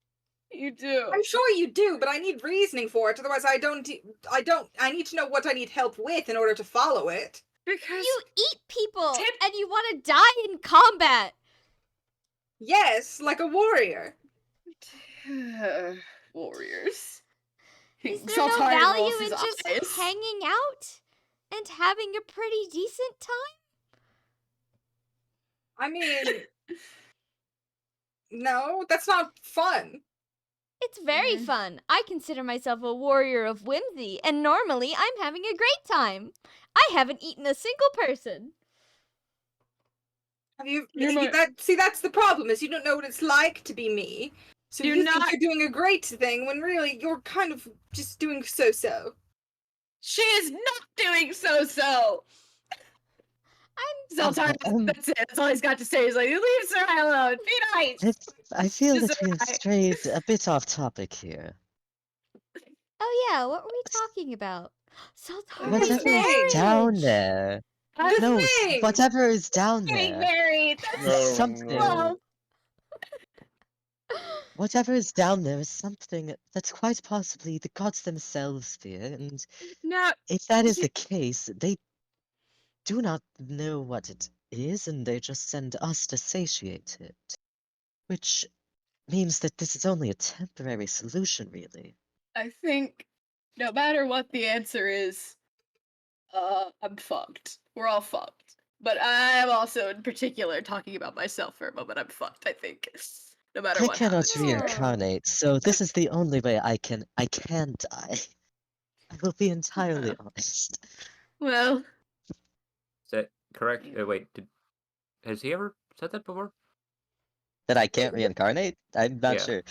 You do. I'm sure you do, but I need reasoning for it. Otherwise, I need to know what I need help with in order to follow it. Because You eat people, Tip- and you want to die in combat. Yes, like a warrior. warriors. Is there Zoltar no value rolls in his just eyes. hanging out and having a pretty decent time? I mean, no, that's not fun. It's very fun. I consider myself a warrior of whimsy, and normally I'm having a great time. I haven't eaten a single person. Have you? You're That's the problem. Is you don't know what it's like to be me. So You're you think not- you're doing a great thing when really you're kind of just doing so-so. She is not doing so. Zoltar, that's it. That's all he's got to say. He's like, leave Sarai alone. Be nice. I feel Just that we have alright. strayed a bit off topic here. Oh yeah, what were we talking about? Sultana's Whatever- Whatever's down marriage. there. The No, thing! whatever is down Getting there. married. That's Something. love. Whatever is down there is something that's quite possibly the gods themselves fear, and Now, if that is see- the case, they do not know what it is, and they just send us to satiate it. Which means that this is only a temporary solution, really. I think no matter what the answer is, I'm fucked. We're all fucked. But I'm also in particular talking about myself for a moment. I'm fucked, I think. No matter I what cannot happens here. reincarnate, so this is the only way I can die. I will be entirely honest. Well, Is that correct? Wait, has he ever said that before? That I can't reincarnate? I'm not Yeah. sure.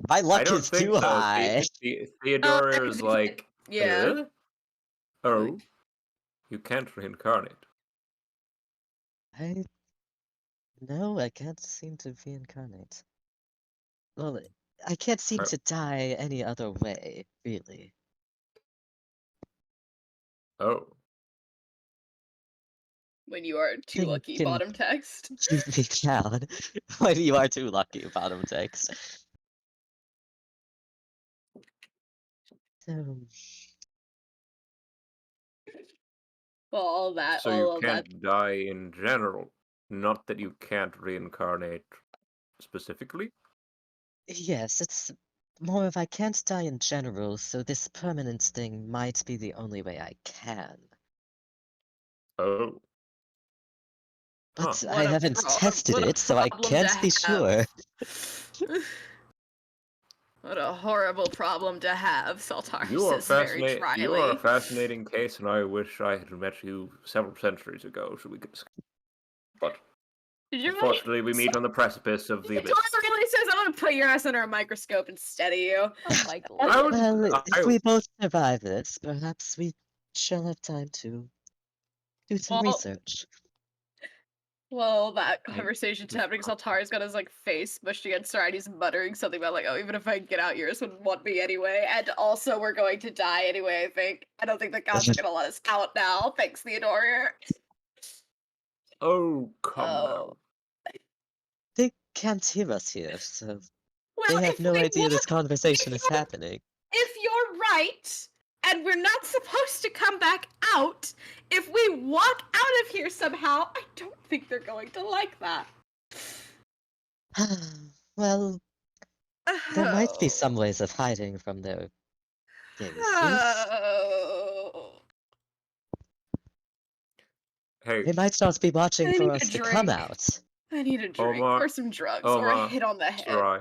My I luck don't is think too so. high. Theodora is like, yeah. oh, you can't reincarnate. I No, I can't seem to reincarnate. Well, I can't seem Uh, to die any other way, really. Oh, When you are too Thing lucky, can bottom text. keep me down when you are too lucky, bottom text. So, Well, so you all of that. can't die in general, not that you can't reincarnate specifically? yes, it's more of I can't die in general, so this permanence thing might be the only way I can. Oh, huh. But I haven't tested What a it, so I problem to can't be sure. have. What a horrible problem to have, Saltar says very You are a dryly. fascinating case, and I wish I had met you several centuries ago, so we could discuss. But Did you really? unfortunately, we meet on the precipice of the abyss. Dora really says, "I'm gonna put your ass under a microscope and study you." Oh my I god. would, Well, if I, we both survive this, perhaps we shall have time to do some Well, research. well, that I- conversation's happening. Saltar's got his like face mushed against her, and he's muttering something about like, "Oh, even if I get out, yours wouldn't want me anyway." And also, we're going to die anyway. I think. I don't think the gods are gonna let us out now. Thanks, Theodore. oh, come Oh. now. They can't hear us here, so Well, they have if no we idea this walk, conversation if is happening. you're right, and we're not supposed to come back out, if we walk out of here somehow, I don't think they're going to like that. Well, there might be Oh. some ways of hiding from their gazes. Oh. Hey, They might not be watching I for need a us to come drink. out. I need a drink Omar, or some drugs or a hit on the head. Sarai,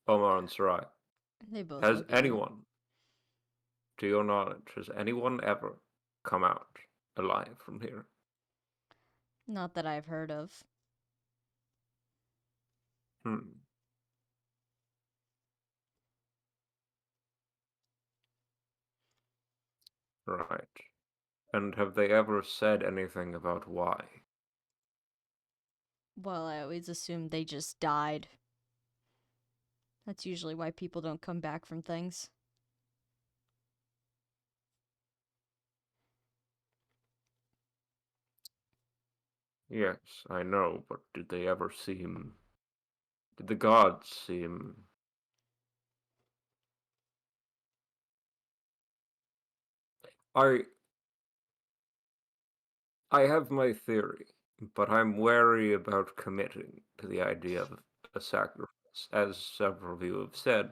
Omar and Sarai. They both Has look at you. anyone, to your knowledge, has anyone ever come out alive from here? Not that I've heard of. Hmm. Right. And have they ever said anything about why? Well, I always assumed they just died. That's usually why people don't come back from things. Yes, I know, but did they ever seem... Did the gods seem... I... I have my theory, but I'm wary about committing to the idea of a sacrifice, as several of you have said.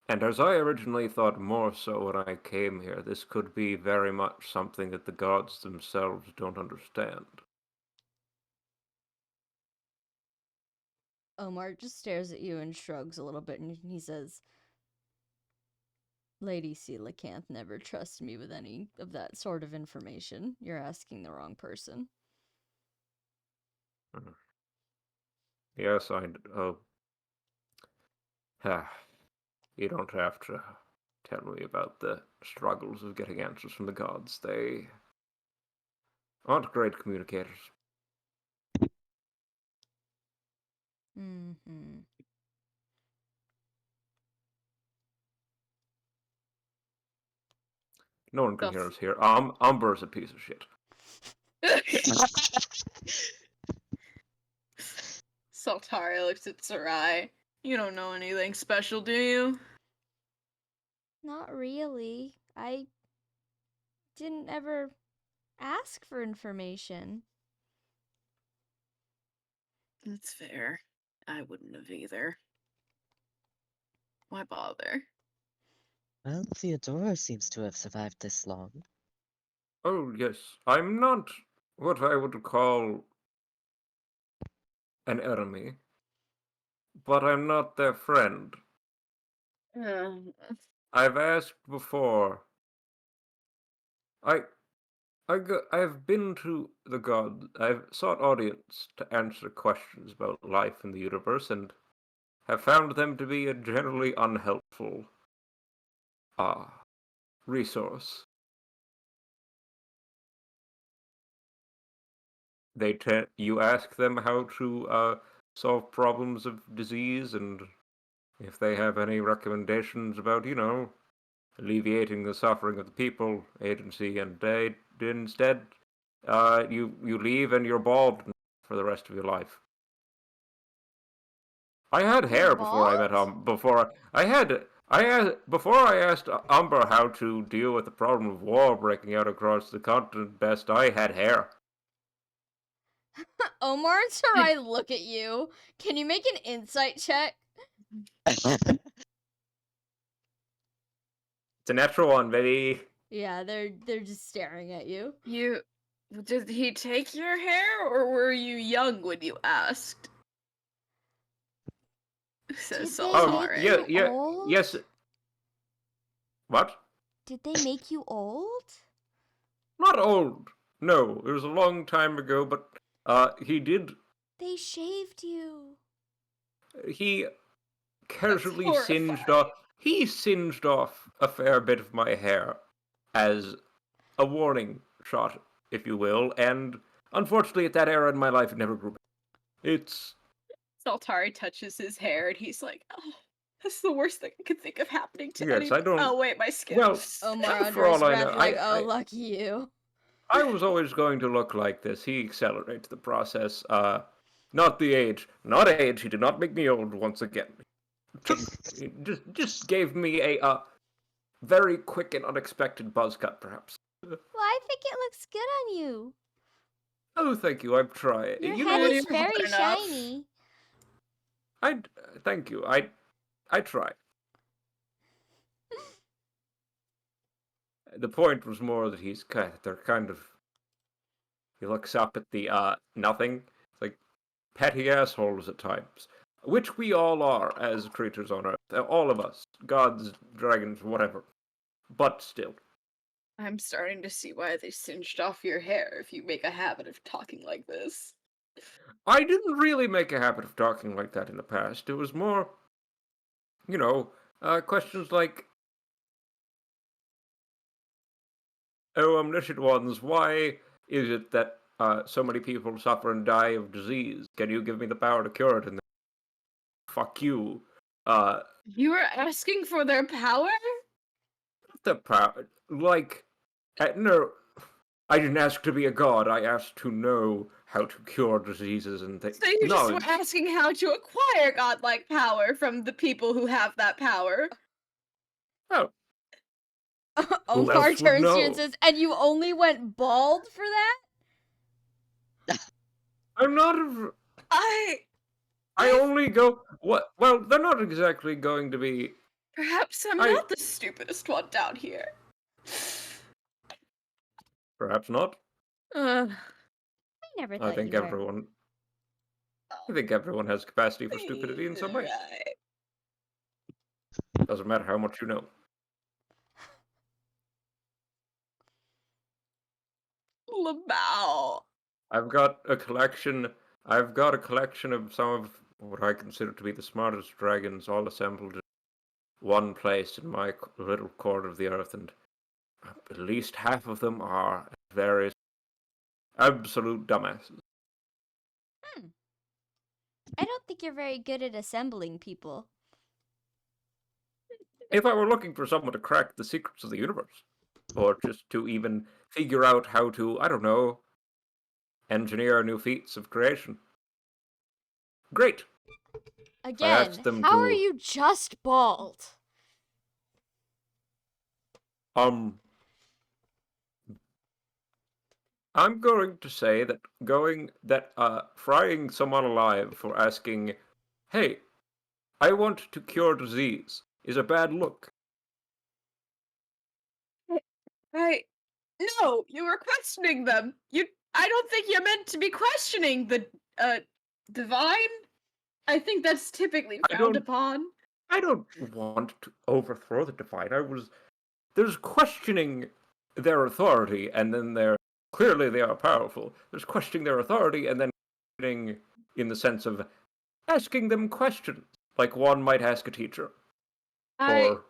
And as I originally thought more so when I came here, this could be very much something that the gods themselves don't understand. Omar just stares at you and shrugs a little bit, and he says, Lady Coelacanth never trusts me with any of that sort of information. You're asking the wrong person. Yes, oh, you don't have to tell me about the struggles of getting answers from the gods. They aren't great communicators. Mm-hmm. No one can The hear us here. Umber's a piece of shit. Saltaria looks at Sarai. You don't know anything special, do you? Not really. I didn't ever ask for information. That's fair. I wouldn't have either. Why bother? Well, Theodora seems to have survived this long. Oh, yes. I'm not what I would call an enemy, but I'm not their friend. I've asked before. I I've been to the gods. I've sought audience to answer questions about life in the universe and have found them to be a generally unhelpful resource. you ask them how to solve problems of disease, and if they have any recommendations about, alleviating the suffering of the people, agency, and they instead, you leave and you're bald for the rest of your life. I had You're hair before I met bald? before I asked Umber how to deal with the problem of war breaking out across the continent best, I had hair. Omar and Sarai look at you. Can you make an insight check? It's a natural one, baby. Yeah, they're just staring at you. Did he take your hair, or were you young when you asked? Says Did they Solomare. make you old? Yes. What? Did they make you old? Not old. No, it was a long time ago, but he did. They shaved you. He casually singed horrifying. off. He singed off a fair bit of my hair as a warning shot, if you will, and unfortunately, at that era in my life, it never grew back. It's Saltari touches his hair and he's like, oh, that's the worst thing I could think of happening to yes, I anyone. don't. Oh wait, my skin. Well, Omar under for his all I breath, know, like, oh, lucky you. I was always going to look like this. He accelerates the process. Not the age. Not age. He did not make me old once again. He just gave me a very quick and unexpected buzz cut, perhaps. Well, I think it looks good on you. Oh, thank you. I'm trying. Your You head know, is you're hot very enough. shiny. thank you. I try. The point was more that they're kind of. He looks up at the nothing. It's like petty assholes at times, which we all are as creatures on Earth. All of us, gods, dragons, whatever. But still. I'm starting to see why they singed off your hair if you make a habit of talking like this. I didn't really make a habit of talking like that in the past. It was more, questions like, oh, omniscient ones, why is it that so many people suffer and die of disease? Can you give me the power to cure it? And then, fuck you. You were asking for their power? The power, like, no, I didn't ask to be a god. I asked to know how to cure diseases and things. So you just were Knowledge. asking how to acquire godlike power from the people who have that power. Oh, who Omar else would turns to you and know? says, and you only went bald for that? I'm not a. I I only go. What? Well, they're not exactly going to be. Perhaps I'm not the stupidest one down here. Perhaps not. Uh, I never I thought think you were. everyone. I think everyone has capacity for stupidity in some way. Right. Doesn't matter how much you know. Lamau. I've got a collection. I've got a collection of some of what I consider to be the smartest dragons, all assembled in one place in my little corner of the earth, and at least half of them are various absolute dumbasses. I don't think you're very good at assembling people. If I were looking for someone to crack the secrets of the universe, or just to even figure out how to, I don't know, engineer new feats of creation. Great. Again, asked them how are to- you just bald? I'm going to say that frying someone alive for asking, "Hey, I want to cure disease," is a bad look. No, you were questioning them. I don't think you're meant to be questioning the divine. I think that's typically frowned upon. I don't want to overthrow the divine. There's questioning their authority, and then clearly they are powerful. There's questioning their authority, and then in the sense of asking them questions, like one might ask a teacher or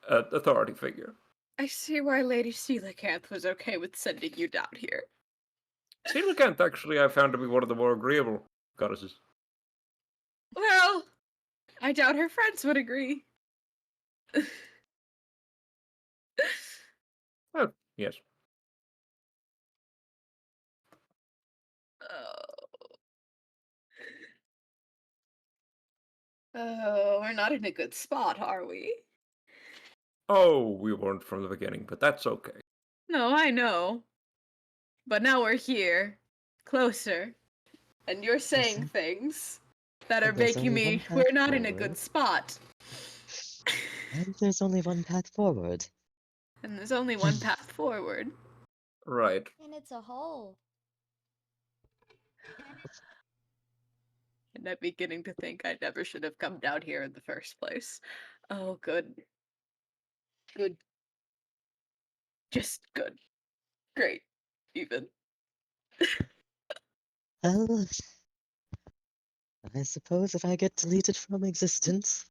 an authority figure. I see why Lady Coelacanth was okay with sending you down here. Coelacanth, actually, I found to be one of the more agreeable goddesses. Well, I doubt her friends would agree. Oh, yes. Oh, we're not in a good spot, are we? Oh, we weren't from the beginning, but that's okay. No, I know. But now we're here, closer, and you're saying things that are And there's making only one me. path We're not in a forward. good spot. And there's only one path forward. And there's only one path forward. Right. And it's a hole. And I'm beginning to think I never should have come down here in the first place. Oh, good. Good. Just good. Great. Even. Well, I suppose if I get deleted from existence.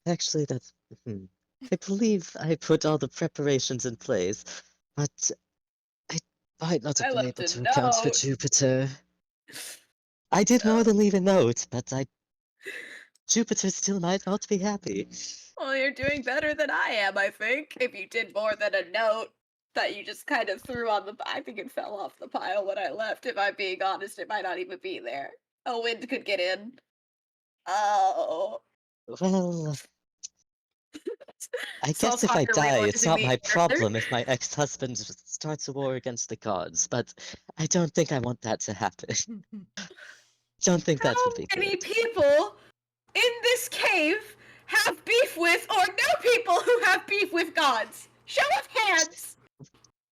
Actually, that's. I believe I put all the preparations in place, but I might not have I been left able a to account for note. Jupiter. I did more than leave a note, but Jupiter still might not be happy. Well, you're doing better than I am, I think. If you did more than a note that you just kind of threw on the. I think it fell off the pile when I left. If I'm being honest, it might not even be there. A wind could get in. Oh. Well, I guess if I Saltire die, it's realizing not the my error. problem if my ex-husband starts a war against the gods, but I don't think I want that to happen. Don't think that How would be many good. people in this cave have beef with, or know people who have beef with gods? Show of hands!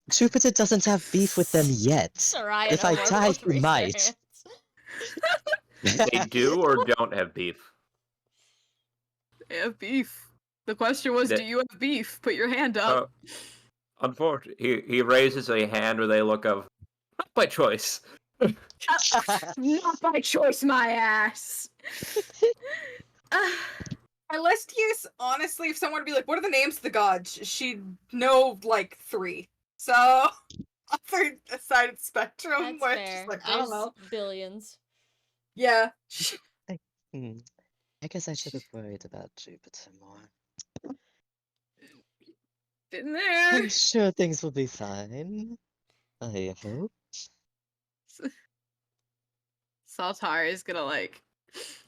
Jupiter doesn't have beef with them yet. Sarai and If I Omar die, both he raised their might. hands. They do or don't have beef. They have beef. The question was, That- do you have beef? Put your hand up. Unfortunately, he raises a hand with a look of, not by choice. Not by choice, my ass. Alestius, honestly, if someone would be like, what are the names of the gods? She'd know like 3. So, other side of the spectrum, That's where fair. she's like, I There's don't know. billions. Yeah. I guess I should have worried about Jupiter more. Been there. I'm sure things will be fine. I hope. Saltar is gonna like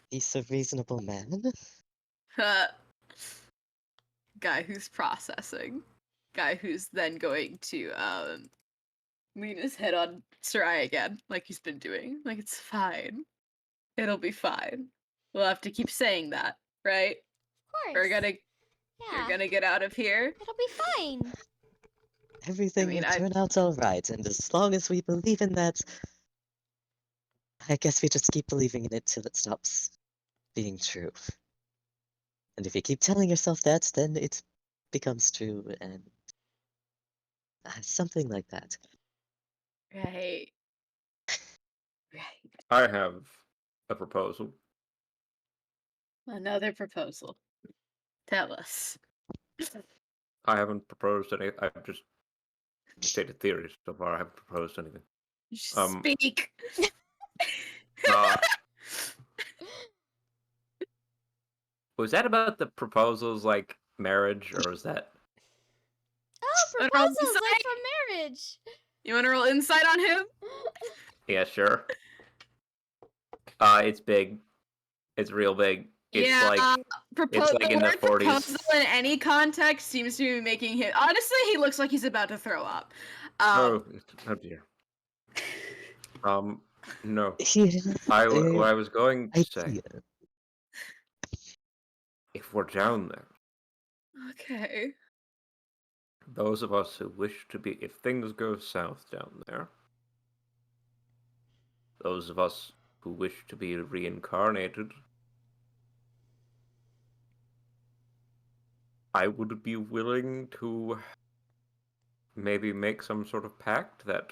He's a reasonable man. guy who's processing. Guy who's then going to lean his head on Sarai again, like he's been doing. Like, it's fine. It'll be fine. We'll have to keep saying that, right? Of course. We're gonna Yeah. You're gonna get out of here. It'll be fine. Everything mean, will turn out alright, and as long as we believe in that, I guess we just keep believing in it till it stops being true. And if you keep telling yourself that, then it becomes true, and something like that. Right. Right. I have a proposal. Another proposal. Tell us. I haven't proposed any. I've just stated theories so far. I haven't proposed anything. Speak. Uh, was that about the proposals like marriage, or is that? Oh, Wanna roll proposals like insight? for marriage. You want to roll insight on him? Yeah, sure. It's big. It's real big. It's yeah, like proposal like in the 40s. proposal in any context seems to be making him. Honestly, he looks like he's about to throw up. Oh dear. No. What I was going to say, idea. if we're down there, Okay. those of us who wish to be, if things go south down there, those of us who wish to be reincarnated, I would be willing to maybe make some sort of pact that,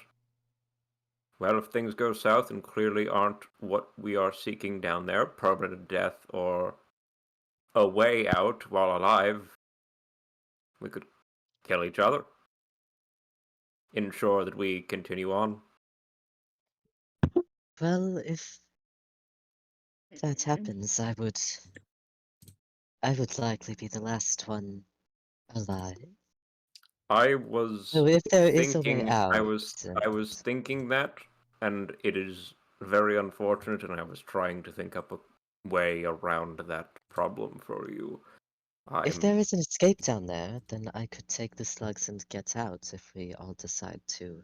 well, if things go south and clearly aren't what we are seeking down there, permanent death or a way out while alive, we could kill each other. ensure that we continue on. Well, if that happens, I would likely be the last one alive. I was So if there is a way thinking, out, I was thinking that, and it is very unfortunate, and I was trying to think up a way around that problem for you. if there is an escape down there, then I could take the slugs and get out if we all decide to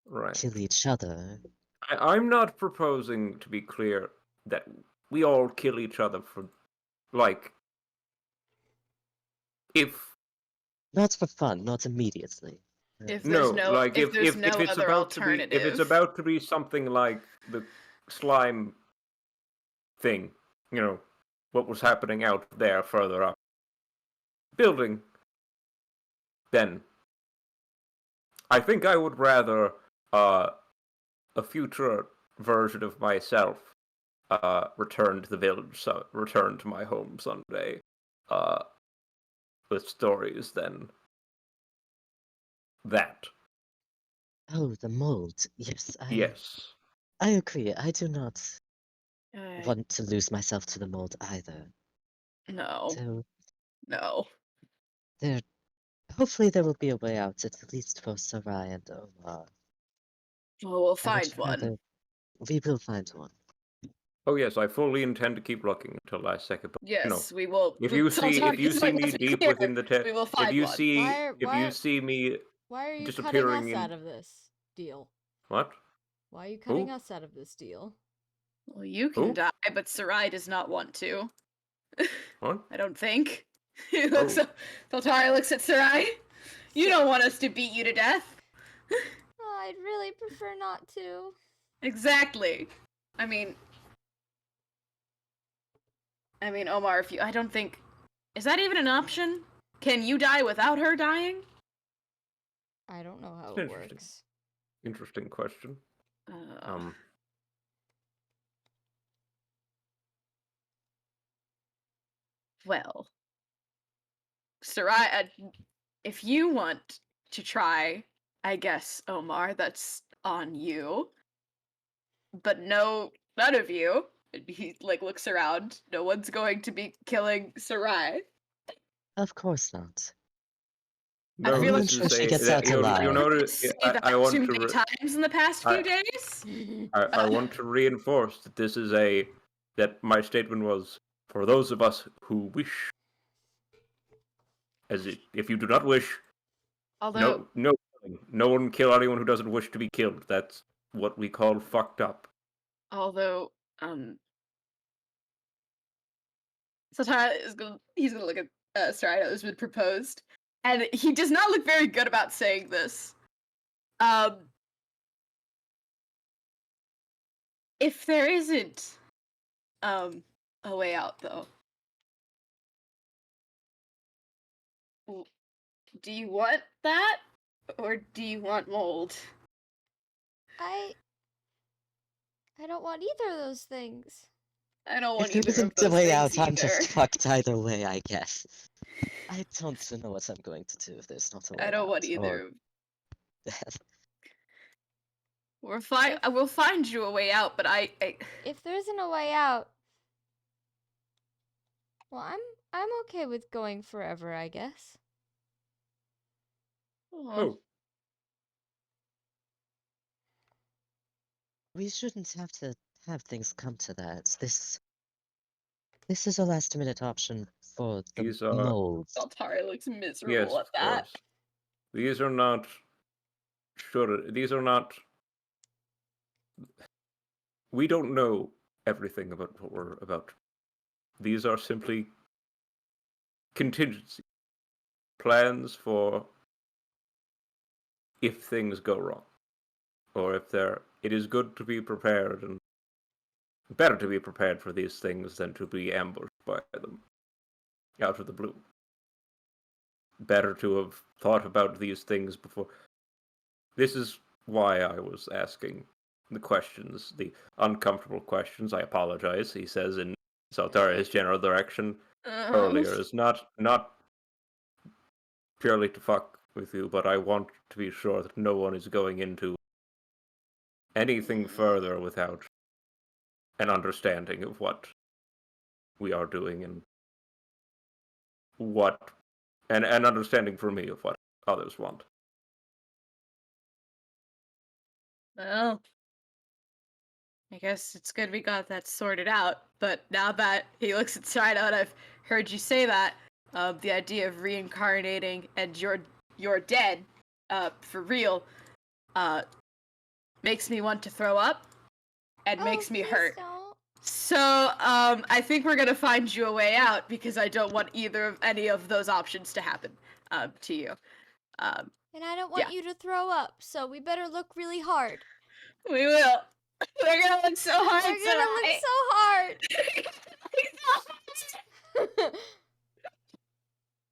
Right. kill each other. I'm not proposing, to be clear, that we all kill each other for, like, if Not for fun, not immediately. If no, there's no like if there's if no it's other about to be if it's alternative. about to be something like the slime thing, what was happening out there further up building, then I think I would rather a future version of myself return to the village, return to my home someday, with stories than that. Oh, the mold. Yes, Yes. I agree. I do not Uh, want to lose myself to the mold either. no, So no. there, hopefully there will be a way out, at least for Sarai and Omar. Well, we'll I would find one. rather- We will find one. Oh yes, I fully intend to keep looking until I second. But, Yes, we will. if you see me Let's be deep clear, within the we will if find you one. see if Why you see me Why are you cutting disappearing us in out of this deal? what? Why are you cutting Who? us out of this deal? Well, you can Who? die, but Sarai does not want to. What? I don't think. He looks. Oh. Feltari looks at Sarai. You don't want us to beat you to death. Oh, I'd really prefer not to. Exactly. I mean, Omar, if you, I don't think, is that even an option? Can you die without her dying? I don't know how It's it interesting. works. Interesting question. Well, Sarai, if you want to try, I guess, Omar, that's on you. But no, none of you. He looks around. No one's going to be killing Sarai. Of course not. I No, feel like this sure is she a gets out you alive. notice. say that I want too to many times in the past I- few days. I want to reinforce that this is that my statement was for those of us who wish. If you do not wish, Although, no one kill anyone who doesn't wish to be killed. That's what we call fucked up. although, Satara he's gonna look at Sarai who's been proposed, and he does not look very good about saying this. If there isn't, a way out though, do you want that, or do you want mold? I don't want either of those things. I don't If want there either of isn't a those way things out, I'm just either. fucked either way, I guess. I don't know what I'm going to do if there's not a way out. I don't want either. Or... We're fine. I will find you a way out, but I If there isn't a way out, well, I'm okay with going forever, I guess. Oh, We shouldn't have to have things come to that. This is a last minute option for the These are- mold. Altari looks miserable yes, at of that. course. These are not. These are not. We don't know everything about what we're about. These are simply contingency plans for if things go wrong, or if they're. It is good to be prepared, and better to be prepared for these things than to be ambushed by them out of the blue. Better to have thought about these things before. This is why I was asking the questions, the uncomfortable questions. I apologize, he says in Saltaria's general direction earlier. Is not purely to fuck with you, but I want to be sure that no one is going into anything further without an understanding of what we are doing and what an understanding for me of what others want. Well, I guess it's good we got that sorted out. But now that he looks inside out, I've heard you say that. The idea of reincarnating and you're dead, for real, makes me want to throw up and makes me please hurt. don't. So, I think we're gonna find you a way out because I don't want any of those options to happen, to you. And I don't want Yeah. you to throw up, so we better look really hard. We will. We're gonna look so hard We're gonna look so hard.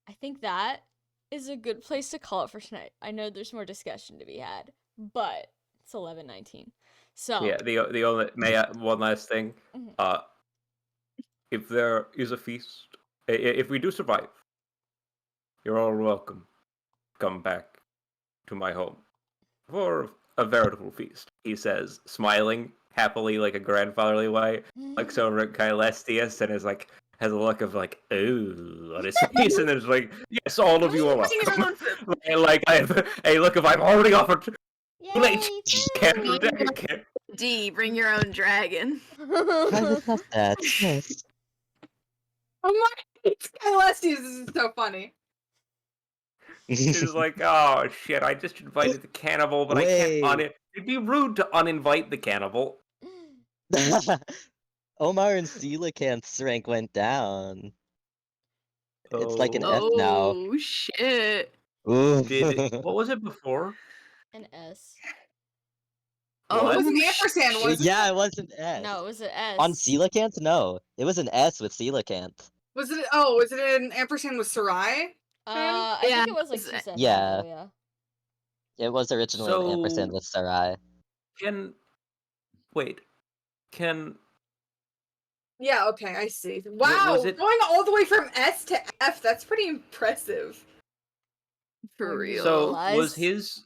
I think that is a good place to call it for tonight. I know there's more discussion to be had, but it's 11:19. So Yeah, the only one last thing. Mhm. If there is a feast, if we do survive, you're all welcome. Come back to my home for a veritable feast, he says, smiling happily like a grandfatherly way. Looks over at Kylestius and is like, has a look of like, ooh, on his face, and there's like, yes, all of you are Bring your welcome. own food. Like, I have a look of, I've already offered too late. Yay, Can't. D, bring your own dragon. I would love that. Yes. Oh my! Celestius, this is so funny. It's like, oh shit, I just invited the cannibal, but I can't it'd be rude to uninvite the cannibal. Omar and Coelacanth's rank went down. It's like an F Oh. now. Oh shit. Ooh. What was it before? An S. Oh, It was an sh- ampersand, wasn't Yeah, it? it was an S. No, it was an S. On Coelacanth? No. It was an S with Coelacanth. Was it? Oh, was it an ampersand with Sarai? I Yeah, think it was like it's- 2 seconds. Yeah. Though, yeah. It was originally an ampersand with Sarai. Wait, can Yeah. Okay, I see. Wow, was it- going all the way from S to F. That's pretty impressive. for real. so Lies. was his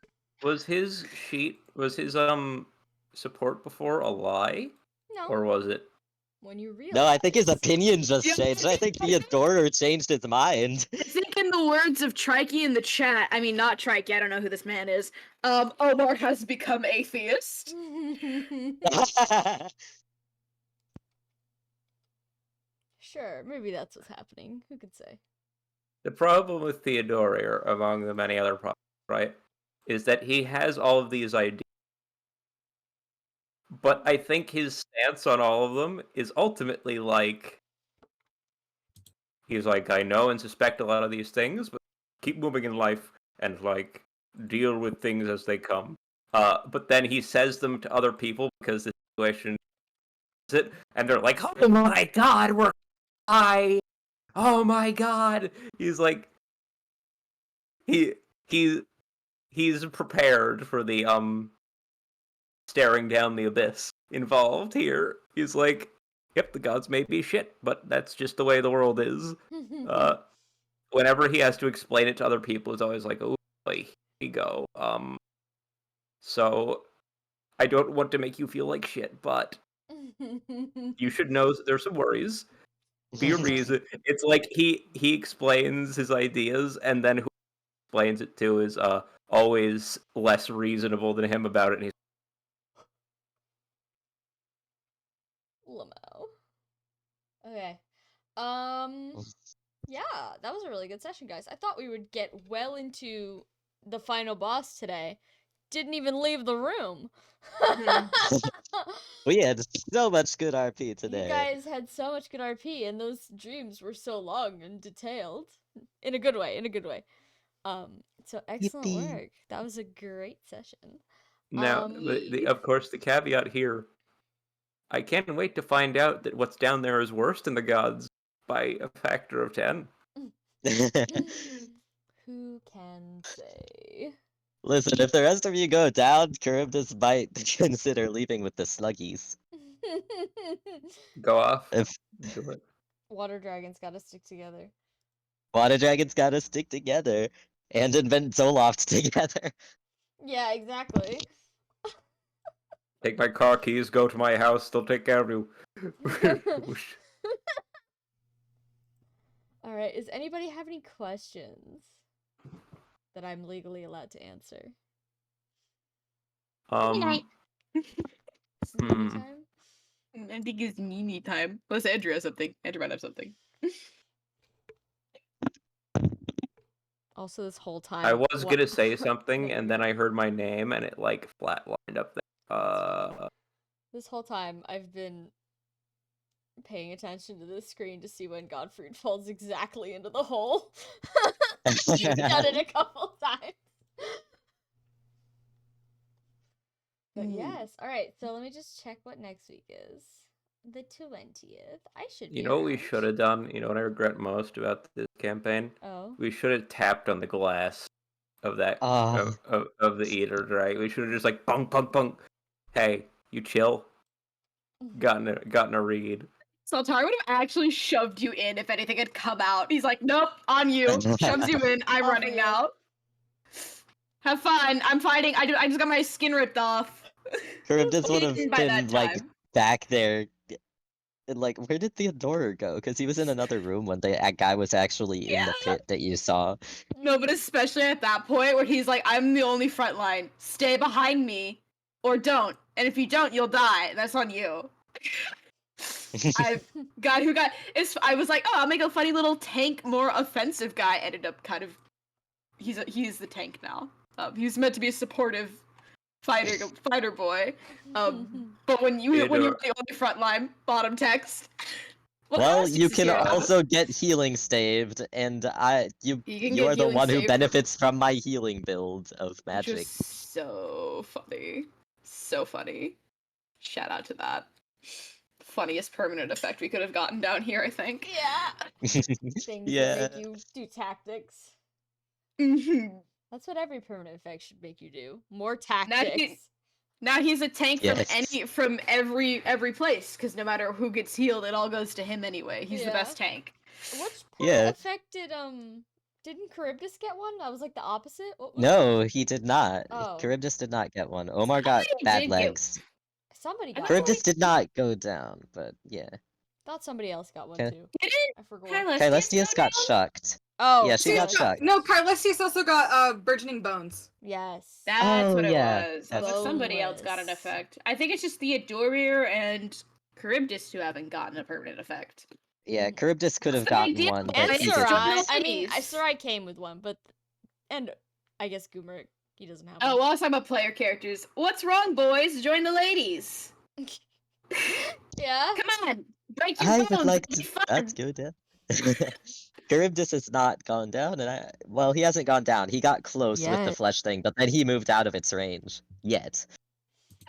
support before a lie, No. or was it? When you realize. No, I think his opinion just Yeah. changed. I think the Adorer changed his mind. I think in the words of Trikey in the chat, I mean not Trikey, I don't know who this man is. Omar has become atheist. Sure, maybe that's what's happening. Who could say? The problem with Theodore, among the many other problems, right, is that he has all of these ideas, but I think his stance on all of them is ultimately like, he's like, I know and suspect a lot of these things, but keep moving in life and like deal with things as they come. But then he says them to other people because the situation is it, and they're like, "Oh my god, we're high! Oh my god!" He's like, he's prepared for the staring down the abyss involved here. He's like, "Yep, the gods may be shit, but that's just the way the world is." Whenever he has to explain it to other people, it's always like, "Oh, here we go." So I don't want to make you feel like shit, but you should know that there's some worries. Be a reason. It's like he explains his ideas, and then who explains it to is always less reasonable than him about it. And he's Lamo. Okay. Yeah, that was a really good session, guys. I thought we would get well into the final boss today. Didn't even leave the room. We had so much good RP today. You guys had so much good RP, and those dreams were so long and detailed. In a good way, in a good way. So excellent Yippee. work. That was a great session. now, of course, the caveat here. I can't wait to find out that what's down there is worse than the gods by a factor of 10. Who can say? Listen, if the rest of you go down, Charybdis might consider leaving with the Sluggies. Go off. If Do it. Water dragons gotta stick together. Water dragons gotta stick together. and invent Zoloft together. Yeah, exactly. Take my car keys, go to my house, they'll take care of you. All right. Does anybody have any questions that I'm legally allowed to answer? um, Any hmm. time? I think it's Nini time. Unless Andrew has something. Andrew might have something. Also, this whole time, I was what- gonna say something, There and we then go. I heard my name, and it like flatlined up there. This whole time, I've been paying attention to this screen to see when Godfried falls exactly into the hole. You've done it a couple times. But yes, all right. So let me just check what next week is. The 20th. I should be You know what we around. should have done? You know what I regret most about this campaign? Oh. We should have tapped on the glass of that of the eater, right? We should have just like bunk bunk bunk. Hey, you chill. Gotten a read. Saltari would have actually shoved you in if anything had come out. He's like, nope, on you. Shoves you in. I'm Off running you. now. Have fun. I'm fighting. I just got my skin ripped off. Charybdis would have Hidden by that been like time. back there. And, like, where did Theodora go? Because he was in another room when that guy was actually in the Yeah. pit that you saw. No, but especially at that point where he's like, I'm the only front line. Stay behind me or don't. And if you don't, you'll die. That's on you. I was like, oh, I'll make a funny little tank, more offensive guy. Ended up kind of he's the tank now. He's meant to be a supportive fighter boy. But when you're the only front line, bottom text. Well, you can also get healing staved, and you are the one who benefits from my healing build of magic. Which was so funny. So funny. Shout out to that. Funniest permanent effect we could have gotten down here, I think. Yeah. Things that make you do tactics. That's what every permanent effect should make you do. More tactics. Now he's a tank from every place, because no matter who gets healed, it all goes to him anyway. He's the best tank. Which permanent effect didn't Charybdis get one? That was like the opposite? No, he did not. Oh. Charybdis did not get one. Omar got bad legs. Somebody got Charybdis did not go down, but yeah. Thought somebody else got one too. I forgot. Kylestius got shucked. Oh, yeah, she got shucked. No, Kylestius also got burgeoning bones. Yes. That's what it was. That's somebody else got an effect. I think it's just Theodorir and Charybdis who haven't gotten a permanent effect. Yeah, Charybdis could have gotten one, and but he Sarai. didn't. I mean, Sarai came with one, but and I guess Gumeric, he doesn't have one. Oh, well, let's talk about player characters. What's wrong, boys? Join the ladies. Yeah. Come on, break your bones. I would like to. That's good, yeah. Charybdis has not gone down, and well, he hasn't gone down. He got close with the flesh thing, but then he moved out of its range. Yet.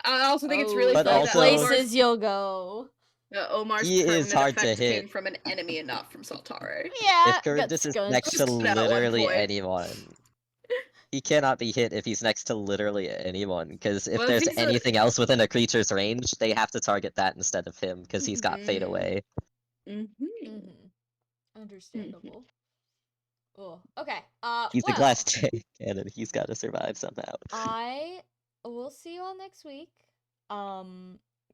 I also think it's really but funny also, that places you'll go. Omar's he permanent is hard to effect hit. came from an enemy and not from Saltari. Yeah. If Charybdis is next to literally anyone, he cannot be hit if he's next to literally anyone. Because if there's anything else within a creature's range, they have to target that instead of him, because he's got fade away. Understandable. Oh, okay. He's a glass cannon. He's got to survive somehow. I will see you all next week.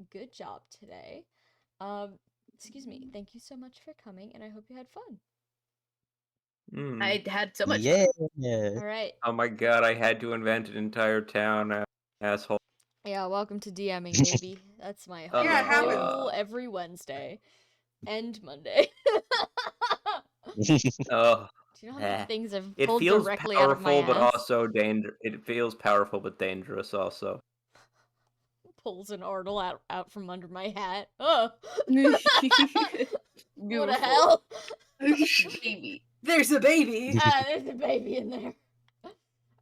Good job today. Excuse me. Thank you so much for coming, and I hope you had fun. I had so much fun. All right. Oh my god, I had to invent an entire town, asshole. Yeah, welcome to DMing, baby. That's my whole every Wednesday and Monday. Oh. Do you know how many things I've it pulled feels directly powerful, out of my but ass? also it feels powerful but dangerous also. Pulls an Ardle out from under my hat. Oh. What the hell? Baby. There's a baby. There's a baby in there.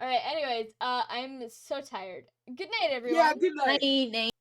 Alright, anyways, I'm so tired. Good night, everyone. Yeah, good night. Night.